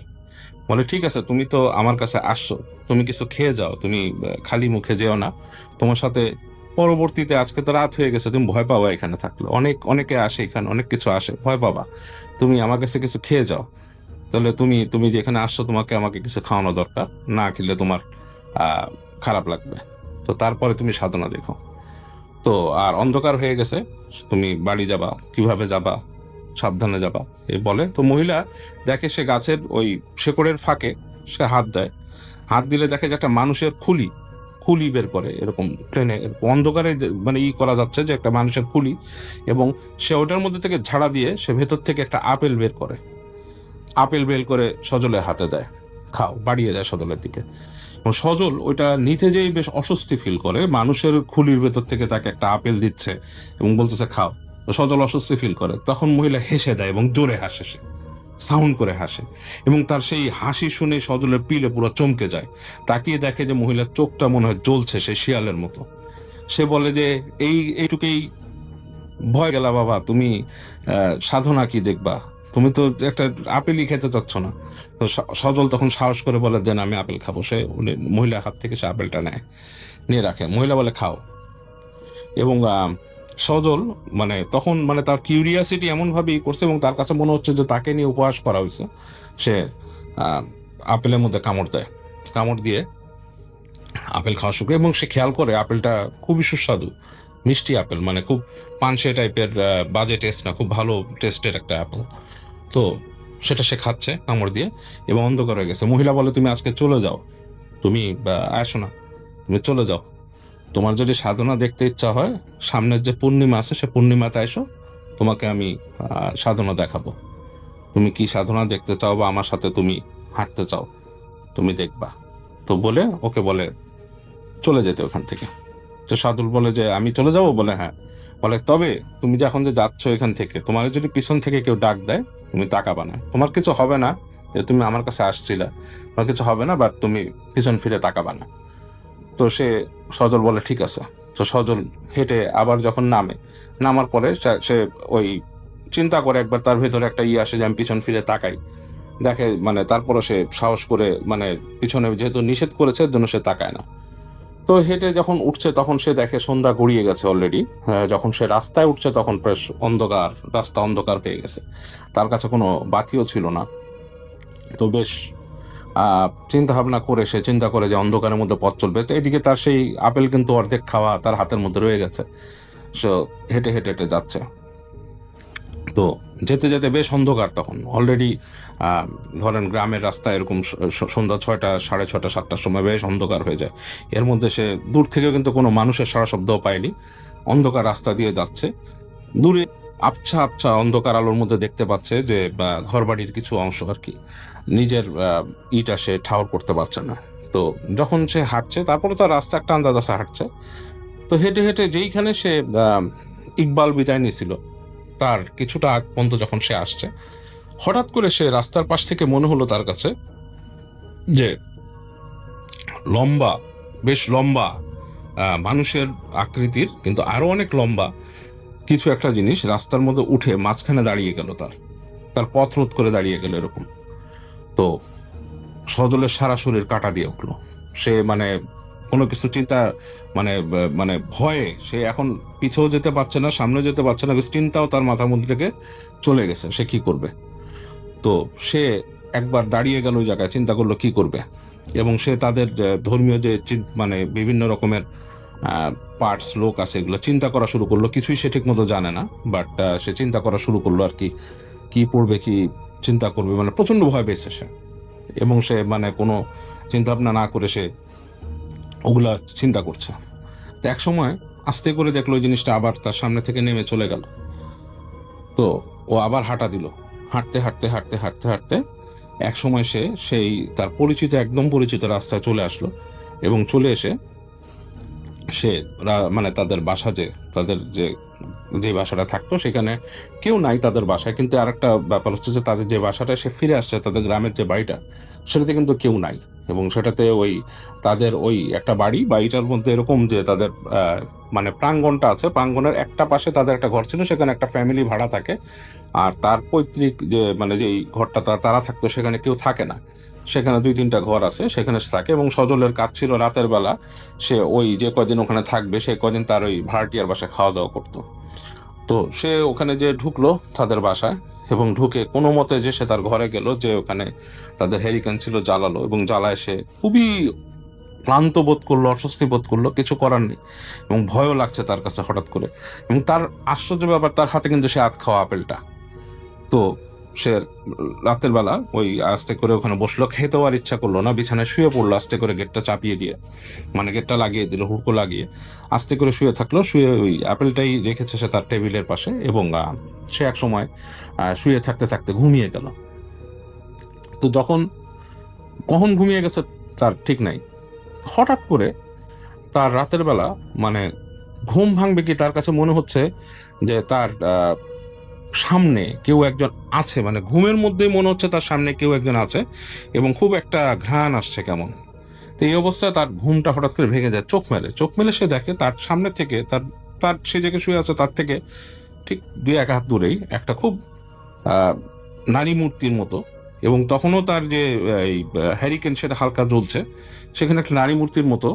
[SPEAKER 5] বলে ঠিক আছে, তুমি তো আমার কাছে আসছো, তুমি কিছু খেয়ে যাও, তুমি খালি মুখে যেও না, তোমার সাথে পরবর্তীতে, আজকে তো রাত হয়ে গেছে, তুমি ভয় পাবা এখানে থাকলে, অনেকে আসে এখানে, অনেক কিছু আসে, ভয় পাবা, তুমি আমার কাছে কিছু খেয়ে যাও, তাহলে তুমি যেখানে আসছো তোমাকে আমাকে কিছু খাওয়ানো দরকার, না খেলে তোমার খারাপ লাগবে, তো তারপরে তুমি সাধনা দেখো। তো আর অন্ধকার হয়ে গেছে, তুমি বাড়ি যাবা, কিভাবে যাবা, সাবধানে যাবা, এই বলে। তো মহিলা দেখে সে গাছের ওই শেকড়ের ফাঁকে সে হাত দেয়, হাত দিলে দেখে যে একটা মানুষের খুলি বের করে, এরকম ট্রেনে অন্ধকারে মানে করা যাচ্ছে যে একটা মানুষের খুলি, এবং সে ওটার মধ্যে থেকে ঝাড়া দিয়ে সে ভেতর থেকে একটা আপেল বের করে সজলের হাতে দেয়, খাও, বাড়িয়ে যায় সজলের দিকে। এবং সজল ওইটা নিতে যেই বেশ অস্বস্তি ফিল করে, মানুষের খুলির ভেতর থেকে তাকে একটা আপেল দিচ্ছে এবং বলতেছে খাও, তো সজল অস্বস্তি ফিল করে। তখন মহিলা হেসে দেয় এবং জোরে হাসে, সে সাউন্ড করে হাসে, এবং তার সেই হাসি শুনে সজলের পিলে পুরো চমকে যায়, তাকিয়ে দেখে যে মহিলার চোখটা মনে হয় জ্বলছে সেই শিয়ালের মতো। সে বলে যে এইটুকুই ভয় গেলা বাবা, তুমি সাধনা কি দেখবা, তুমি তো একটা আপেলই খেতে চাচ্ছ না। তো সজল তখন সাহস করে বলে, দেন আমি আপেল খাবো। সে উনি মহিলার হাত থেকে সে আপেলটা নেয়, নিয়ে রাখে। মহিলা বলে খাও। এবং সজল মানে তখন মানে তার কিউরিয়াসিটি এমনভাবেই করছে এবং তার কাছে মনে হচ্ছে যে তাকে নিয়ে উপহাস করা হয়েছে। সে আপেলের মধ্যে কামড় দেয়, কামড় দিয়ে আপেল খাওয়া শুরু করে এবং সে খেয়াল করে আপেলটা খুবই সুস্বাদু, মিষ্টি আপেল, মানে খুব পানসে টাইপের, বাজে টেস্ট না, খুব ভালো টেস্টের একটা আপেল। তো সেটা সে খাচ্ছে কামড় দিয়ে এবং অন্ধকার হয়ে গেছে। মহিলা বলে, তুমি আজকে চলে যাও, তুমি আসো না, তুমি চলে যাও। তোমার যদি সাধনা দেখতে ইচ্ছা হয়, সামনের যে পূর্ণিমা আছে সে পূর্ণিমাতে এসো, তোমাকে আমি সাধনা দেখাবো। তুমি কি সাধনা দেখতে চাও বা আমার সাথে তুমি হাঁটতে চাও, তুমি দেখবা। তো বলে ওকে বলে চলে যেতে ওখান থেকে। তো সাদুল বলে যে আমি চলে যাব, বলে হ্যাঁ। বলে তবে তুমি যে এখন যে যাচ্ছ এখান থেকে, তোমার যদি পিছন থেকে কেউ ডাক দেয় তুমি তাকাবা না, তোমার কিছু হবে না, যে তুমি আমার কাছে আসছিলা, তোমার কিছু হবে না, বাট তুমি পিছন ফিরে তাকাবা না। তো সজল বলে ঠিক আছে। তো সজল হেঁটে আবার যখন নামার পরে সে ওই চিন্তা করে একবার, তার ভেতরে একটা আসে যে আমি পিছন ফিরে তাকাই, দেখে মানে তারপরে সে সাহস করে মানে পিছনে যেহেতু নিষেধ করেছে এর জন্য সে তাকায় না। তো হেঁটে যখন উঠছে তখন সে দেখে সন্ধ্যা গড়িয়ে গেছে অলরেডি। যখন সে রাস্তায় উঠছে তখন বেশ অন্ধকার, রাস্তা অন্ধকার হয়ে গেছে, তার কাছে কোনো বাতিও ছিল না। তো বেশ চিন্তা ভাবনা করে সে চিন্তা করে যে অন্ধকারের মধ্যে পথ চলবে। তো এদিকে তার সেই আপেল কিন্তু অর্ধেক খাওয়া তার হাতের মধ্যে রয়ে গেছে। সে হেঁটে হেঁটে হেঁটে যাচ্ছে। তো যেতে যেতে বেশ অন্ধকার তখন অলরেডি, ধরেন গ্রামের রাস্তা এরকম সন্ধ্যা 6টা, 6:30, 7টার সময় বেশ অন্ধকার হয়ে যায়। এর মধ্যে সে দূর থেকেও কিন্তু কোনো মানুষের সারা শব্দও পায়নি, অন্ধকার রাস্তা দিয়ে যাচ্ছে। দূরে আবছা আবছা অন্ধকার আলোর মধ্যে দেখতে পাচ্ছে যে ঘরবাড়ির কিছু অংশ আর কি, নিজের ইটা সে ঠাউর করতে পারছে না। তো যখন সে হাঁটছে, তারপরে তার রাস্তা একটা আন্দাজ আছে হাঁটছে। তো হেঁটে হেঁটে যেইখানে সে ইকবাল বিদায় নিয়েছিল তার কিছুটা আগ পর্যন্ত যখন সে আসছে, হঠাৎ করে সে রাস্তার পাশ থেকে মনে হলো তার কাছে যে লম্বা, বেশ লম্বা, মানুষের আকৃতির কিন্তু আরো অনেক লম্বা কিছু একটা জিনিস রাস্তার মধ্যে উঠে মাঝখানে দাঁড়িয়ে গেল, তার পথ রোধ করে দাঁড়িয়ে গেল এরকম। তো সজলের সারা শরীর কাটা দিয়ে উঠলো। সে মানে কোনো কিছু চিন্তা মানে মানে ভয়ে সে এখন পিছেও যেতে পারছে না, সামনে যেতে পারছে না, চিন্তাও তার মাথার মধ্যে থেকে চলে গেছে সে কি করবে। তো সে একবার দাঁড়িয়ে গেল ওই জায়গায়, চিন্তা করলো কি করবে। এবং সে তাদের ধর্মীয় যে মানে বিভিন্ন রকমের পার্টস লোক আছে এগুলো চিন্তা করা শুরু করলো। কিছুই সে ঠিক মতো জানে না, বাট সে চিন্তা করা শুরু করলো আর কি, কি পড়বে কি চিন্তা করবে, মানে প্রচন্ড ভয় পেয়েছে সে। এবং সে মানে কোনো চিন্তা ভাবনা না করে সে ওগুলা চিন্তা করছে। তো এক সময় আস্তে করে দেখলো ওই জিনিসটা আবার তার সামনে থেকে নেমে চলে গেল। তো ও আবার হাঁটা দিল, হাঁটতে হাঁটতে হাঁটতে হাঁটতে হাঁটতে এক সময় সে সেই তার পরিচিত, একদম পরিচিত রাস্তায় চলে আসলো। এবং চলে এসে সে মানে তাদের বাসা, তাদের যে বাসাটা থাকতো সেখানে কেউ নাই তাদের বাসায়। কিন্তু আর একটা ব্যাপার হচ্ছে যে তাদের যে বাসাটা সে ফিরে আসছে, তাদের গ্রামের যে বাড়িটা, সেটাতে কিন্তু কেউ নাই। এবং সেটাতে ওই তাদের ওই একটা বাড়িটার মধ্যে এরকম যে তাদের মানে প্রাঙ্গণটা আছে, প্রাঙ্গণের একটা পাশে তাদের একটা ঘর ছিল, সেখানে একটা ফ্যামিলি ভাড়া থাকে। আর তার পৈতৃক যে মানে যেই ঘরটা তারা থাকতো সেখানে কেউ থাকে না, সেখানে 2-3টা ঘর আছে, সেখানে সে থাকে। এবং সজলের কাজ ছিল রাতের বেলা সে ওই যে কদিন ওখানে থাকবে সেই কদিন তার ওই ভাড়াটিয়ার বাসায় খাওয়া দাওয়া করতো। তো সে ওখানে যে ঢুকলো তাদের বাসায়, এবং ঢুকে কোনো মতে যে সে তার ঘরে গেল, যে ওখানে তাদের হেরিকেন ছিল, জ্বালালো। এবং জ্বালায় সে খুবই ক্লান্ত বোধ করলো, অস্বস্তি বোধ করলো, কিছু করার নেই। এবং ভয়ও লাগছে তার কাছে হঠাৎ করে। এবং তার আশ্চর্য ব্যাপার, তার হাতে কিন্তু সে আধ খাওয়া আপেলটা। তো সে রাতের বেলা ওই আস্তে করে ওখানে বসলো, খেতেও আর ইচ্ছা করলো না, বিছানায় শুয়ে পড়লো আস্তে করে, গেটটা চাপিয়ে দিয়ে, মানে গেটটা লাগিয়ে দিল, হুড়কো লাগিয়ে আস্তে করে শুয়ে থাকলো। শুয়ে ওই আপেলটাই রেখেছে সে তার টেবিলের পাশে। এবং সে এক সময় শুয়ে থাকতে থাকতে ঘুমিয়ে গেল। তো কখন ঘুমিয়ে গেছে তার ঠিক নাই। হঠাৎ করে তার রাতের বেলা মানে ঘুম ভাঙবে কি তার কাছে মনে হচ্ছে যে তার সামনে কেউ একজন আছে, মানে ঘুমের মধ্যেই মনে হচ্ছে তার সামনে কেউ একজন আছে এবং খুব একটা ঘ্রাণ আসছে কেমন। তো এই অবস্থায় তার ঘুমটা হঠাৎ করে ভেঙে যায়। চোখ মেলে সে দেখে তার সামনে থেকে তার সে জায়গায় শুয়ে আছে, তার থেকে ঠিক 2-1 হাত দূরেই একটা খুব নারী মূর্তির মতো, এবং তখনও তার যে এই হ্যারিকেন সেটা হালকা জ্বলছে, সেখানে একটা নারী মূর্তির মতো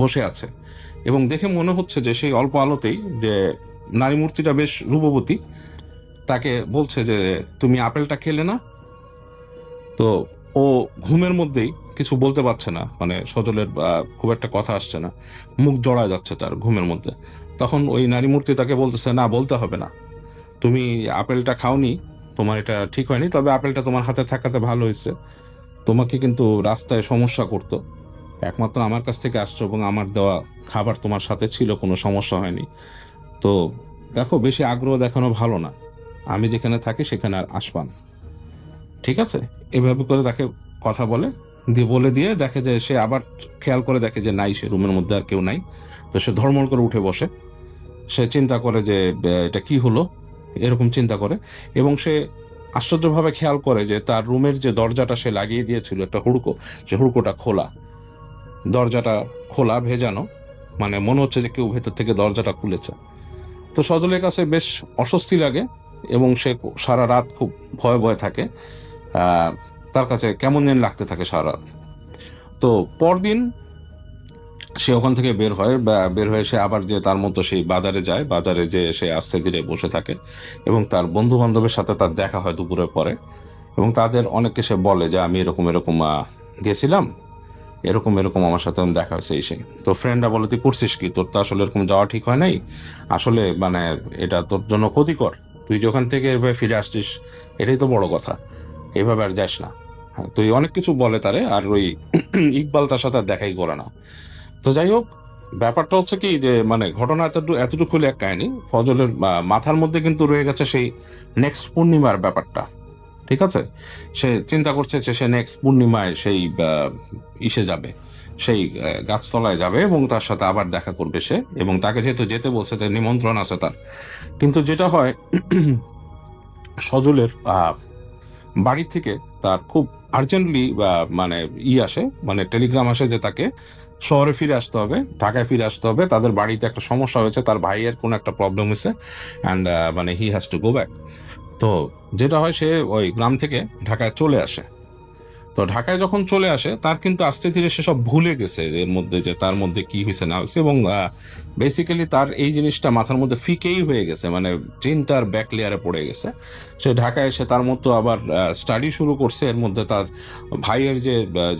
[SPEAKER 5] বসে আছে, এবং দেখে মনে হচ্ছে যে সেই অল্প আলোতেই যে নারী মূর্তিটা বেশ রূপবতী। তাকে বলছে যে তুমি আপেলটা খেলে না। তো ও ঘুমের মধ্যেই কিছু বলতে পারছে না, মানে সজলের খুব একটা কথা আসছে না, মুখ জড়া যাচ্ছে তার ঘুমের মধ্যে। তখন ওই নারী মূর্তি তাকে বলতেছে, না বলতে হবে না, তুমি আপেলটা খাওনি, তোমার এটা ঠিক হয়নি, তবে আপেলটা তোমার হাতে থাকাতে ভালো হয়েছে। তোমাকে কিন্তু রাস্তায় সমস্যা করতো, একমাত্র আমার কাছ থেকে আসছো এবং আমার দেওয়া খাবার তোমার সাথে ছিল, কোনো সমস্যা হয়নি। তো দেখো, বেশি আগ্রহ দেখানো ভালো না, আমি যেখানে থাকি সেখানে আর আসবা না, ঠিক আছে? এভাবে করে তাকে কথা বলে দিয়ে দেখে যে সে আবার খেয়াল করে দেখে যে নাই, সে রুমের মধ্যে আর কেউ নাই। তো সে ধর্মড় করে উঠে বসে, সে চিন্তা করে যে এটা কি হলো, এরকম চিন্তা করে, এবং সে আশ্চর্যভাবে খেয়াল করে যে তার রুমের যে দরজাটা সে লাগিয়ে দিয়েছিল একটা হুড়কো, সে হুড়কোটা খোলা, দরজাটা খোলা, ভেজানো, মানে মনে হচ্ছে যে কেউ ভেতর থেকে দরজাটা খুলেছে। তো সজলের কাছে বেশ অস্বস্তি লাগে এবং সে সারা রাত খুব ভয়ে ভয়ে থাকে। তার কাছে কেমন যেন লাগতে থাকে সারা রাত। তো পরদিন সে ওখান থেকে বের হয়ে সে আবার যে তার মতো সেই বাজারে যায়, বাজারে যে সে আস্তে ধীরে বসে থাকে, এবং তার বন্ধু বান্ধবের সাথে তার দেখা হয় দুপুরের পরে, এবং তাদের অনেককে সে বলে যে আমি এরকম এরকম গেছিলাম, এরকম এরকম আমার সাথে দেখা হয়েছে এই সেই। তো ফ্রেন্ডরা বলে, তুই করছিস কি, তোর তো আসলে এরকম যাওয়া ঠিক হয় নাই, আসলে মানে এটা তোর জন্য ক্ষতিকর, তুই যখন থেকে এভাবে ফিরে আসছিস এটাই তো বড় কথা, এইভাবে আর যাস না। হ্যাঁ, তুই অনেক কিছু বলে তারে, আর ওই ইকবাল তার সাথে আর দেখাই করে না। তো যাই হোক, ব্যাপারটা হচ্ছে কি যে মানে ঘটনা এতটুকু হলে এক কাহিনী, ফজলের মাথার মধ্যে কিন্তু রয়ে গেছে সেই নেক্সট পূর্ণিমার ব্যাপারটা, ঠিক আছে? সে চিন্তা করছে যে সে নেক্সট পূর্ণিমায় সেই ইসে যাবে, সেই গাছতলায় যাবে এবং তার সাথে আবার দেখা করবে সে, এবং তাকে যেহেতু যেতে বলছে, যে নিমন্ত্রণ আছে তার। কিন্তু যেটা হয়, সজলের বাড়ি থেকে তার খুব আর্জেন্টলি মানে আসে, মানে টেলিগ্রাম আসে যে তাকে শহরে ফিরে আসতে হবে, ঢাকায় ফিরে আসতে হবে, তাদের বাড়িতে একটা সমস্যা হয়েছে, তার ভাইয়ের কোনো একটা প্রবলেম হয়েছে, অ্যান্ড মানে he has to go back. তো যেটা হয়, সে ওই গ্রাম থেকে ঢাকায় চলে আসে। তো ঢাকায় যখন চলে আসে, তার কিন্তু আস্তে ধীরে সে সব ভুলে গেছে এর মধ্যে, যে তার মধ্যে কি হয়েছে না হয়েছে, এবং বেসিক্যালি তার এই জিনিসটা মাথার মধ্যে ফিকেই হয়ে গেছে, মানে চিন্তার ব্যাক লেয়ারে পড়ে গেছে। সে ঢাকায় এসে তার মতো আবার স্টাডি শুরু করছে, এর মধ্যে তার ভাইয়ের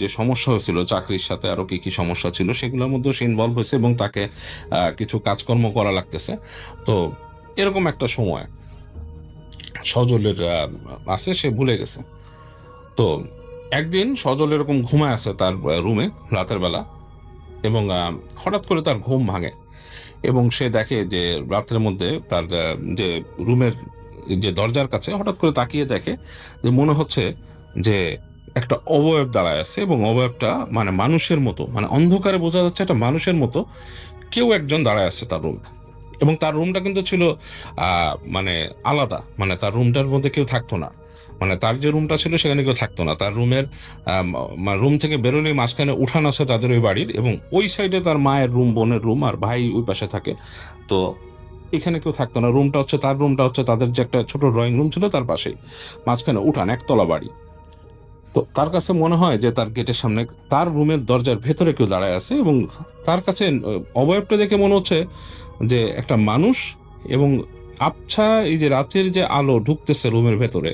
[SPEAKER 5] যে সমস্যা হয়েছিল চাকরির সাথে, আরও কি কি সমস্যা ছিল সেগুলোর মধ্যেও সে ইনভলভ হয়েছে, এবং তাকে কিছু কাজকর্ম করা লাগতেছে। তো এরকম একটা সময় সজলের আছে, সে ভুলে গেছে। তো একদিন সজল এরকম ঘুমায় আছে তার রুমে রাতের বেলা, এবং হঠাৎ করে তার ঘুম ভাঙে, এবং সে দেখে যে রাতের মধ্যে তার যে রুমের যে দরজার কাছে হঠাৎ করে তাকিয়ে দেখে যে মনে হচ্ছে যে একটা অবয়ব দাঁড়ায় আছে, এবং অবয়বটা মানে মানুষের মতো, মানে অন্ধকারে বোঝা যাচ্ছে একটা মানুষের মতো কেউ একজন দাঁড়ায় আছে তার রুমে। এবং তার রুমটা কিন্তু ছিল মানে আলাদা, মানে তার রুমটার মধ্যে কেউ থাকতো না, মানে তার যে রুমটা ছিল সেখানে কেউ থাকতো না। তার রুমের রুম থেকে বেরোলে মাঝখানে উঠান আছে তাদের ওই বাড়ির, এবং ওই সাইডে তার মায়ের রুম, বোনের রুম, আর ভাই ওই পাশে থাকে। তো এখানে কেউ থাকতো না, তার রুমটা হচ্ছে তাদের যে একটা ছোট ড্রয়িং রুম ছিল তার পাশেই, মাঝখানে উঠান, একতলা বাড়ি। তো তার কাছে মনে হয় যে তার গেটের সামনে তার রুমের দরজার ভেতরে কেউ দাঁড়ায় আছে, এবং তার কাছে অবয়বটা দেখে মনে হচ্ছে যে একটা মানুষ, এবং আবছা এই যে রাতের যে আলো ঢুকতেছে রুমের ভেতরে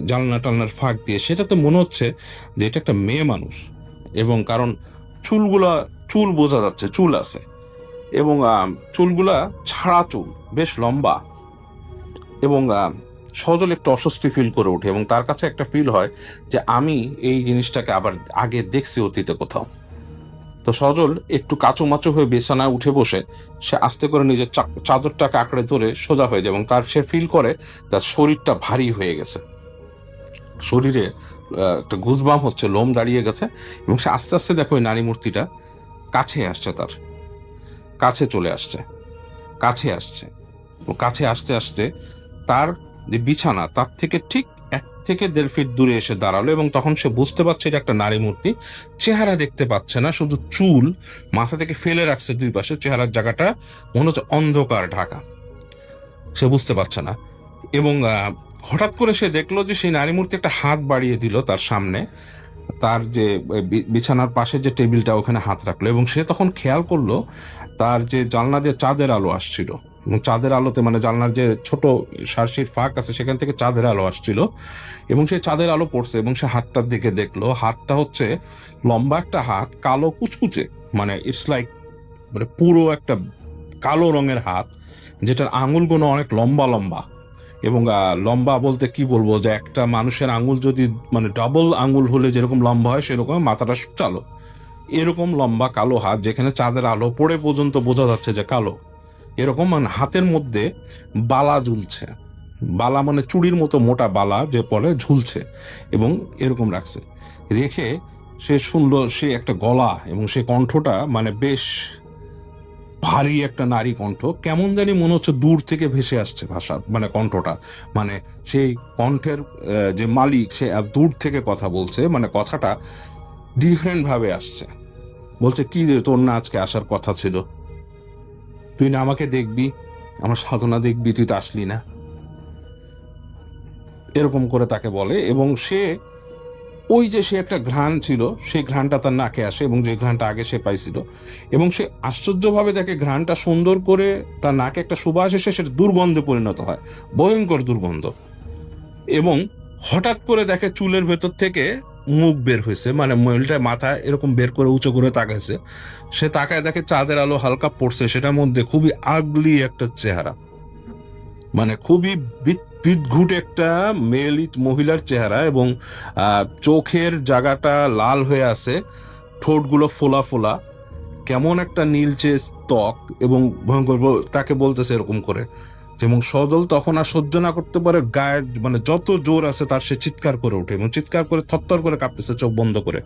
[SPEAKER 5] জানলা টালনার ফাঁক দিয়ে, সেটাতে মনে হচ্ছে যে এটা একটা মেয়ে মানুষ। এবং কারণ চুল বোঝা যাচ্ছে, চুল আছে, এবং চুলগুলা ছাড়া চুল, বেশ লম্বা, এবং সজল একটু অস্বস্তি ফিল করে ওঠে, এবং তার কাছে একটা ফিল হয় যে আমি এই জিনিসটাকে আবার আগে দেখছি অতীতে কোথাও। তো সজল একটু কাঁচুমাচু হয়ে বিছানায় উঠে বসে সে আস্তে করে নিজের চাদরটাকে আঁকড়ে ধরে সোজা হয়ে যায়, এবং সে ফিল করে তার শরীরটা ভারী হয়ে গেছে, শরীরে একটা গুজবাম হচ্ছে, লোম দাঁড়িয়ে গেছে, এবং সে আস্তে আস্তে দেখো ওই নারী মূর্তিটা কাছে আসছে, তার কাছে চলে আসছে, কাছে আসতে আসতে তার যে বিছানা তার থেকে ঠিক 1 থেকে 1.5 ফিট দূরে এসে দাঁড়ালো, এবং তখন সে বুঝতে পারছে এটা একটা নারী মূর্তি। চেহারা দেখতে পাচ্ছে না, শুধু চুল মাথা থেকে ফেলে রাখছে দুই পাশে, চেহারার জায়গাটা মনে হচ্ছে অন্ধকার ঢাকা, সে বুঝতে পারছে না। এবং হঠাৎ করে সে দেখলো যে সেই নারী মূর্তি একটা হাত বাড়িয়ে দিল তার সামনে, তার যে বিছানার পাশে যে টেবিলটা ওখানে হাত রাখলো, এবং সে তখন খেয়াল করলো তার যে জানলা দিয়ে চাঁদের আলো আসছিল, এবং চাঁদের আলোতে মানে জানলার যে ছোট সার্সির ফাঁক আছে সেখান থেকে চাঁদের আলো আসছিল, এবং সেই চাঁদের আলো পড়ছে, এবং সে হাতটার দিকে দেখলো, হাতটা হচ্ছে লম্বা একটা হাত, কালো কুচকুচে, মানে ইটস লাইক মানে পুরো একটা কালো রঙের হাত, যেটার আঙুলগুলো অনেক লম্বা লম্বা, এবং লম্বা বলতে কি বলবো, যে একটা মানুষের আঙুল যদি মানে ডাবল আঙুল হলে যেরকম লম্বা হয় সেরকম, মাথাটা সুচালো, এরকম লম্বা কালো হাত, যেখানে চাঁদের আলো পড়ে পর্যন্ত বোঝা যাচ্ছে যে কালো, এরকম। মানে হাতের মধ্যে বালা ঝুলছে, বালা মানে চুড়ির মতো মোটা বালা যে পরে ঝুলছে, এবং এরকম রাখছে। রেখে সে শুনলো সে একটা গলা, এবং সে কণ্ঠটা মানে বেশ ভারী একটা নারী কণ্ঠ, কেমন জানি মনে হচ্ছে দূর থেকে ভেসে আসছে ভাষা, মানে কণ্ঠটা, মানে সেই কণ্ঠের যে মালিক সে দূর থেকে কথা বলছে, মানে কথাটা ডিফারেন্ট ভাবে আসছে। বলছে, কি রে, তোর না আজকে আসার কথা ছিল, তুই না আমাকে দেখবি, আমার সাধনা দেখবি, তুই তো আসলি না, এরকম করে তাকে বলে। এবং সে ওই যে সে একটা ঘ্রাণ ছিল, সেই ঘ্রাণটা তার নাকে আসে, এবং যে ঘ্রাণটা আগে সে পাইছিল, এবং সে আশ্চর্যভাবে দেখে ঘ্রাণটা সুন্দর করে তার নাকে একটা সুবাস এসে সেটা দুর্গন্ধে পরিণত হয়, ভয়ঙ্কর দুর্গন্ধ। এবং হঠাৎ করে দেখে চুলের ভেতর থেকে মুখ বের হয়েছে, মানে মহিলাটা মাথা এরকম বের করে উঁচু করে তাকাইছে, সে তাকায় দেখে চাঁদের আলো হালকা পড়ছে, সেটার মধ্যে খুবই আগলি একটা চেহারা, মানে খুবই বিদঘুট একটা মহিলার চেহারা, এবং চোখের জায়গাটা লাল হয়ে আছে, ঠোঁটগুলো ফোলা ফোলা, কেমন একটা নীলচে ত্বক, এবং ভয়ঙ্কর তাকে বলতেছে এরকম করে। এবং সজল তখন আর সহ্য না করতে পারে, গায়ের মানে যত জোর আছে তার, সে চিৎকার করে ওঠে, এবং চিৎকার করে থরথর করে কাঁপতেছে চোখ বন্ধ করে,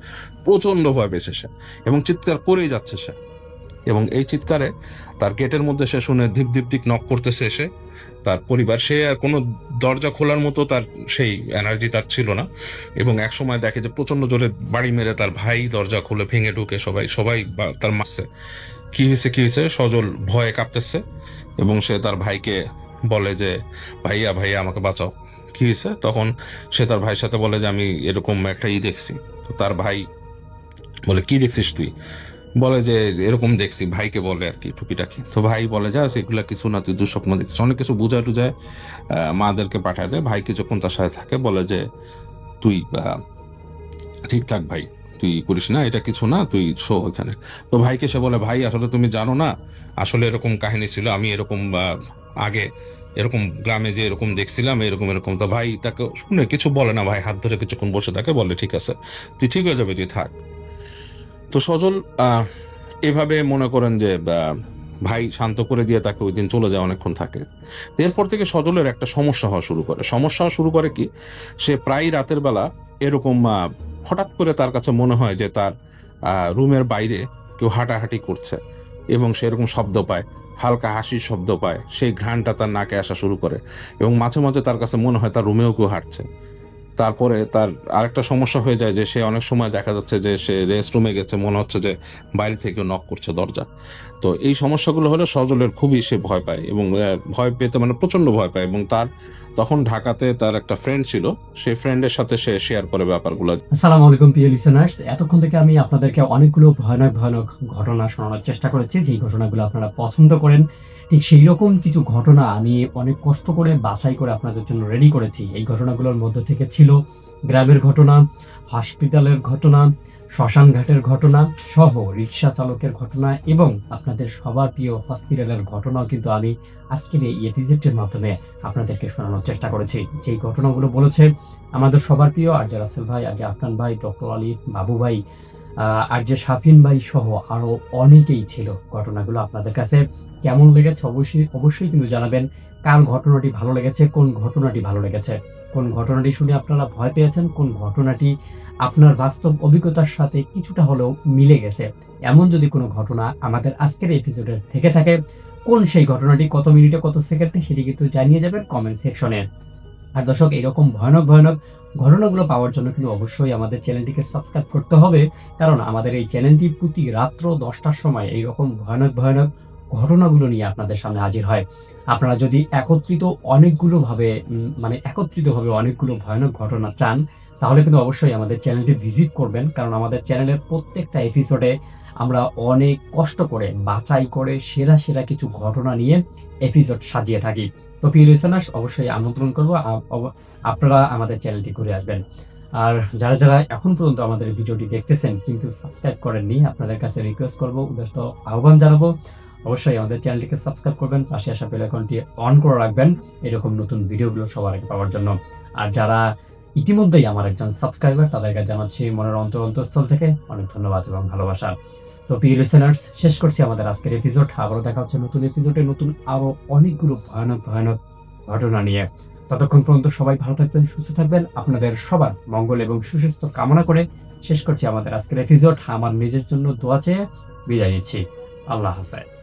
[SPEAKER 5] প্রচন্ড ভয় পেয়েছে সে, এবং চিৎকার করেই যাচ্ছে সে। এবং এই চিৎকারে তার গেটের মধ্যে সে শুনে ধিক ধিক ধিক নক করতেছে এসে তার পরিবার। সে আর কোনো দরজা খোলার মতো তার সেই এনার্জি তার ছিল না, এবং এক সময় দেখে যে প্রচন্ড জোরে বাড়ি মেরে তার ভাই দরজা খুলে ভেঙে ঢুকে, সবাই তার মারছে। কি হয়েছে, সজল ভয়ে কাঁপতেছে, এবং সে তার ভাইকে বলে যে, ভাইয়া আমাকে বাঁচাও, কি হয়েছে? তখন সে তার ভাইয়ের সাথে বলে যে, আমি এরকম একটা দেখছি। তো তার ভাই বলে, কি দেখছিস তুই? বলে যে এরকম দেখছি, ভাইকে বলে আর কি টুকিটাকি। তো ভাই বলে, যা সেগুলা কিছু না, তুই দুঃস্বপ্ন দেখছিস, অনেক কিছু বুঝায় টুজায় মাদেরকে পাঠায় দেয়। ভাই কিছুক্ষণ তার সাথে থাকে, বলে যে তুই ঠিক থাক ভাই, তুই করিস না, এটা কিছু না, তুই শো এখানে। তো ভাইকে সে বলে, ভাই আসলে তুমি জানো না, আসলে এরকম কাহিনী ছিল, আমি এরকম আগে এরকম গ্রামে যে এরকম দেখছিলাম, এরকম। তো ভাই তাকে শুনে কিছু বলে না, ভাই হাত ধরে কিছুক্ষণ বসে থাকে, বলে ঠিক আছে, তুই ঠিক হয়ে যাবে, তুই থাক। তো সজল এভাবে মনে করেন যে ভাই শান্ত করে দিয়ে তাকে ওই দিন চলে যায়, অনেকক্ষণ থাকে। এরপর থেকে সজলের একটা সমস্যা হওয়া শুরু করে কি, সে প্রায় রাতের বেলা এরকম হঠাৎ করে তার কাছে মনে হয় যে তার রুমের বাইরে কেউ হাঁটাহাঁটি করছে, এবং সে এরকম শব্দ পায়, হালকা হাসির শব্দ পায়, সেই ঘ্রাণটা তার নাকে আসা শুরু করে, এবং মাঝে মাঝে তার কাছে মনে হয় তার রুমেও কেউ হাঁটছে। তারপরে তার আরেকটা সমস্যা হয়ে যায় যে সে অনেক সময় দেখা যাচ্ছে যে সে রেস্ট রুমে গেছে, মনে হচ্ছে যে বাইরে থেকে নক করছে দরজা। তো এই সমস্যাগুলো হলে সজলের খুবই সে ভয় পায়, এবং ভয় পেতে মানে প্রচন্ড ভয় পায়। এবং তার তখন ঢাকাতে তার একটা ফ্রেন্ড ছিল, সেই ফ্রেন্ডের সাথে সে শেয়ার করে ব্যাপারগুলো।
[SPEAKER 3] আসসালামু আলাইকুম প্রিয় লিসেনার্স, এতক্ষণ থেকে আমি আপনাদেরকে অনেকগুলো ভয়ানক ঘটনা শোনানোর চেষ্টা করেছি, যেই ঘটনাগুলো আপনারা পছন্দ করেন। ঠিক সেই রকম কিছু ঘটনা আমি অনেক কষ্ট করে বাছাই করে আপনাদের জন্য রেডি করেছি। এই ঘটনাগুলোর মধ্যে থেকে ছিল গ্রামের ঘটনা, হসপিটালের ঘটনা, শ্মশান ঘাটের ঘটনা সহ রিক্সা চালকের ঘটনা, এবং আপনাদের সবার প্রিয় হসপিটালের ঘটনাও কিন্তু আমি আজকের এই এপিসোডের মাধ্যমে আপনাদেরকে শোনানোর চেষ্টা করেছি। যেই ঘটনাগুলো বলেছে আমাদের সবার প্রিয় আরজে রাসেল ভাই, আরজে আফনান ভাই, ডক্টর আলিফ, বাবু ভাই, আরজে শাফিন ভাই সহ আরো অনেকেই ছিল। ঘটনাগুলো আপনাদের কাছে কেমন লেগেছে অবশ্যই কিন্তু জানাবেন। কার ঘটনাটি ভালো লেগেছে, কোন ঘটনাটি ভালো লেগেছে, কোন ঘটনাটি শুনে আপনারা ভয় পেয়েছেন, কোন ঘটনাটি আপনার বাস্তব অভিজ্ঞতার সাথে কিছুটা হলেও মিলে গেছে, এমন যদি কোনো ঘটনা আমাদের আজকের এপিসোডের থেকে থাকে, কোন সেই ঘটনাটি, কত মিনিটে কত সেকেন্ডে, সেটি কিন্তু জানিয়ে যাবেন কমেন্ট সেকশনে। আর দর্শক, এইরকম ভয়ানক ঘটনাগুলো পাওয়ার জন্য কিন্তু অবশ্যই আমাদের চ্যানেলটিকে সাবস্ক্রাইব করতে হবে, কারণ আমাদের এই চ্যানেলটি প্রতি রাত্র 10টার সময় এইরকম ভয়ানক ঘটনাগুলো নিয়ে আপনাদের সামনে হাজির হয়। আপনারা যদি অনেকগুলোভাবে অনেকগুলো ভয়ানক ঘটনা চান, তাহলে কিন্তু অবশ্যই আমাদের চ্যানেলটি ভিজিট করবেন। কারণ আমাদের চ্যানেলের প্রত্যেকটা এপিসোডে আমরা অনেক কষ্ট করে বাছাই করে সেরা কিছু ঘটনা নিয়ে এপিসোড সাজিয়ে থাকি। তো প্রিয় লিসেনার্স, অবশ্যই আমন্ত্রণ করব আপনারা আমাদের চ্যানেলটি ঘুরে আসবেন। আর যারা এখন পর্যন্ত আমাদের ভিডিওটি দেখতেছেন কিন্তু সাবস্ক্রাইব করেননি, আপনাদের কাছে রিকোয়েস্ট করব, উদ্দেশ্য আহ্বান জানাবো, অবশ্যই আমাদের চ্যানেলটিকে সাবস্ক্রাইব করবেন, পাশে আসা বেল আইকনটি অন করে রাখবেন এরকম নতুন ভিডিওগুলো সবার আগে পাওয়ার জন্য। আর যারা ইতিমধ্যেই আমার একজন সাবস্ক্রাইবার, তাদেরকে জানাচ্ছি মনের অন্তঃস্থল থেকে অনেক ধন্যবাদ এবং ভালোবাসা। তো প্রিয় লিসেনার্স, শেষ করছি আমাদের আজকের এপিসোড। আবারও দেখা হচ্ছে নতুন এপিসোডে নতুন আরো অনেকগুলো ভয়ানক ঘটনা নিয়ে। ততক্ষণ পর্যন্ত সবাই ভালো থাকবেন, সুস্থ থাকবেন। আপনাদের সবার মঙ্গল এবং সুস্বাস্থ্য কামনা করে শেষ করছি আমাদের আজকের এপিসোড। আমার নিজের জন্য দোয়া চেয়ে বিদায় নিচ্ছি। আল্লাহ হাফেজ।